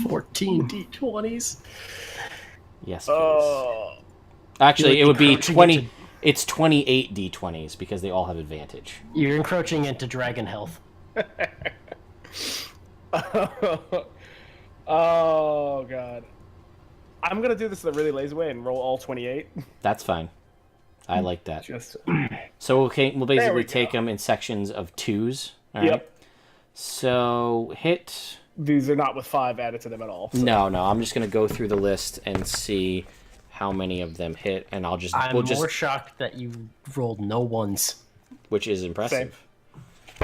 14 d20s. Yes, please. Actually, it would be 20. It's 28 d20s because they all have advantage. You're encroaching into dragon health. Oh god. I'm gonna do this in a really lazy way and roll all 28. That's fine. I like that. Just So we'll basically we take go. them in sections of 2s. All right? Yep. So hit. These are not with 5 added to them at all. So. No. I'm just gonna go through the list and see how many of them hit, and I'm more shocked that you rolled no ones. which is impressive.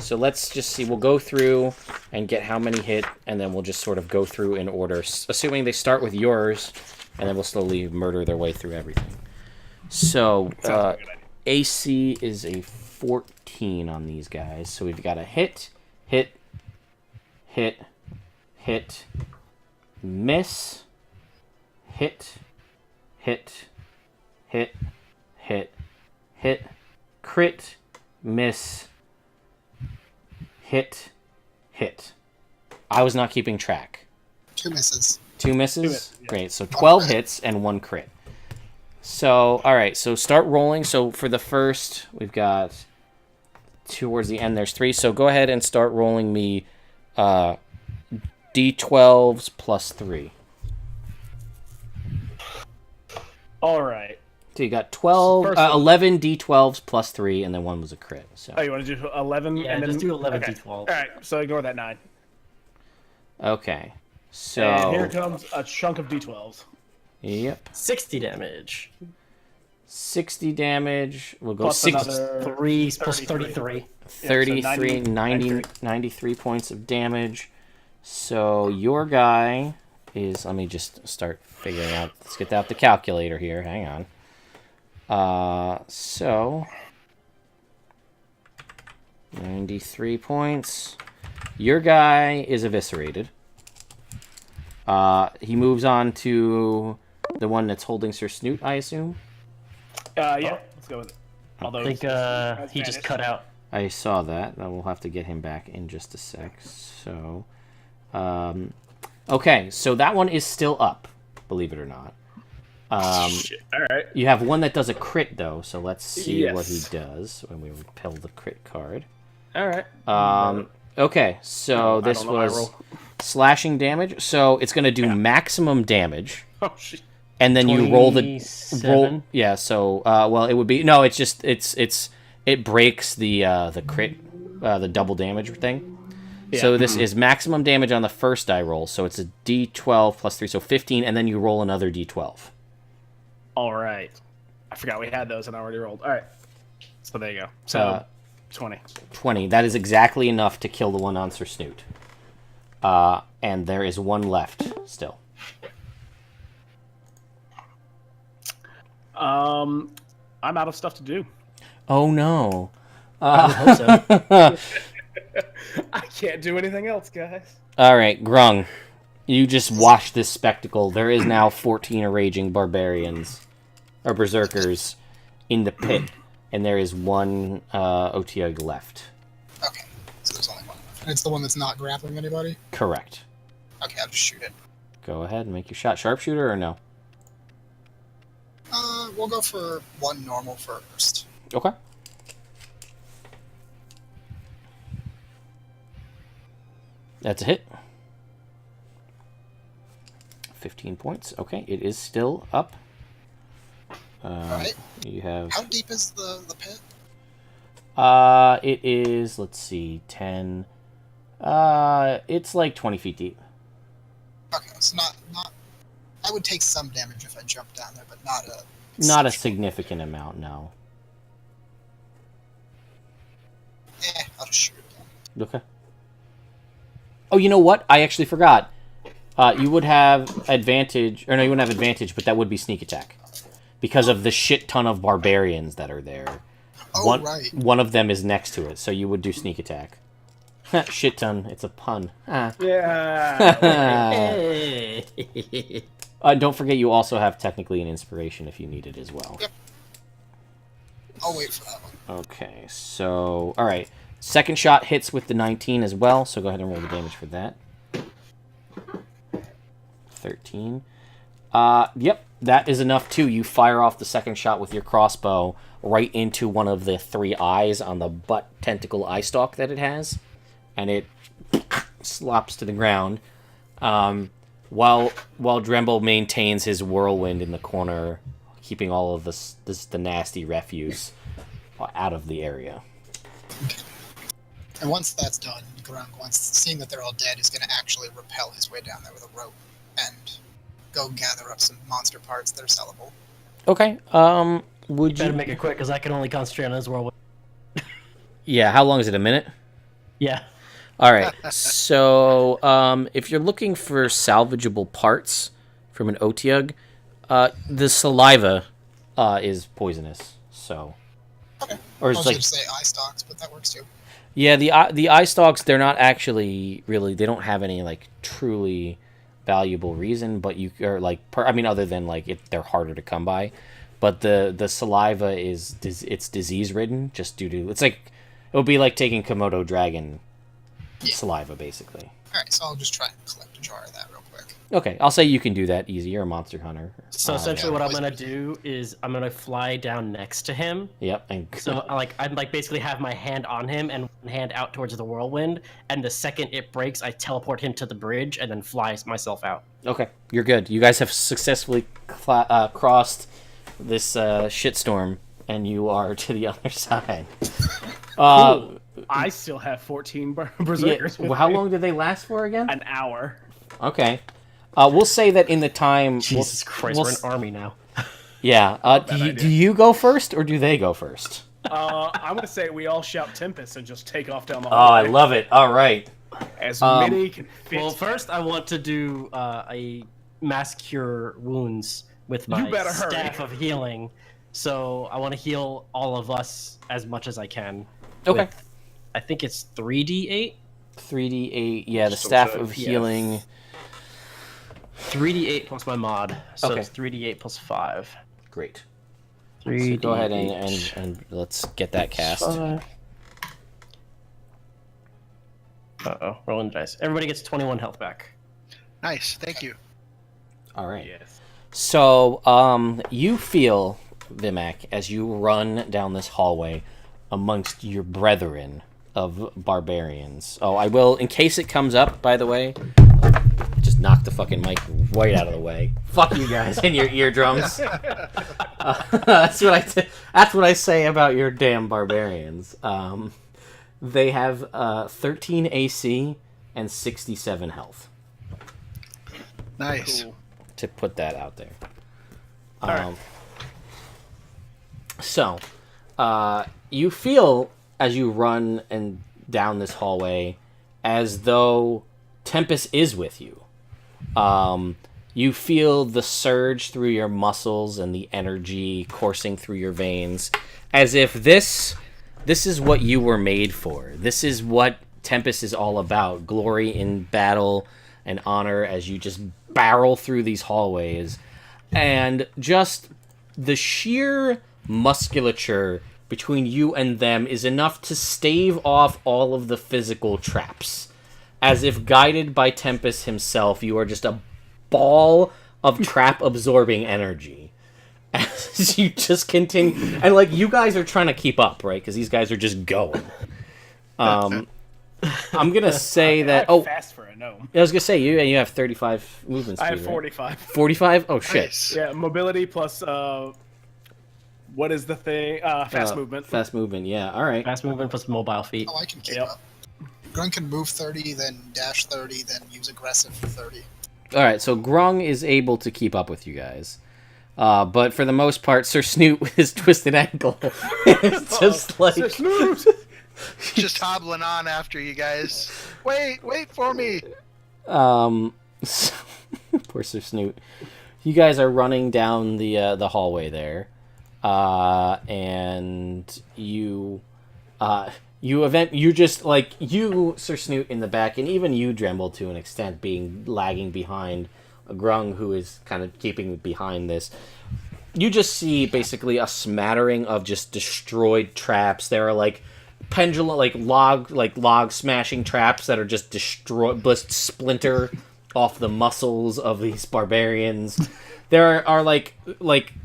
So let's just see. We'll go through and get how many hit, and then we'll just sort of go through in order, assuming they start with yours, and then we'll slowly murder their way through everything. So AC is a 14 on these guys. So we've got a hit, miss, hit, crit, miss, hit. I was not keeping track. 2 misses. 2 misses? Yeah. Great. So 12 hits and 1 crit. So, alright, so start rolling. So for the first, we've got towards the end, there's 3. So go ahead and start rolling me d12s plus 3. Alright. So you got 11 d12s plus 3, and then 1 was a crit. So. Oh, you want to do 11? Yeah, and then... just do 11 okay. d12. Alright, so ignore that 9. Okay. So. And here comes a chunk of d12s. Yep. 60 damage. 60 damage. We'll go Plus 6. another 3 plus 33. 33, 93 points of damage. So your guy is, let me just start figuring out, let's get out the calculator here, hang on. So 93 points. Your guy is eviscerated. He moves on to the one that's holding Sir Snoot, I assume? Yeah, let's go with it. Although I think he just cut out. I saw that. We'll have to get him back in just a sec. So, okay, so that one is still up, believe it or not. Shit. All right. You have one that does a crit, though, so let's see what he Yes. does when we repel the crit card. All right. Okay, so I this don't know my was roll. slashing damage, so it's going to do maximum damage, Oh shit. and then you roll the 27? Yeah, so well, it would be no. It's just it breaks the crit, the double damage thing. So this is maximum damage on the first die roll. So it's a D12 plus 3, so 15, and then you roll another D12. All right. I forgot we had those and I already rolled. All right. So there you go. So 20. 20. That is exactly enough to kill the one on Sir Snoot. And there is one left still. I'm out of stuff to do. Oh no. I would hope so. I can't do anything else, guys. All right, Grung. You just watch this spectacle. There is now 14 raging barbarians, or berserkers, in the pit, and there is one Otyugh left. Okay, so there's only one left. And it's the one that's not grappling anybody? Correct. Okay, I'll just shoot it. Go ahead and make your shot. Sharpshooter or no? We'll go for one normal first. Okay. That's a hit. 15 points. Okay, it is still up. Alright. You have... How deep is the pit? It is, let's see, 10... it's like 20 feet deep. Okay, so not... I would take some damage if I jumped down there, but not a... Not a significant amount, no. I'll just shoot it down. Okay. Oh, you know what? I actually forgot. You would have advantage... Or no, you wouldn't have advantage, but that would be sneak attack. Because of the shit ton of barbarians that are there. Oh, right. One of them is next to it, so you would do sneak attack. Shit ton. It's a pun. Yeah. Hey. Don't forget you also have technically an inspiration if you need it as well. Yep. I'll wait for that one. Okay, so... Alright. Second shot hits with the 19 as well, so go ahead and roll the damage for that. 13. Yep, that is enough too. You fire off the second shot with your crossbow right into one of the 3 eyes on the butt tentacle eye stalk that it has, and it slops to the ground. While Dremble maintains his whirlwind in the corner, keeping all of the nasty refuse out of the area. And once that's done, Grung, seeing that they're all dead, is going to actually rappel his way down there with a rope and go gather up some monster parts that are sellable. Okay, would Better you... make it quick, because I can only concentrate on this whirlwind. Yeah, how long is it, a minute? Yeah. Alright, so, if you're looking for salvageable parts from an Otyugh, the saliva, is poisonous, so... Okay. Or I it's was like... going to say eye stalks, but that works too. Yeah, the eye stalks, they're not actually really... They don't have any, like, truly valuable reason, but you are, like... I mean, other than, like, they're harder to come by. But the saliva is... It's disease-ridden, just due to... It's like... It would be like taking Komodo dragon saliva, basically. Alright, so I'll just try and collect a jar of that real quick. Okay, I'll say you can do that easy. You're a monster hunter. So essentially yeah, what I'm going to do is I'm going to fly down next to him. Yep, and... So I'm like basically have my hand on him and one hand out towards the whirlwind, and the second it breaks, I teleport him to the bridge and then fly myself out. Okay, you're good. You guys have successfully crossed this shitstorm, and you are to the other side. I still have 14 berserkers. Well, how long did they last for again? An hour. Okay. We'll say that in the time... Jesus Christ, we're an army now. Yeah. Do you go first, or do they go first? I'm going to say we all shout Tempest and just take off down the Oh, hallway. I love it. All right. As many can fit. Well, first I want to do a mass cure wounds with my better hurry. staff of healing. So I want to heal all of us as much as I can. Okay. with, I think it's 3d8? 3d8. Yeah, the So staff good. of healing... 3d8 plus my mod. So Okay. it's 3d8 plus 5. Great. 3d8. So go ahead and let's get that cast. Uh-oh, rolling dice. Everybody gets 21 health back. Nice, thank you. All right. Yes. So, you feel, Vimak, as you run down this hallway amongst your brethren of barbarians. Oh, I will, in case it comes up, by the way, just knock the fucking mic right out of the way. Fuck you guys and your eardrums. That's what I say about your damn barbarians. They have 13 AC and 67 health. Nice. Cool. To put that out there. Alright. So, you feel as you run and down this hallway as though Tempest is with you. You feel the surge through your muscles and the energy coursing through your veins, as if this is what you were made for. This is what Tempest is all about. Glory in battle and honor as you just barrel through these hallways. And just the sheer musculature between you and them is enough to stave off all of the physical traps. As if guided by Tempest himself, you are just a ball of trap-absorbing energy. As you just continue... And, like, you guys are trying to keep up, right? Because these guys are just going. I'm going to say that... I'm fast for a gnome. I was going to say, you have 35 movement speed, I have right? 45. 45? Oh, shit. Nice. Yeah, mobility plus, what is the thing? Fast movement. Fast movement, yeah. All right. Fast movement plus mobile feet. Oh, I can keep Yep. up. Grung can move 30, then dash 30, then use aggressive for 30. All right, so Grung is able to keep up with you guys. But for the most part, Sir Snoot with his twisted ankle is just like... Sir Snoot! Just hobbling on after you guys. Wait for me. Poor Sir Snoot. You guys are running down the hallway there, and you just like you, Sir Snoot, in the back, and even you, Dremble, to an extent, being lagging behind Grung, who is kind of keeping behind this. You just see basically a smattering of just destroyed traps. There are like pendulum, log smashing traps that are just just splinter off the muscles of these barbarians. There are like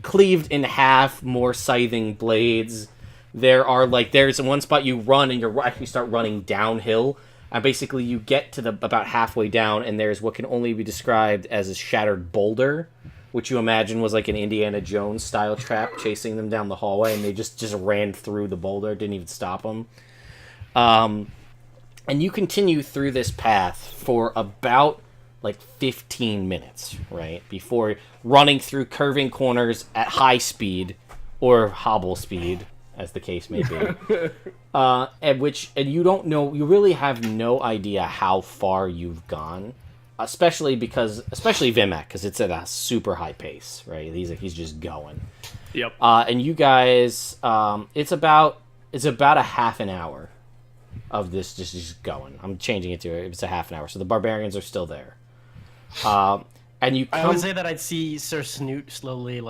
cleaved in half more scything blades. There's one spot you run and you actually start running downhill, and basically you get to about halfway down, and there's what can only be described as a shattered boulder, which you imagine was like an Indiana Jones style trap chasing them down the hallway, and they just ran through the boulder, didn't even stop them. And you continue through this path for about like 15 minutes, right? Before running through curving corners at high speed or hobble speed, as the case may be. And you don't know, you really have no idea how far you've gone, especially Vimak, because it's at a super high pace, right? He's just going. Yep. And you guys, it's about a half an hour of this just going. I'm changing it to it's a half an hour, so the barbarians are still there. And you I would say that I'd see Sir Snoot slowly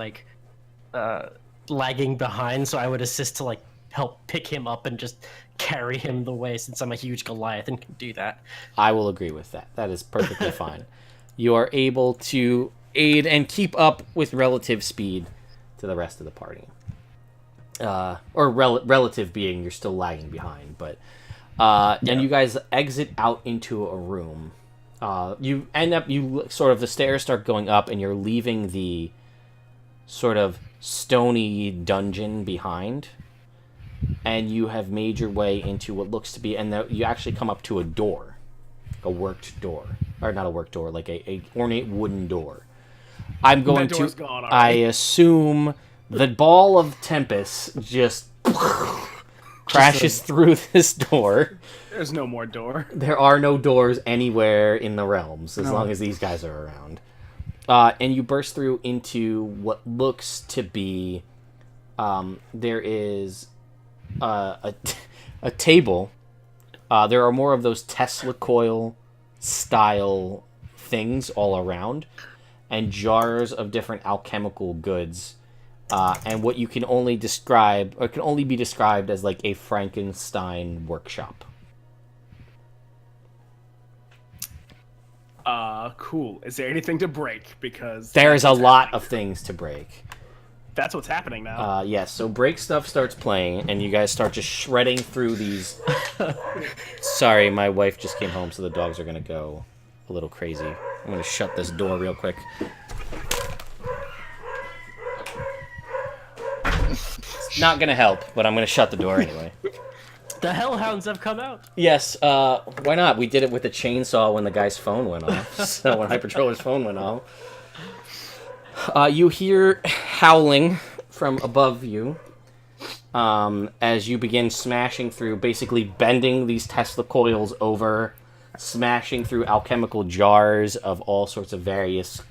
lagging behind, so I would assist to like help pick him up and just carry him the way, since I'm a huge Goliath and can do that. I will agree with that. That is perfectly fine. You are able to aid and keep up with relative speed to the rest of the party. Relative being you're still lagging behind, but and you guys exit out into a room. The stairs start going up, and you're leaving the sort of stony dungeon behind, and you have made your way into what looks to be, and you actually come up to a door, a worked door, or not a worked door, like a ornate wooden door. I'm going That to, door's gone already. I assume the ball of Tempest just crashes through this door. There's no more door. There are no doors anywhere in the realms, as long as these guys are around. And you burst through into what looks to be... there is a table. There are more of those Tesla coil style things all around, and jars of different alchemical goods. And what you can only describe, or can only be described as like a Frankenstein workshop. Cool. Is there anything to break? Because There's a that's what's lot happening. of things to break. That's what's happening now. Yes, so break stuff starts playing, and you guys start just shredding through these. Sorry, my wife just came home, so the dogs are gonna go a little crazy. I'm gonna shut this door real quick. Not gonna help, but I'm gonna shut the door anyway. The hellhounds have come out. Yes, why not? We did it with a chainsaw when the guy's phone went off. So when Hypertroller's phone went off. You hear howling from above you as you begin smashing through, basically bending these Tesla coils over, smashing through alchemical jars of all sorts of various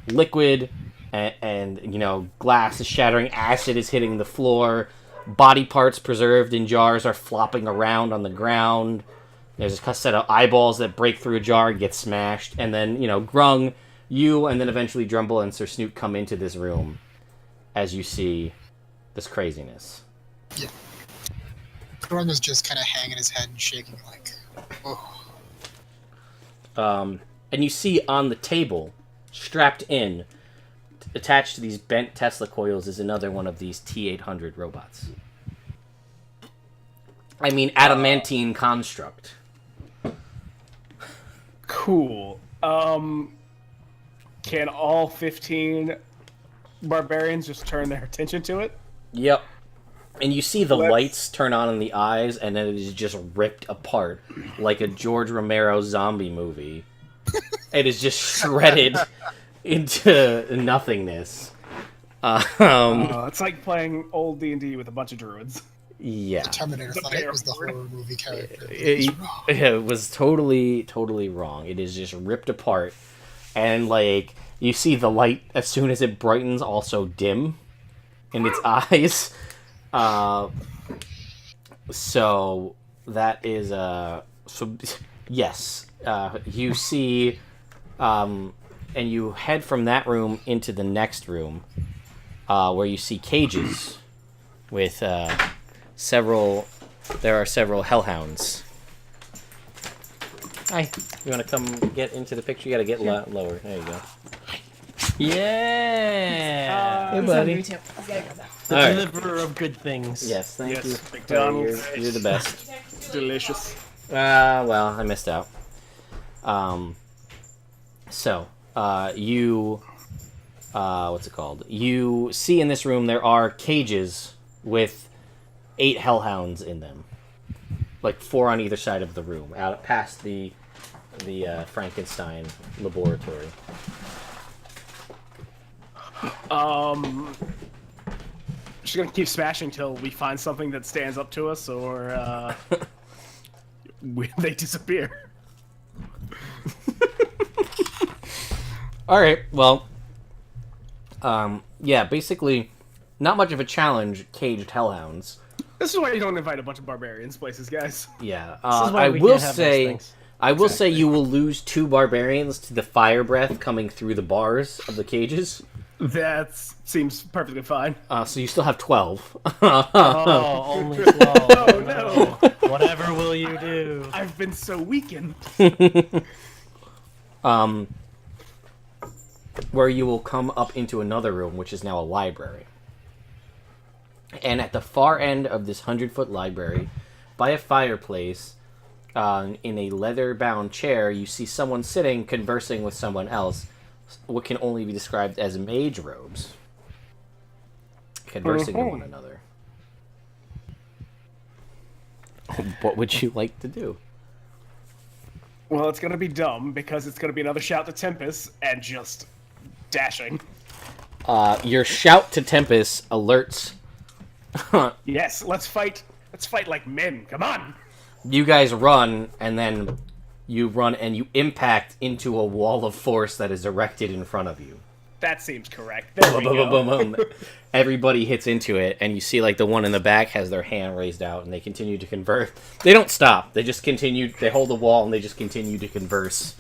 liquid, and you know, glass is shattering, acid is hitting the floor, body parts preserved in jars are flopping around on the ground. There's a set of eyeballs that break through a jar and get smashed, and then, you know, Grung, you, and then eventually Dremble and Sir Snoot come into this room as you see this craziness. Yeah. Grung is just kind of hanging his head and shaking like, oh. And you see on the table, strapped in, attached to these bent Tesla coils, is another one of these T-800 robots. I mean, adamantine construct. Cool. Can all 15 barbarians just turn their attention to it? Yep. And you see the lights turn on in the eyes, and then it is just ripped apart like a George Romero zombie movie. It is just shredded into nothingness. It's like playing old D&D with a bunch of druids. Yeah. The Terminator thought it was the horror movie character. It was totally wrong. It is just ripped apart. And, like, you see the light, as soon as it brightens, also dim in its eyes. So, that is, yes. You see, and you head from that room into the next room, where you see cages with, there are several hellhounds. Hi. You want to come get into the picture? You got to get lower. There you go. Yeah. Hey, buddy. The All right. Deliverer of good things. Yes, thank you. McDonald's. You're the best. Delicious. Well, I missed out. You, what's it called? You see in this room there are cages with 8 hellhounds in them. Like 4 on either side of the room, out past the Frankenstein laboratory. Just gonna keep smashing till we find something that stands up to us, or they disappear. All right. Well, yeah. Basically, not much of a challenge. Caged hellhounds. This is why you don't invite a bunch of barbarians places, guys. Yeah. This is why I we will can't have those say. things. I will say you will lose 2 barbarians to the fire breath coming through the bars of the cages. That seems perfectly fine. So you still have 12. Oh, only 12. Oh, no. Whatever will you do? I've been so weakened. Where you will come up into another room, which is now a library. And at the far end of this 100-foot library, by a fireplace, in a leather-bound chair, you see someone sitting, conversing with someone else, what can only be described as mage robes, conversing with one another. What would you like to do? Well, it's gonna be dumb, because it's gonna be another shout to Tempest, and just dashing. Your shout to Tempest alerts. Yes, let's fight. Let's fight like men. Come on. You guys run, and then you run and you impact into a wall of force that is erected in front of you. That seems correct. There we go. Boom, boom, boom. Everybody hits into it, and you see like the one in the back has their hand raised out, and they continue to converse. They don't stop. They just continue. They hold the wall, and they just continue to converse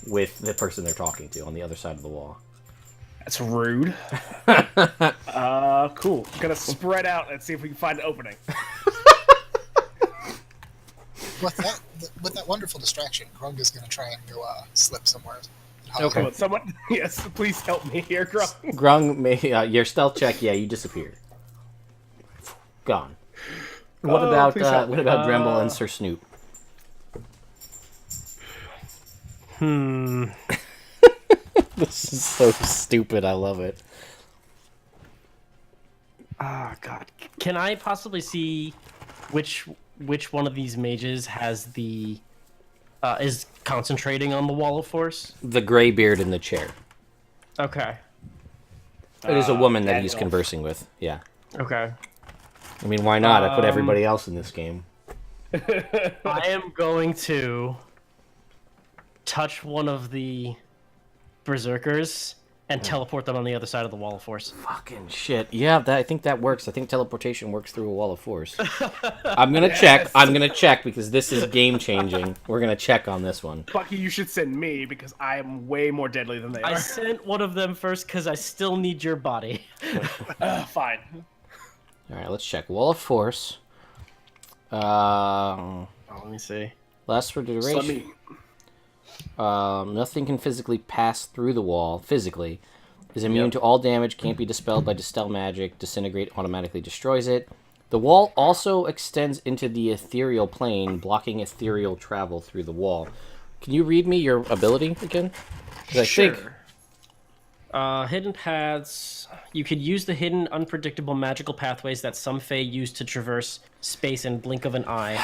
with the person they're talking to on the other side of the wall. That's rude. Cool. Gonna spread out and see if we can find an opening. With that wonderful distraction. Grung is going to try and go slip somewhere. Okay. Well, someone, yes, please help me here, Grung. Grung, your stealth check, yeah, you disappear. Gone. What about please help me. Dremble and Sir Snoot? This is so stupid. I love it. Oh god. Can I possibly see which one of these mages has the is concentrating on the wall of force? The gray beard in the chair. Okay. It is a woman that he's Gandalf. conversing with. Yeah. Okay. I mean, why not? I put everybody else in this game. I am going to touch one of the berserkers and teleport them on the other side of the wall of force. Fucking shit. Yeah, I think that works. I think teleportation works through a wall of force. I'm gonna check. I'm gonna check because this is game changing. We're gonna check on this one. Bucky, you should send me because I am way more deadly than they I are. sent one of them first because I still need your body. Fine. All right, let's check. Wall of force. Oh, let me see. Lasts for So let duration. me. Nothing can physically pass through the wall. Physically, is immune to all damage. Can't be dispelled by dispel magic. Disintegrate automatically destroys it. The wall also extends into the ethereal plane, blocking ethereal travel through the wall. Can you read me your ability again? 'Cause I think Hidden paths. You could use the hidden, unpredictable magical pathways that some Fae use to traverse space in blink of an eye.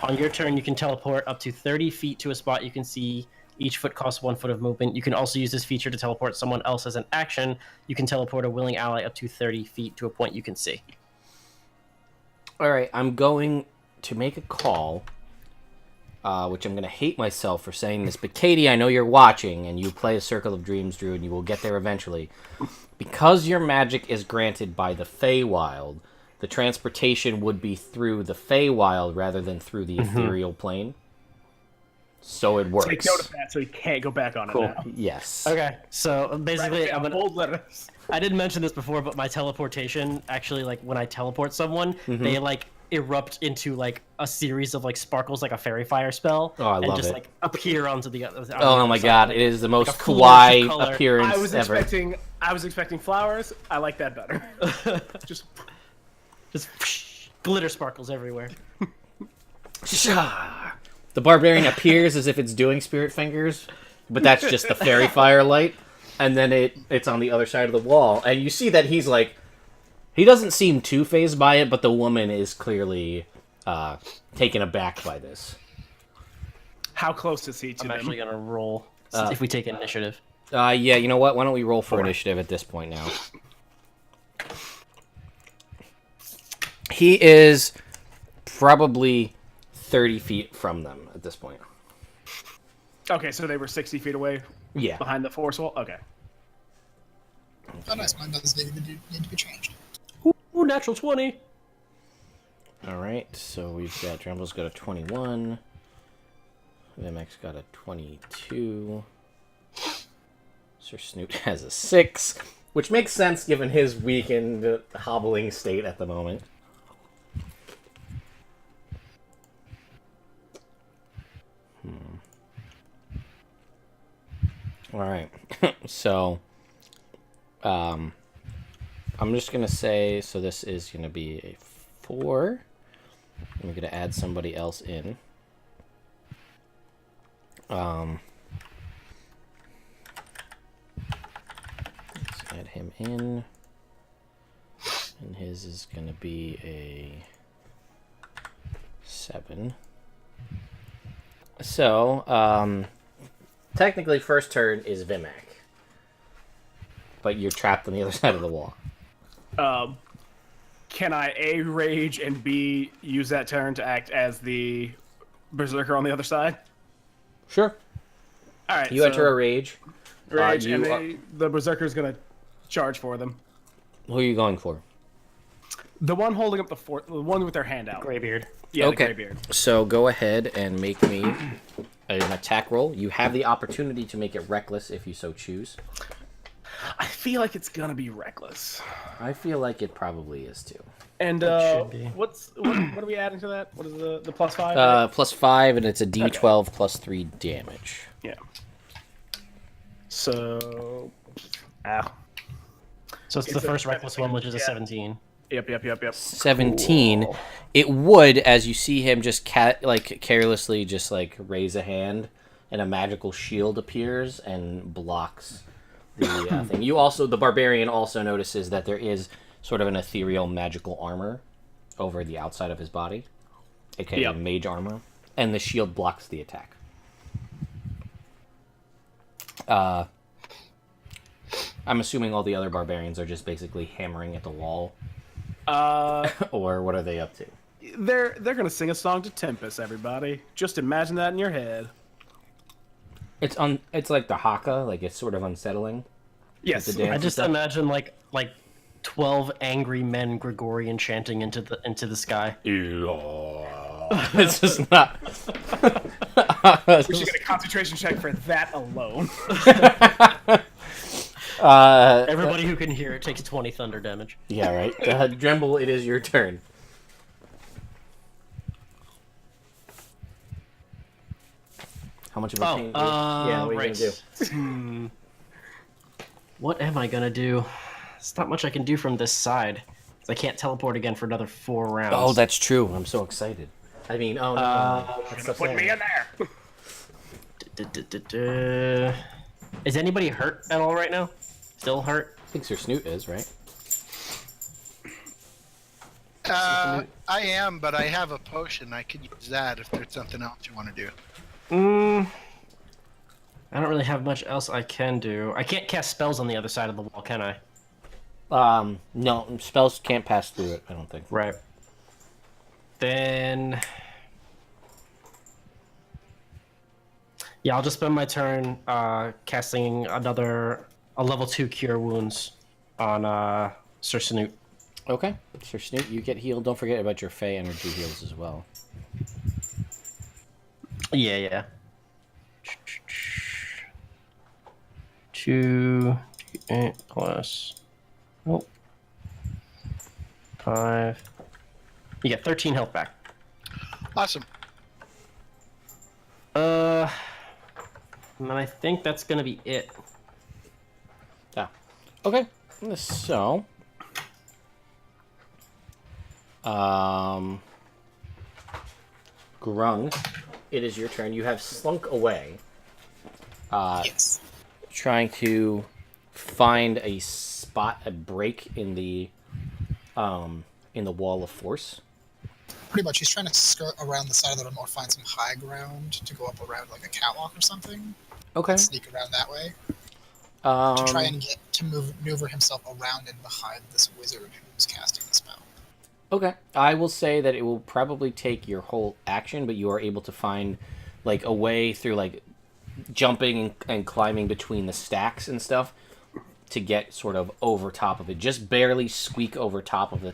On your turn, you can teleport up to 30 feet to a spot you can see. Each foot costs 1 foot of movement. You can also use this feature to teleport someone else as an action. You can teleport a willing ally up to 30 feet to a point you can see. All right, I'm going to make a call, which I'm going to hate myself for saying this, but Katie, I know you're watching, and you play a Circle of Dreams, Drew, and you will get there eventually. Because your magic is granted by the Feywild, the transportation would be through the Feywild rather than through the ethereal plane. So it works. Take note of that so he can't go back on it now. Yes. Okay, so basically, Right, bold letters. I didn't mention this before, but my teleportation actually, like, when I teleport someone, they like erupt into like a series of like sparkles, like a fairy fire spell, Oh, I and love just it. like appear onto the other. Oh my god, it is the most a flourish of kawaii color. appearance I was ever. expecting flowers. I like that better. Just Just glitter sparkles everywhere. Shah! The barbarian appears as if it's doing spirit fingers, but that's just the fairy firelight, and then it's on the other side of the wall, and you see that he's like, he doesn't seem too fazed by it, but the woman is clearly taken aback by this. how close is he to I'm them? actually gonna roll if we take initiative. Yeah, you know what? Why don't we roll for initiative at this point now? He is probably 30 feet from them at this point. Okay, so they were 60 feet away Yeah. behind the force wall. Okay. Oh, nice. Mine does need to be changed. Ooh, natural 20. All right, so we've got Dremble's got a 21. Vimak's got a 22. Sir Snoot has a 6, which makes sense given his weakened, hobbling state at the moment. All right, so I'm just gonna say, so this is gonna be a 4. I'm gonna add somebody else in. Let's add him in, and his is gonna be a 7. So, technically, first turn is Vimak, but you're trapped on the other side of the wall. Can I A, rage, and B, use that turn to act as the berserker on the other side? Sure. All right. You so enter a rage. rage, you and are- the berserker's gonna charge for them. Who are you going for? The one holding up the one with their hand out. Graybeard. Yeah, Okay. the graybeard. So go ahead and make me an attack roll. You have the opportunity to make it reckless if you so choose. I feel like it's gonna be reckless. I feel like it probably is too. And should be. what are we adding to that? What is the +5? +5, and it's a D12 +3 damage. Yeah. So, So it's the first reckless one, which is a 17. Yep. 17. Cool. It would, as you see him just carelessly just like raise a hand, and a magical shield appears and blocks the thing. The barbarian also notices that there is sort of an ethereal magical armor over the outside of his body, aka mage armor, and the shield blocks the attack. I'm assuming all the other barbarians are just basically hammering at the wall. Or what are they up to? They're gonna sing a song to Tempest, everybody. Just imagine that in your head. It's like the haka, like it's sort of unsettling. Yes. The dance I and just stuff. imagine like 12 angry men Gregorian chanting into the sky. It's just not. We should get a concentration check for that alone. Everybody who can hear it takes 20 thunder damage. Yeah, right. Dremble, it is your turn. How much of a pain? Yeah, what are you gonna do? What am I gonna do? There's not much I can do from this side. I can't teleport again for another 4 rounds. Oh, that's true. I'm so excited. I mean, oh no, that's so Put me in there. Is anybody hurt at all right now? Still hurt? I think Sir Snoot is, right? I am, but I have a potion. I could use that if there's something else you want to do. I don't really have much else I can do. I can't cast spells on the other side of the wall, can I? No, spells can't pass through it, I don't think. Right. Then... yeah, I'll just spend my turn casting a level 2 Cure Wounds on Sir Snoot. Okay. Sir Snoot, you get healed. Don't forget about your Fey energy heals as well. Yeah. 2, 8 plus... oh. 5... you get 13 health back. Awesome. And I think that's gonna be it. Yeah. Okay. So... Grung, it is your turn. You have slunk away. Yes. Trying to find a spot, a break in the wall of force. Pretty much, he's trying to skirt around the side of the room or find some high ground to go up around, like a catwalk or something. Okay. And sneak around that way to try and get to maneuver himself around and behind this wizard who's casting the spell. Okay. I will say that it will probably take your whole action, but you are able to find like a way through like jumping and climbing between the stacks and stuff to get sort of over top of it. Just barely squeak over top of a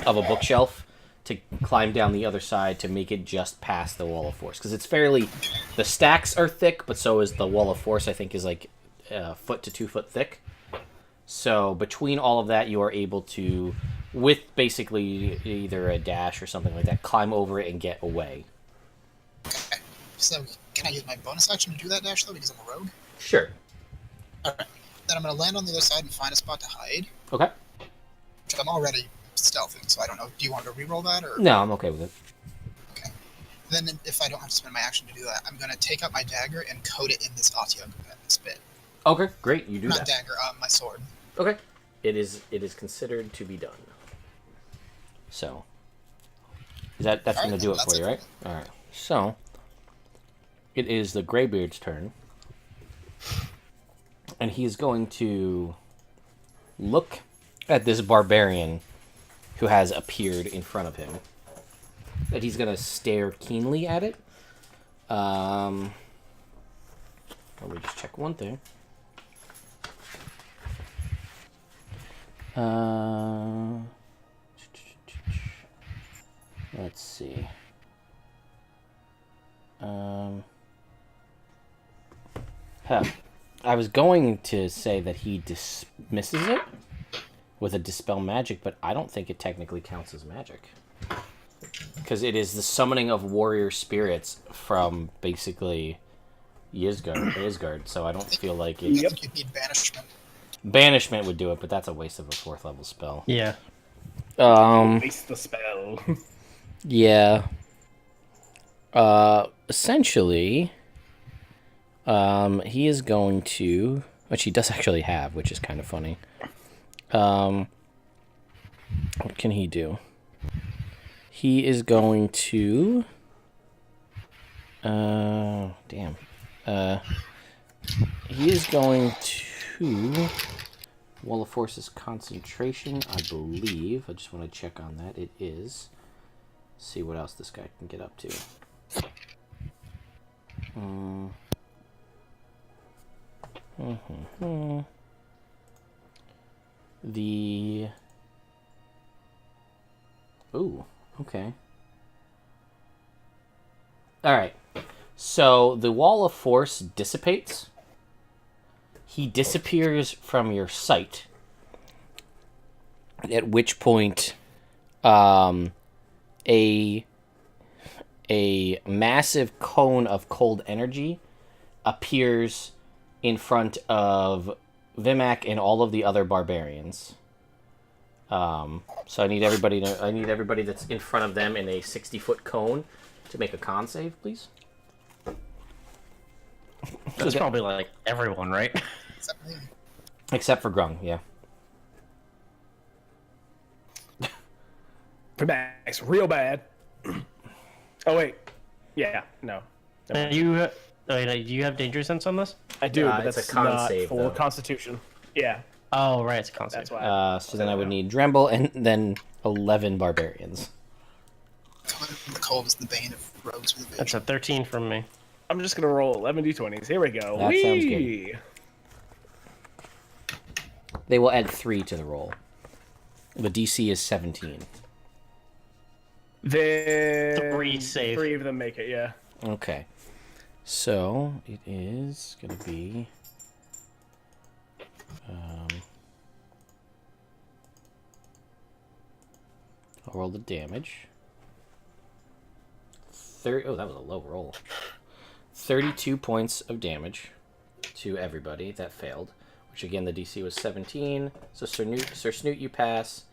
bookshelf to climb down the other side to make it just past the wall of force. Because it's the stacks are thick, but so is the wall of force. I think is like a foot to 2 foot thick. So between all of that, you are able to, with basically either a dash or something like that, climb over it and get away. Okay. So, can I use my bonus action to do that dash, though, because I'm a rogue? Sure. Alright. Then I'm going to land on the other side and find a spot to hide. Okay. Which I'm already stealthing, so I don't know. Do you want to reroll that, or...? No, I'm okay with it. Okay. Then, if I don't have to spend my action to do that, I'm going to take out my dagger and coat it in this Atyug spit. Okay, great. You do Not that. dagger, my sword. Okay. It is considered to be done. So, that's going to do it for you, right? All right. So, it is the Greybeard's turn. And he's going to look at this barbarian who has appeared in front of him. And he's going to stare keenly at it. Let me just check one thing. Let's see. I was going to say that he dismisses it, with a Dispel Magic, but I don't think it technically counts as magic. Because it is the summoning of warrior spirits from basically Ysgard, so I don't feel like it... I think you'd need banishment. Banishment would do it, but that's a waste of a 4th level spell. Yeah. Waste the spell. Yeah. Essentially, he is going to... Which he does actually have, which is kind of funny. What can he do? He is going to... damn. He is going to... Wall of Force's concentration, I believe. I just want to check on that. It is. See what else this guy can get up to. The... Ooh, okay. Alright. So, the Wall of Force dissipates. He disappears from your sight. At which point, a massive cone of cold energy appears in front of Vimak and all of the other barbarians. So I need everybody that's in front of them in a 60-foot cone to make a con save, please. That's probably like everyone, right? Except me. Except for Grung, yeah. Max, real bad. Oh wait, yeah, no. Do you have danger sense on this? I do, but it's that's a con not save, for though. Constitution. Yeah, Oh, right, it's a con save. that's why. So then I would need Dremble and then 11 barbarians. The cold is the bane of rogues with a That's vision. a 13 from me. I'm just gonna roll 11 d20s. Here we go. That sounds good. Whee! They will add 3 to the roll. The DC is 17. Then 3 save. 3 of them make it. Yeah. Okay. So, it is going to be... I'll roll the damage. Oh, that was a low roll. 32 points of damage to everybody. That failed. Which, again, the DC was 17. So, Sir Snoot, you pass.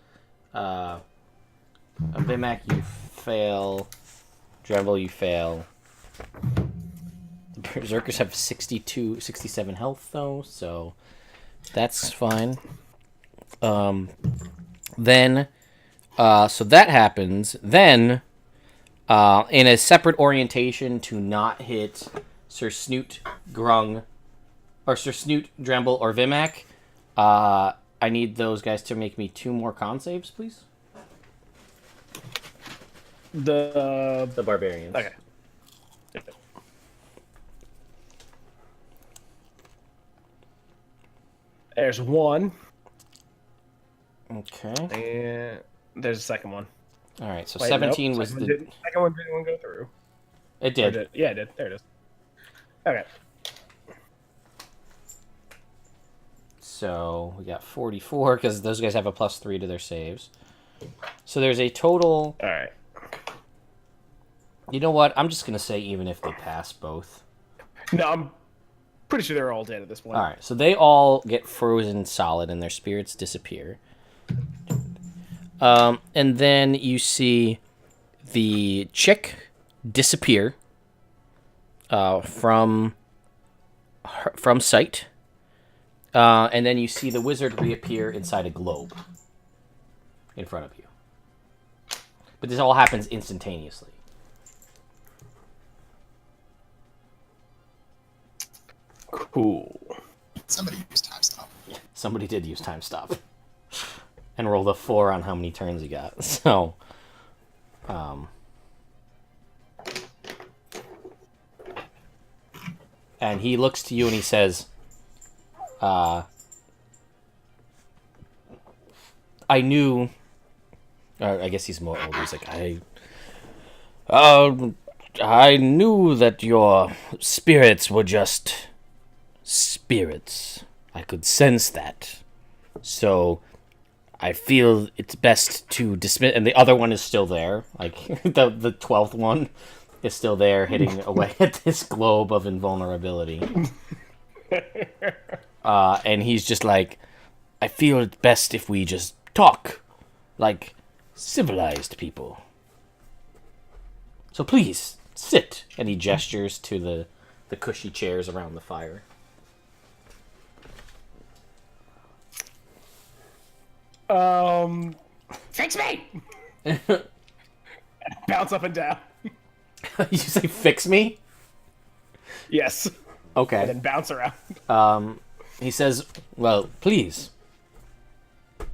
Vimak, you fail. Dremble, you fail. The Berserkers have 67 health, though, so that's fine. Then, so that happens. Then, in a separate orientation to not hit Sir Snoot, Grung, or Sir Snoot, Dremble, or Vimak, I need those guys to make me 2 more con saves, please. The barbarians. Okay. There's one, Okay. and there's a second one. All right. So Wait, 17 nope, was second the. one second one didn't go through. It Or did. Yeah, it did. There it is. Okay. So we got 44 because those guys have a +3 to their saves. So there's a total. All right. You know what? I'm just gonna say even if they pass both. No, I'm pretty sure they're all dead at this point. All right. So they all get frozen solid and their spirits disappear. And then you see the chick disappear from sight. And then you see the wizard reappear inside a globe in front of you. But this all happens instantaneously. Cool. Somebody used time stop. Somebody did use time stop. And rolled a 4 on how many turns he got. So, and he looks to you and he says, I knew, or I guess he's more old. He's like, I knew that your spirits were just spirits. I could sense that. So, I feel it's best to dismiss, and the other one is still there. Like the 12th one is still there, hitting away at this globe of invulnerability. And he's just like, I feel it's best if we just talk, like civilized people. So please sit. And he gestures to the cushy chairs around the fire. Fix me! Bounce up and down. You say fix me? Yes. And Okay. then bounce around. He says, well, please,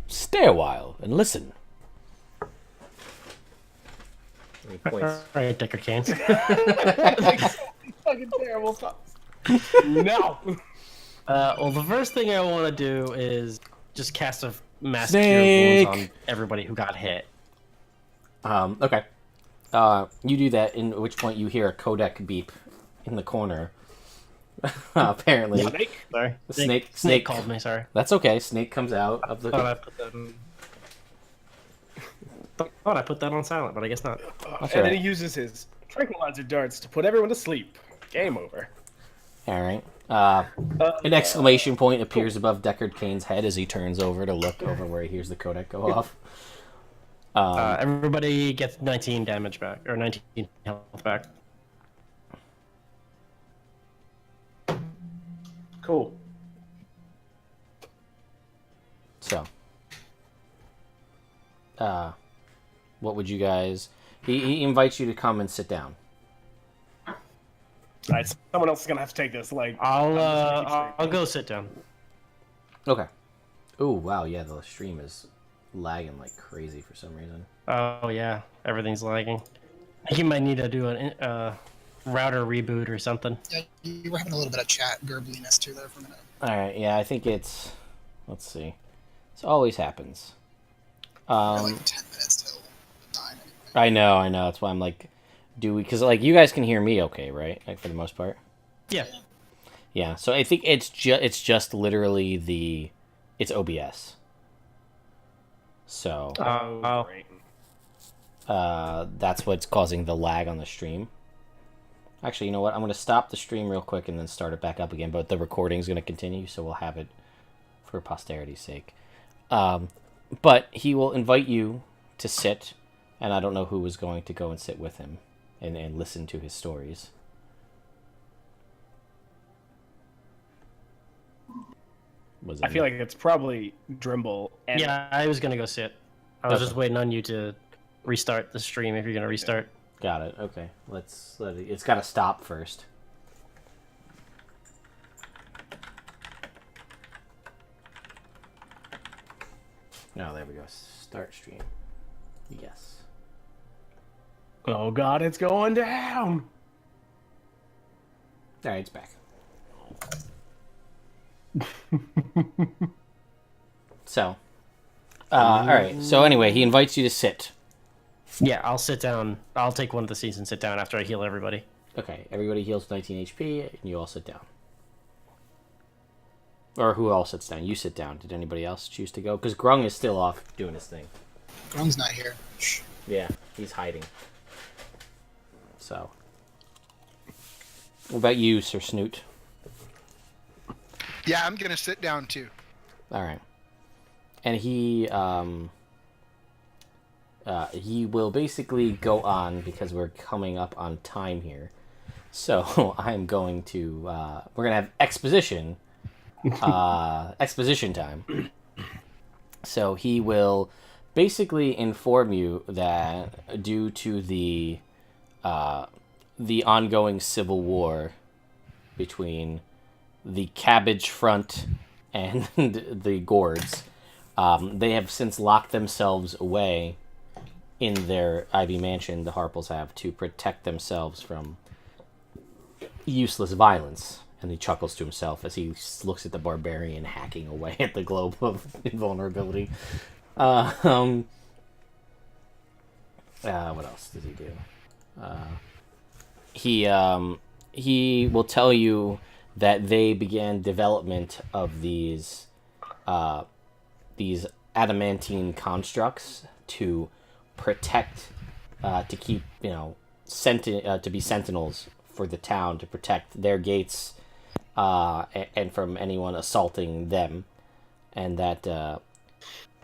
stay a while and listen. And he points. All right, Decker Canes. Fucking terrible thoughts. No. Well, the first thing I want to do is just cast a mass cure Snake! wounds on everybody who got hit. Okay. You do that, in which point you hear a codec beep in the corner. Apparently. Snake. Sorry. Snake called me, sorry. That's okay. Snake comes out of the... Thought I put that on silent, but I guess not. That's And then alright. he uses his tranquilizer darts to put everyone to sleep. Game over. Alright. An exclamation point appears above Deckard Cain's head as he turns over to look over where he hears the codec go off. Everybody gets 19 damage back, or 19 health back. Cool. So, what would you guys... He invites you to come and sit down. Alright, someone else is gonna have to take this. Like, I'll go sit down. Okay. Oh, wow, yeah, the stream is lagging like crazy for some reason. Oh yeah, everything's lagging. I think you might need to do a router reboot or something. Yeah, you were having a little bit of chat gurgliness too there for a minute. Alright, yeah, I think it's... Let's see. This always happens. Like 10 minutes till 9 anyway. I know, that's why I'm like... Do we... Because, like, you guys can hear me okay, right? Like, for the most part? Yeah. Yeah, so I think it's just literally the... It's OBS. So... great. That's what's causing the lag on the stream. Actually, you know what? I'm going to stop the stream real quick and then start it back up again, but the recording's going to continue, so we'll have it for posterity's sake. But he will invite you to sit, and I don't know who is going to go and sit with him and listen to his stories. I feel like it's probably Dremble. And Yeah, I was gonna go sit. I was Okay. just waiting on you to restart the stream if you're gonna restart. Got it. Okay. Let's let it... It's got to stop first. Oh, there we go. Start stream. Yes. Oh god, it's going down. All right, it's back. So, all right. So anyway, he invites you to sit. Yeah, I'll sit down. I'll take one of the seats and sit down after I heal everybody. Okay, everybody heals 19 HP, and you all sit down. Or who else sits down? You sit down. Did anybody else choose to go? Because Grung is still off doing his thing. Grung's not here. Shh. Yeah, he's hiding. So, what about you, Sir Snoot? Yeah, I'm gonna sit down too. All right, and he will basically go on because we're coming up on time here. So I'm going to we're gonna have exposition time. So he will basically inform you that due to the ongoing civil war between the Cabbage Front and the Gourds, they have since locked themselves away in their Ivy Mansion, the Harples have, to protect themselves from useless violence. And he chuckles to himself as he looks at the barbarian hacking away at the globe of invulnerability. What else does he do? He will tell you that they began development of these adamantine constructs to protect, to keep, to be sentinels for the town, to protect their gates and from anyone assaulting them. And that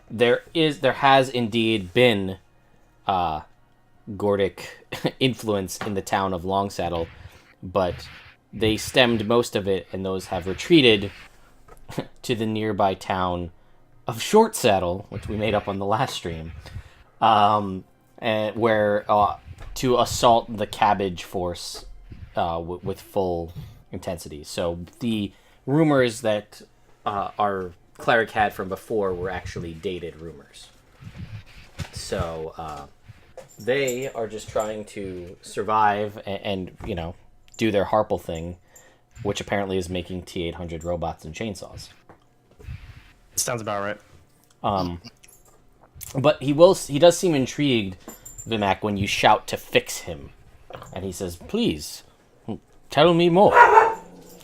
there has indeed been Gordic influence in the town of Longsaddle, but they stemmed most of it, and those have retreated to the nearby town of Shortsaddle, which we made up on the last stream, and where to assault the Cabbage Force with full intensity. So the rumors that our cleric had from before were actually dated rumors. So they are just trying to survive and do their Harple thing, which apparently is making T-800 robots and chainsaws. Sounds about right. But he does seem intrigued, Vimak, when you shout to fix him. And he says, please, tell me more.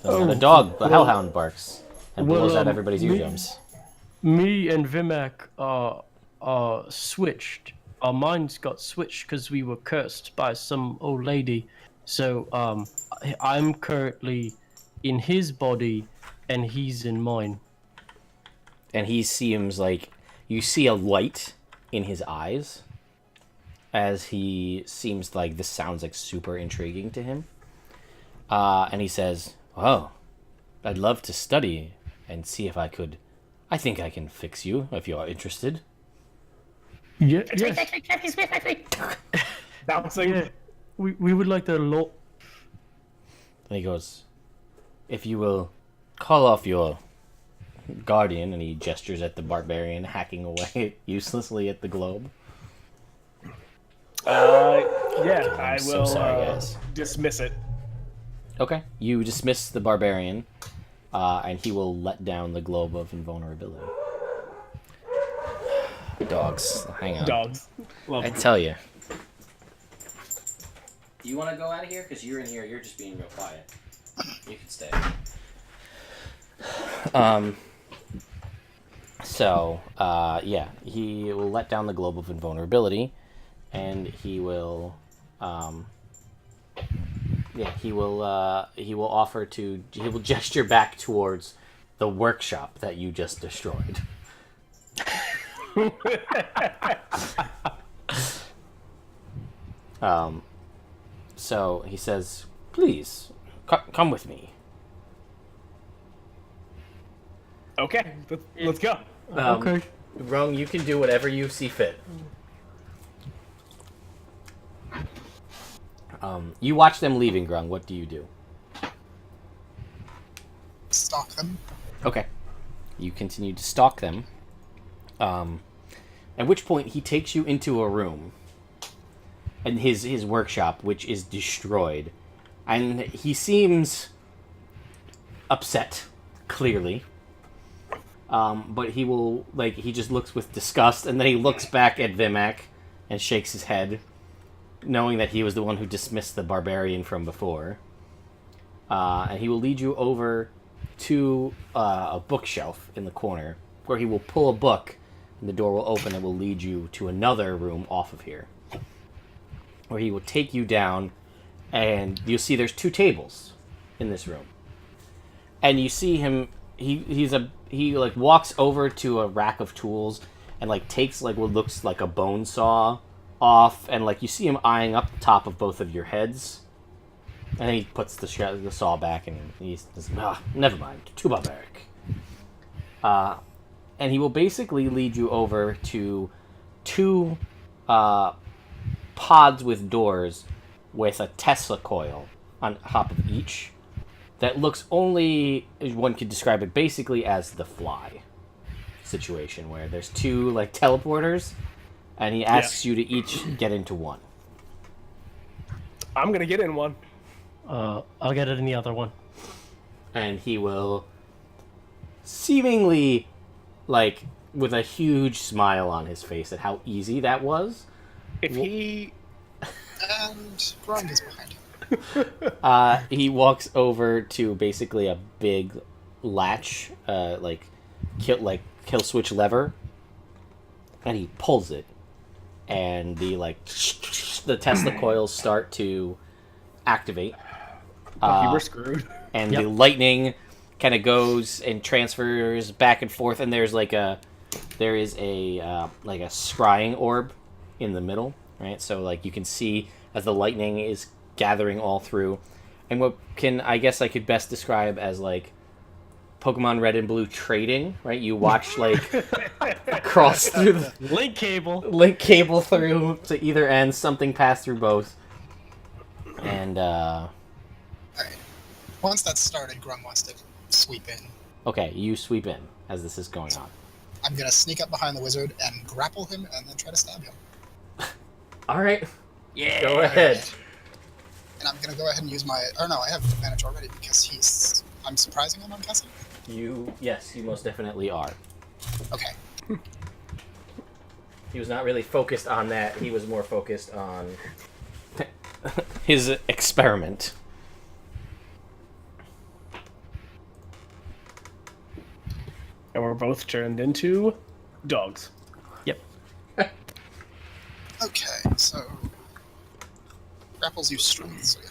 The dog, the hellhound, barks and blows out everybody's eardrums. Me and Vimak are switched. Our minds got switched because we were cursed by some old lady. So I'm currently in his body and he's in mine. And he seems like you see a light in his eyes as he seems like this sounds like super intriguing to him. And he says, oh, I'd love to study and see if I think I can fix you if you're interested. Yeah, yes. Bouncing. Yeah, we would like that a lot. And he goes, if you will call off your guardian, and he gestures at the barbarian hacking away uselessly at the globe. Yeah, I I'm will so sorry, guys. dismiss it. Okay, you dismiss the barbarian, and he will let down the globe of invulnerability. Dogs, hang on. Dogs. I tell you. Do you want to go out of here? Because you're in here, you're just being real quiet. You can stay. Yeah, he will let down the globe of invulnerability, and he will he will gesture back towards the workshop that you just destroyed. So he says, please come with me. Okay, let's go. Okay. Grung, you can do whatever you see fit. You watch them leaving, Grung. What do you do? Stalk them. Okay. You continue to stalk them. At which point he takes you into a room. In his workshop, which is destroyed. And he seems upset, clearly. But he just looks with disgust, and then he looks back at Vimak and shakes his head, knowing that he was the one who dismissed the barbarian from before. And he will lead you over to a bookshelf in the corner, where he will pull a book, and the door will open and will lead you to another room off of here, where he will take you down, and you'll see there's 2 tables in this room. And you see him, he walks over to a rack of tools and takes what looks like a bone saw off, and you see him eyeing up the top of both of your heads. And then he puts the saw back, and he says, never mind, too barbaric. And he will basically lead you over to 2 pods with doors with a Tesla coil on top of each that looks only, one could describe it basically as the Fly situation, where there's 2 teleporters, and he asks you to each get into one. I'm gonna get in one. I'll get it in the other one. And he will seemingly, with a huge smile on his face at how easy that was. If he... And Grung is behind him. He walks over to basically a big latch, kill switch lever, and he pulls it, and the the Tesla coils start to activate. Bucky, we're screwed. And the lightning kind of goes and transfers back and forth, and there is a scrying orb in the middle, right? So you can see as the lightning is gathering all through, and what I could best describe as Pokemon Red and Blue trading, right? You watch cross through the link cable through to either end, something pass through both, and Alright. Once that's started, Grung wants to sweep in. okay, you sweep in as this is going on. I'm gonna sneak up behind the wizard and grapple him and then try to stab him. All right, Yeah. go ahead. And I'm gonna go ahead and use my... Oh no, I have advantage already because I'm surprising him, I'm guessing? Yes, you most definitely are. Okay. He was not really focused on that. He was more focused on his experiment. And we're both turned into dogs. Yep. Okay, so... Grapples use strength, so yeah.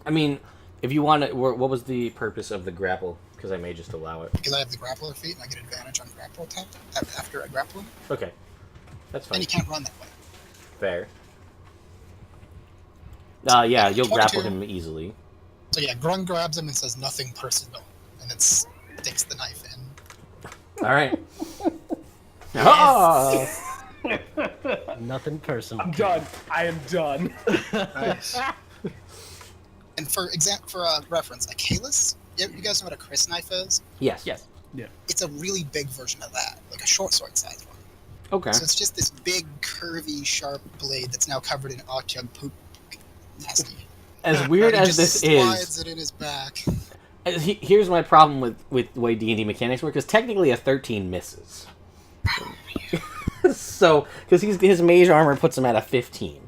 I mean, if you want to... What was the purpose of the grapple? Because I may just allow it. Because I have the grappler feat and I get advantage on grapple attack after I grapple him. Okay. That's fine. And he can't run that way. Fair. Yeah, you'll 22. grapple him easily. So yeah, Grung grabs him and says nothing personal. And then sticks the knife in. All right. Ah! Nothing personal. I'm done. I am done. Nice. And for reference, a Kalis, you guys know what a Chris knife is? Yes. Yes. It's a really big version of that, like a short sword size one. Okay. So it's just this big, curvy, sharp blade that's now covered in Akyug poop. Nasty. As weird He as just this slides is, it in his back. here's my problem with the way D&D mechanics work, because technically a 13 misses. So, because his mage armor puts him at a 15.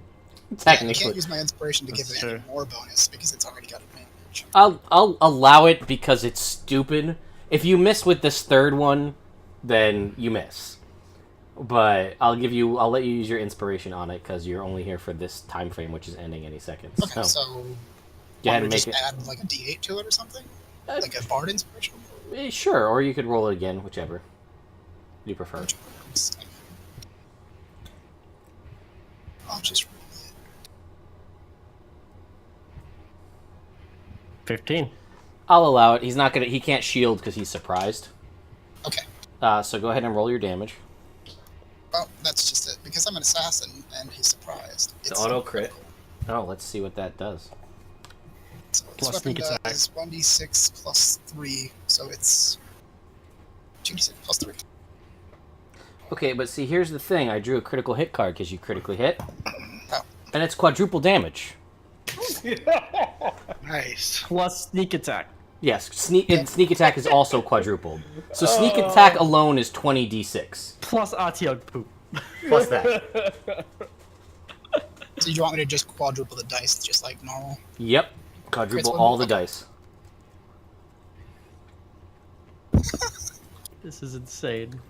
I Technically. can't use my inspiration to give That's it any true. more bonus because it's already got advantage. I'll allow it because it's stupid. If you miss with this third one, then you miss. But I'll let you use your inspiration on it because you're only here for this time frame, which is ending any second. Okay, so go ahead want and to make just it. add like a D8 to it or something? Like a bard inspiration? Sure, or you could roll it again, whichever you prefer. I'll just roll it. 15. I'll allow it. He can't shield because he's surprised. Okay. So go ahead and roll your damage. Well, that's just it. Because I'm an assassin and he's surprised. It's auto crit. Oh, let's see what that does. So Plus this weapon sneak attack. does 1d6 plus 3, so it's 2d6 plus 3. Okay, but see, here's the thing. I drew a critical hit card because you critically hit. Oh. And it's quadruple damage. Nice. Plus sneak attack. Yes, sneak attack is also quadrupled. So sneak attack alone is 20d6. Plus Atyug poop. Plus that. So you want me to just quadruple the dice just like normal? Yep. Quadruple Crits all one? the Okay. dice. This is insane.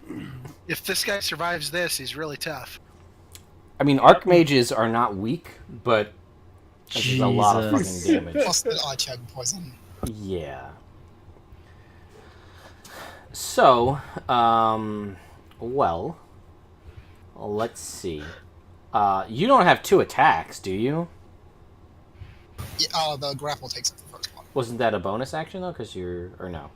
If this guy survives this, he's really tough. I mean, archmages are not weak, but this is a lot of fucking Jesus. damage. Plus the Atyug poison. Yeah. So, well, let's see. You don't have 2 attacks, do you? Yeah, the grapple takes up the first one. Wasn't that a bonus action, though? Because or no?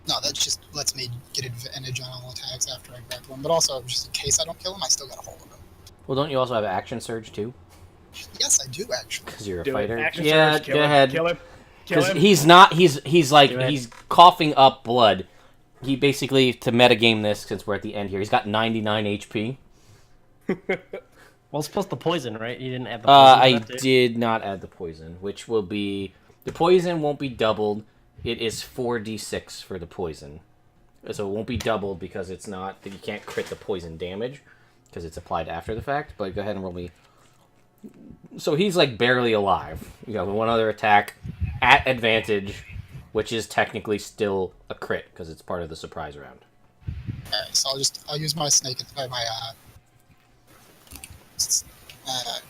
No, that just lets me get advantage on all attacks after I grapple him. But also, just in case I don't kill him, I still got a hold of him. Well, don't you also have action surge, too? Yes, I do actually. Because you're a Do it. fighter? Action Yeah, surge, kill go him. ahead. Kill him. Kill Because him. he's not, he's Do it. he's coughing up blood. He basically, to metagame this, since we're at the end here, he's got 99 HP. Well, it's plus the poison, right? You didn't add the poison. I to that, did you? did not add the poison, which will be... The poison won't be doubled. It is 4d6 for the poison. So it won't be doubled because it's not... You can't crit the poison damage because it's applied after the fact. But go ahead and roll me... So he's like barely alive. You know, one other attack at advantage, which is technically still a crit because it's part of the surprise round. Alright, so I'll use my snake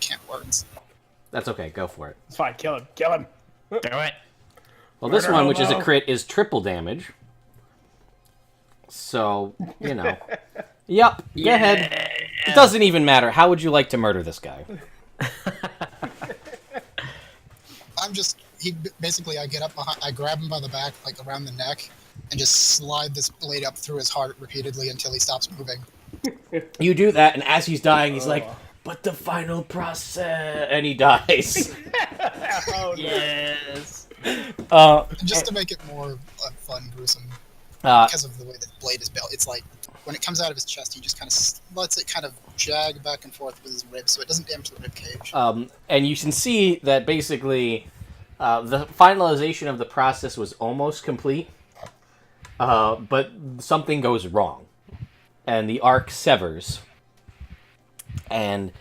can't words. That's okay. Go for it. It's fine. Kill him. Kill him. Do it. Well, this one, which is a Homo. crit, is triple damage. So, you know. Yep. Go ahead. It doesn't even matter. How would you like to murder this guy? Basically, I get up behind, I grab him by the back, like around the neck, and just slide this blade up through his heart repeatedly until he stops moving. You do that, and as he's dying, he's like, but the final process, and he dies. Oh, no. Yes. Just to make it more fun, gruesome, Uh, because of the way the blade is built. It's like, when it comes out of his chest, he just kind of lets it kind of jag back and forth with his ribs, so it doesn't damage the rib cage. and you can see that basically the finalization of the process was almost complete, but something goes wrong, and the arc severs. And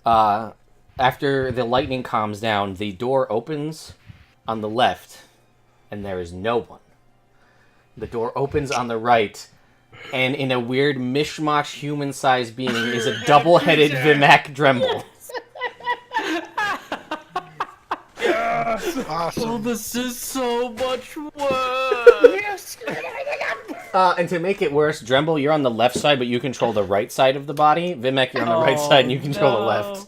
after the lightning calms down, the door opens on the left, and there is no one. The door opens on the right, and in a weird mishmash human-sized being is a double-headed Vimak Dremble. Awesome. Oh, this is so much work. Yes. And to make it worse, Dremble, you're on the left side, but you control the right side of the body. Vimek, you're on the right side, and you control the left.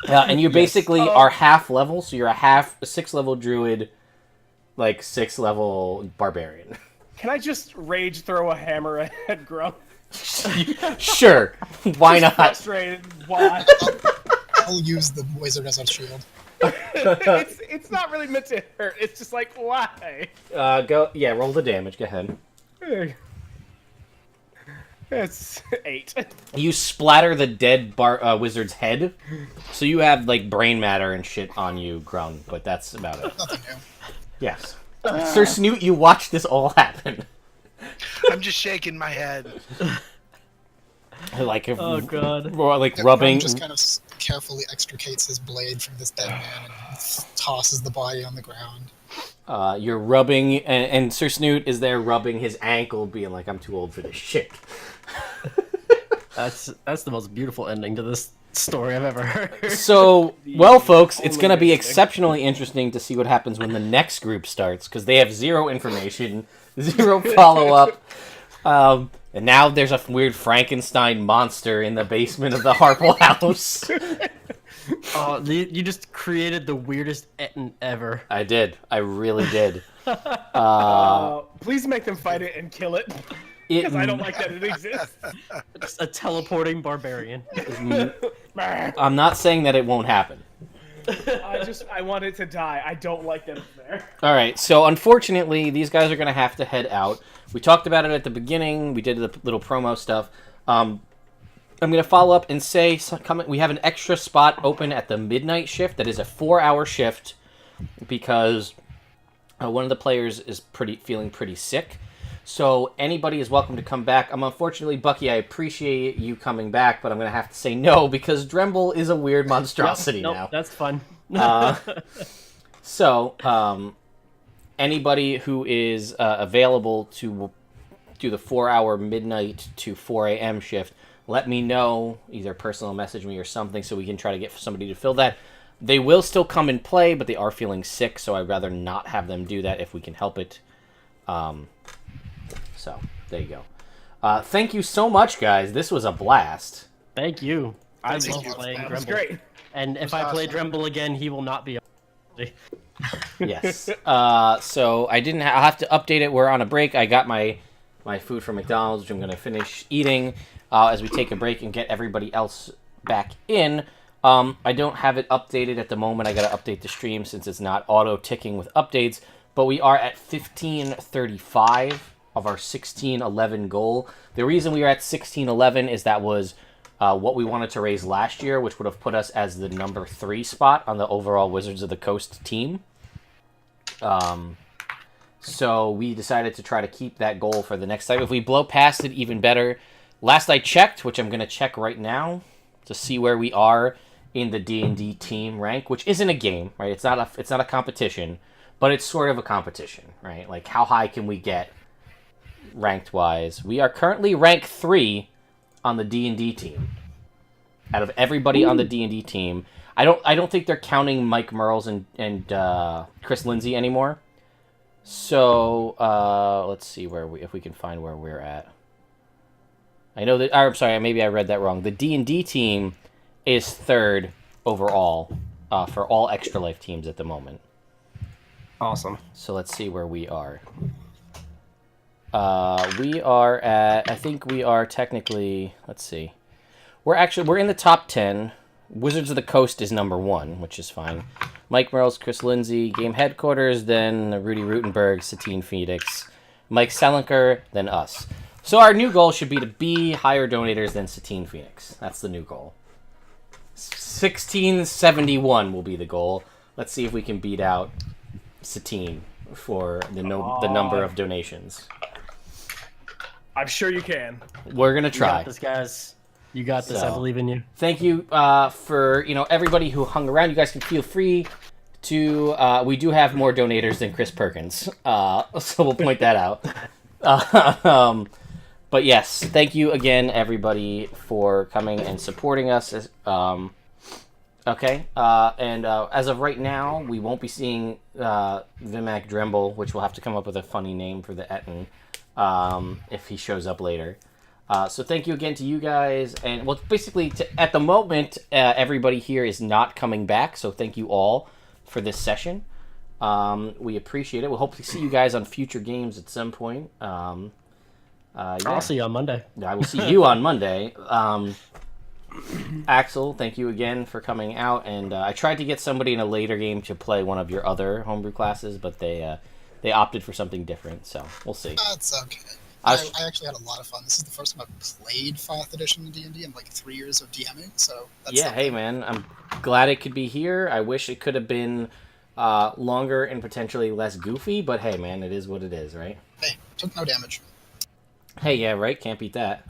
And you basically are half level, so you're a 6-level druid, like 6-level barbarian. Can I just rage throw a hammer at Grung? Sure, why not? Frustrated. Why? I'll use the wizard as a shield. it's not really meant to hurt. It's just like, why? Roll the damage. Go ahead. It's 8. You splatter the dead wizard's head, so you have like brain matter and shit on you, Grung. But that's about it. Nothing new. Yes, Sir Snoot, you watched this all happen. I'm just shaking my head. Like, Oh god. like Yeah, rubbing. Grung just kind of carefully extricates his blade from this dead man and tosses the body on the ground. You're rubbing, and Sir Snoot is there rubbing his ankle, being like, "I'm too old for this shit." That's the most beautiful ending to this story I've ever heard. So, well, folks, it's only going to be interesting. exceptionally interesting to see what happens when the next group starts, because they have zero information, zero follow-up, and now there's a weird Frankenstein monster in the basement of the Harple house. Oh, you just created the weirdest Etten ever. I did. I really did. Please make them fight it and kill it. Because I don't like that it exists. Just a teleporting barbarian. I'm not saying that it won't happen. I want it to die. I don't like that it's there. All right, so unfortunately, these guys are going to have to head out. We talked about it at the beginning. We did the little promo stuff. I'm going to follow up and say we have an extra spot open at the midnight shift. That is a 4-hour shift because one of the players is feeling pretty sick. So anybody is welcome to come back. Unfortunately, Bucky, I appreciate you coming back, but I'm going to have to say no because Dremble is a weird monstrosity Nope, now. that's fun. So, anybody who is available to do the 4-hour midnight to 4 a.m. shift, let me know. Either personal message me or something so we can try to get somebody to fill that. They will still come and play, but they are feeling sick, so I'd rather not have them do that if we can help it. So, there you go. Thank you so much, guys. This was a blast. Thank you. I Thank love you. playing That was Dremble. great. And if I play Dremble again, he will not be. Yes. So I'll have to update it. We're on a break. I got my food from McDonald's, which I'm going to finish eating as we take a break and get everybody else back in. I don't have it updated at the moment. I got to update the stream since it's not auto-ticking with updates. But we are at 1535 of our 1611 goal. The reason we are at 1611 is that was what we wanted to raise last year, which would have put us as the number 3 spot on the overall Wizards of the Coast team. So we decided to try to keep that goal for the next time. If we blow past it, even better. Last I checked, which I'm going to check right now to see where we are in the D&D team rank, which isn't a game, right? It's not a competition, but it's sort of a competition, right? Like, how high can we get ranked wise. We are currently rank 3 on the D&D team. Out of everybody on the D&D team, I don't think they're counting Mike Merles and Chris Lindsay anymore. So let's see if we can find where we're at. I know that. I'm sorry, maybe I read that wrong. The D&D team is 3rd overall for all Extra Life teams at the moment. Awesome. So let's see where we are. We are at. I think we are technically. Let's see. We're in the top 10. Wizards of the Coast is number 1, which is fine. Mike Merles, Chris Lindsay, Game Headquarters, then Rudy Rutenberg, Satine Phoenix, Mike Selinker, then us. So our new goal should be to be higher donators than Satine Phoenix. That's the new goal. 1671 will be the goal. Let's see if we can beat out Satine for the number of donations. I'm sure you can. We're gonna try. You got this, guys. You got this. I believe in you. Thank you for everybody who hung around. You guys can feel free to. We do have more donators than Chris Perkins, so we'll point that out. But yes, thank you again, everybody, for coming and supporting us. Okay, and as of right now, we won't be seeing Vimak Dremble, which we'll have to come up with a funny name for the Etten if he shows up later. So thank you again to you guys, and well, basically, at the moment, everybody here is not coming back, so thank you all for this session. We appreciate it. We'll hope to see you guys on future games at some point. Yeah. I'll see you on Monday. I will see you on Monday. Axel, thank you again for coming out, and I tried to get somebody in a later game to play one of your other homebrew classes, but they opted for something different, so we'll see. That's okay. I actually had a lot of fun. This is the first time I've played 5th edition D&D in like 3 years of DMing, so that's something. Hey man, I'm glad it could be here. I wish it could have been longer and potentially less goofy, but hey man, it is what it is, right? Hey, took no damage. Hey, yeah, right? Can't beat that.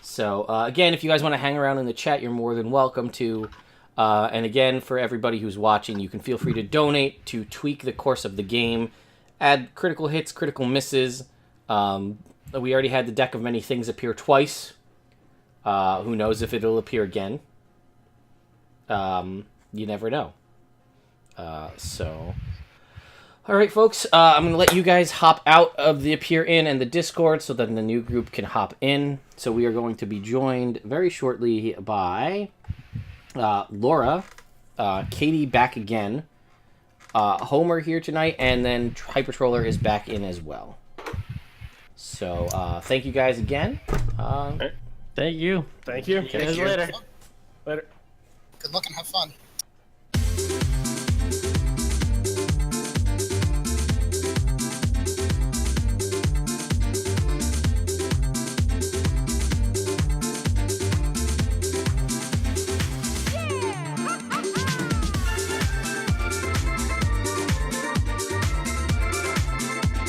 So, again, if you guys want to hang around in the chat, you're more than welcome to. And again, for everybody who's watching, you can feel free to donate to tweak the course of the game, add critical hits, critical misses. We already had the Deck of Many Things appear twice. Who knows if it'll appear again? You never know. All right, folks, I'm going to let you guys hop out of the Appear In and the Discord so that the new group can hop in. So we are going to be joined very shortly by Laura, Katie back again, Homer here tonight, and then Hypertroller is back in as well. So thank you guys again. Thank you. Thank you. See you guys later. Later. Good luck and have fun.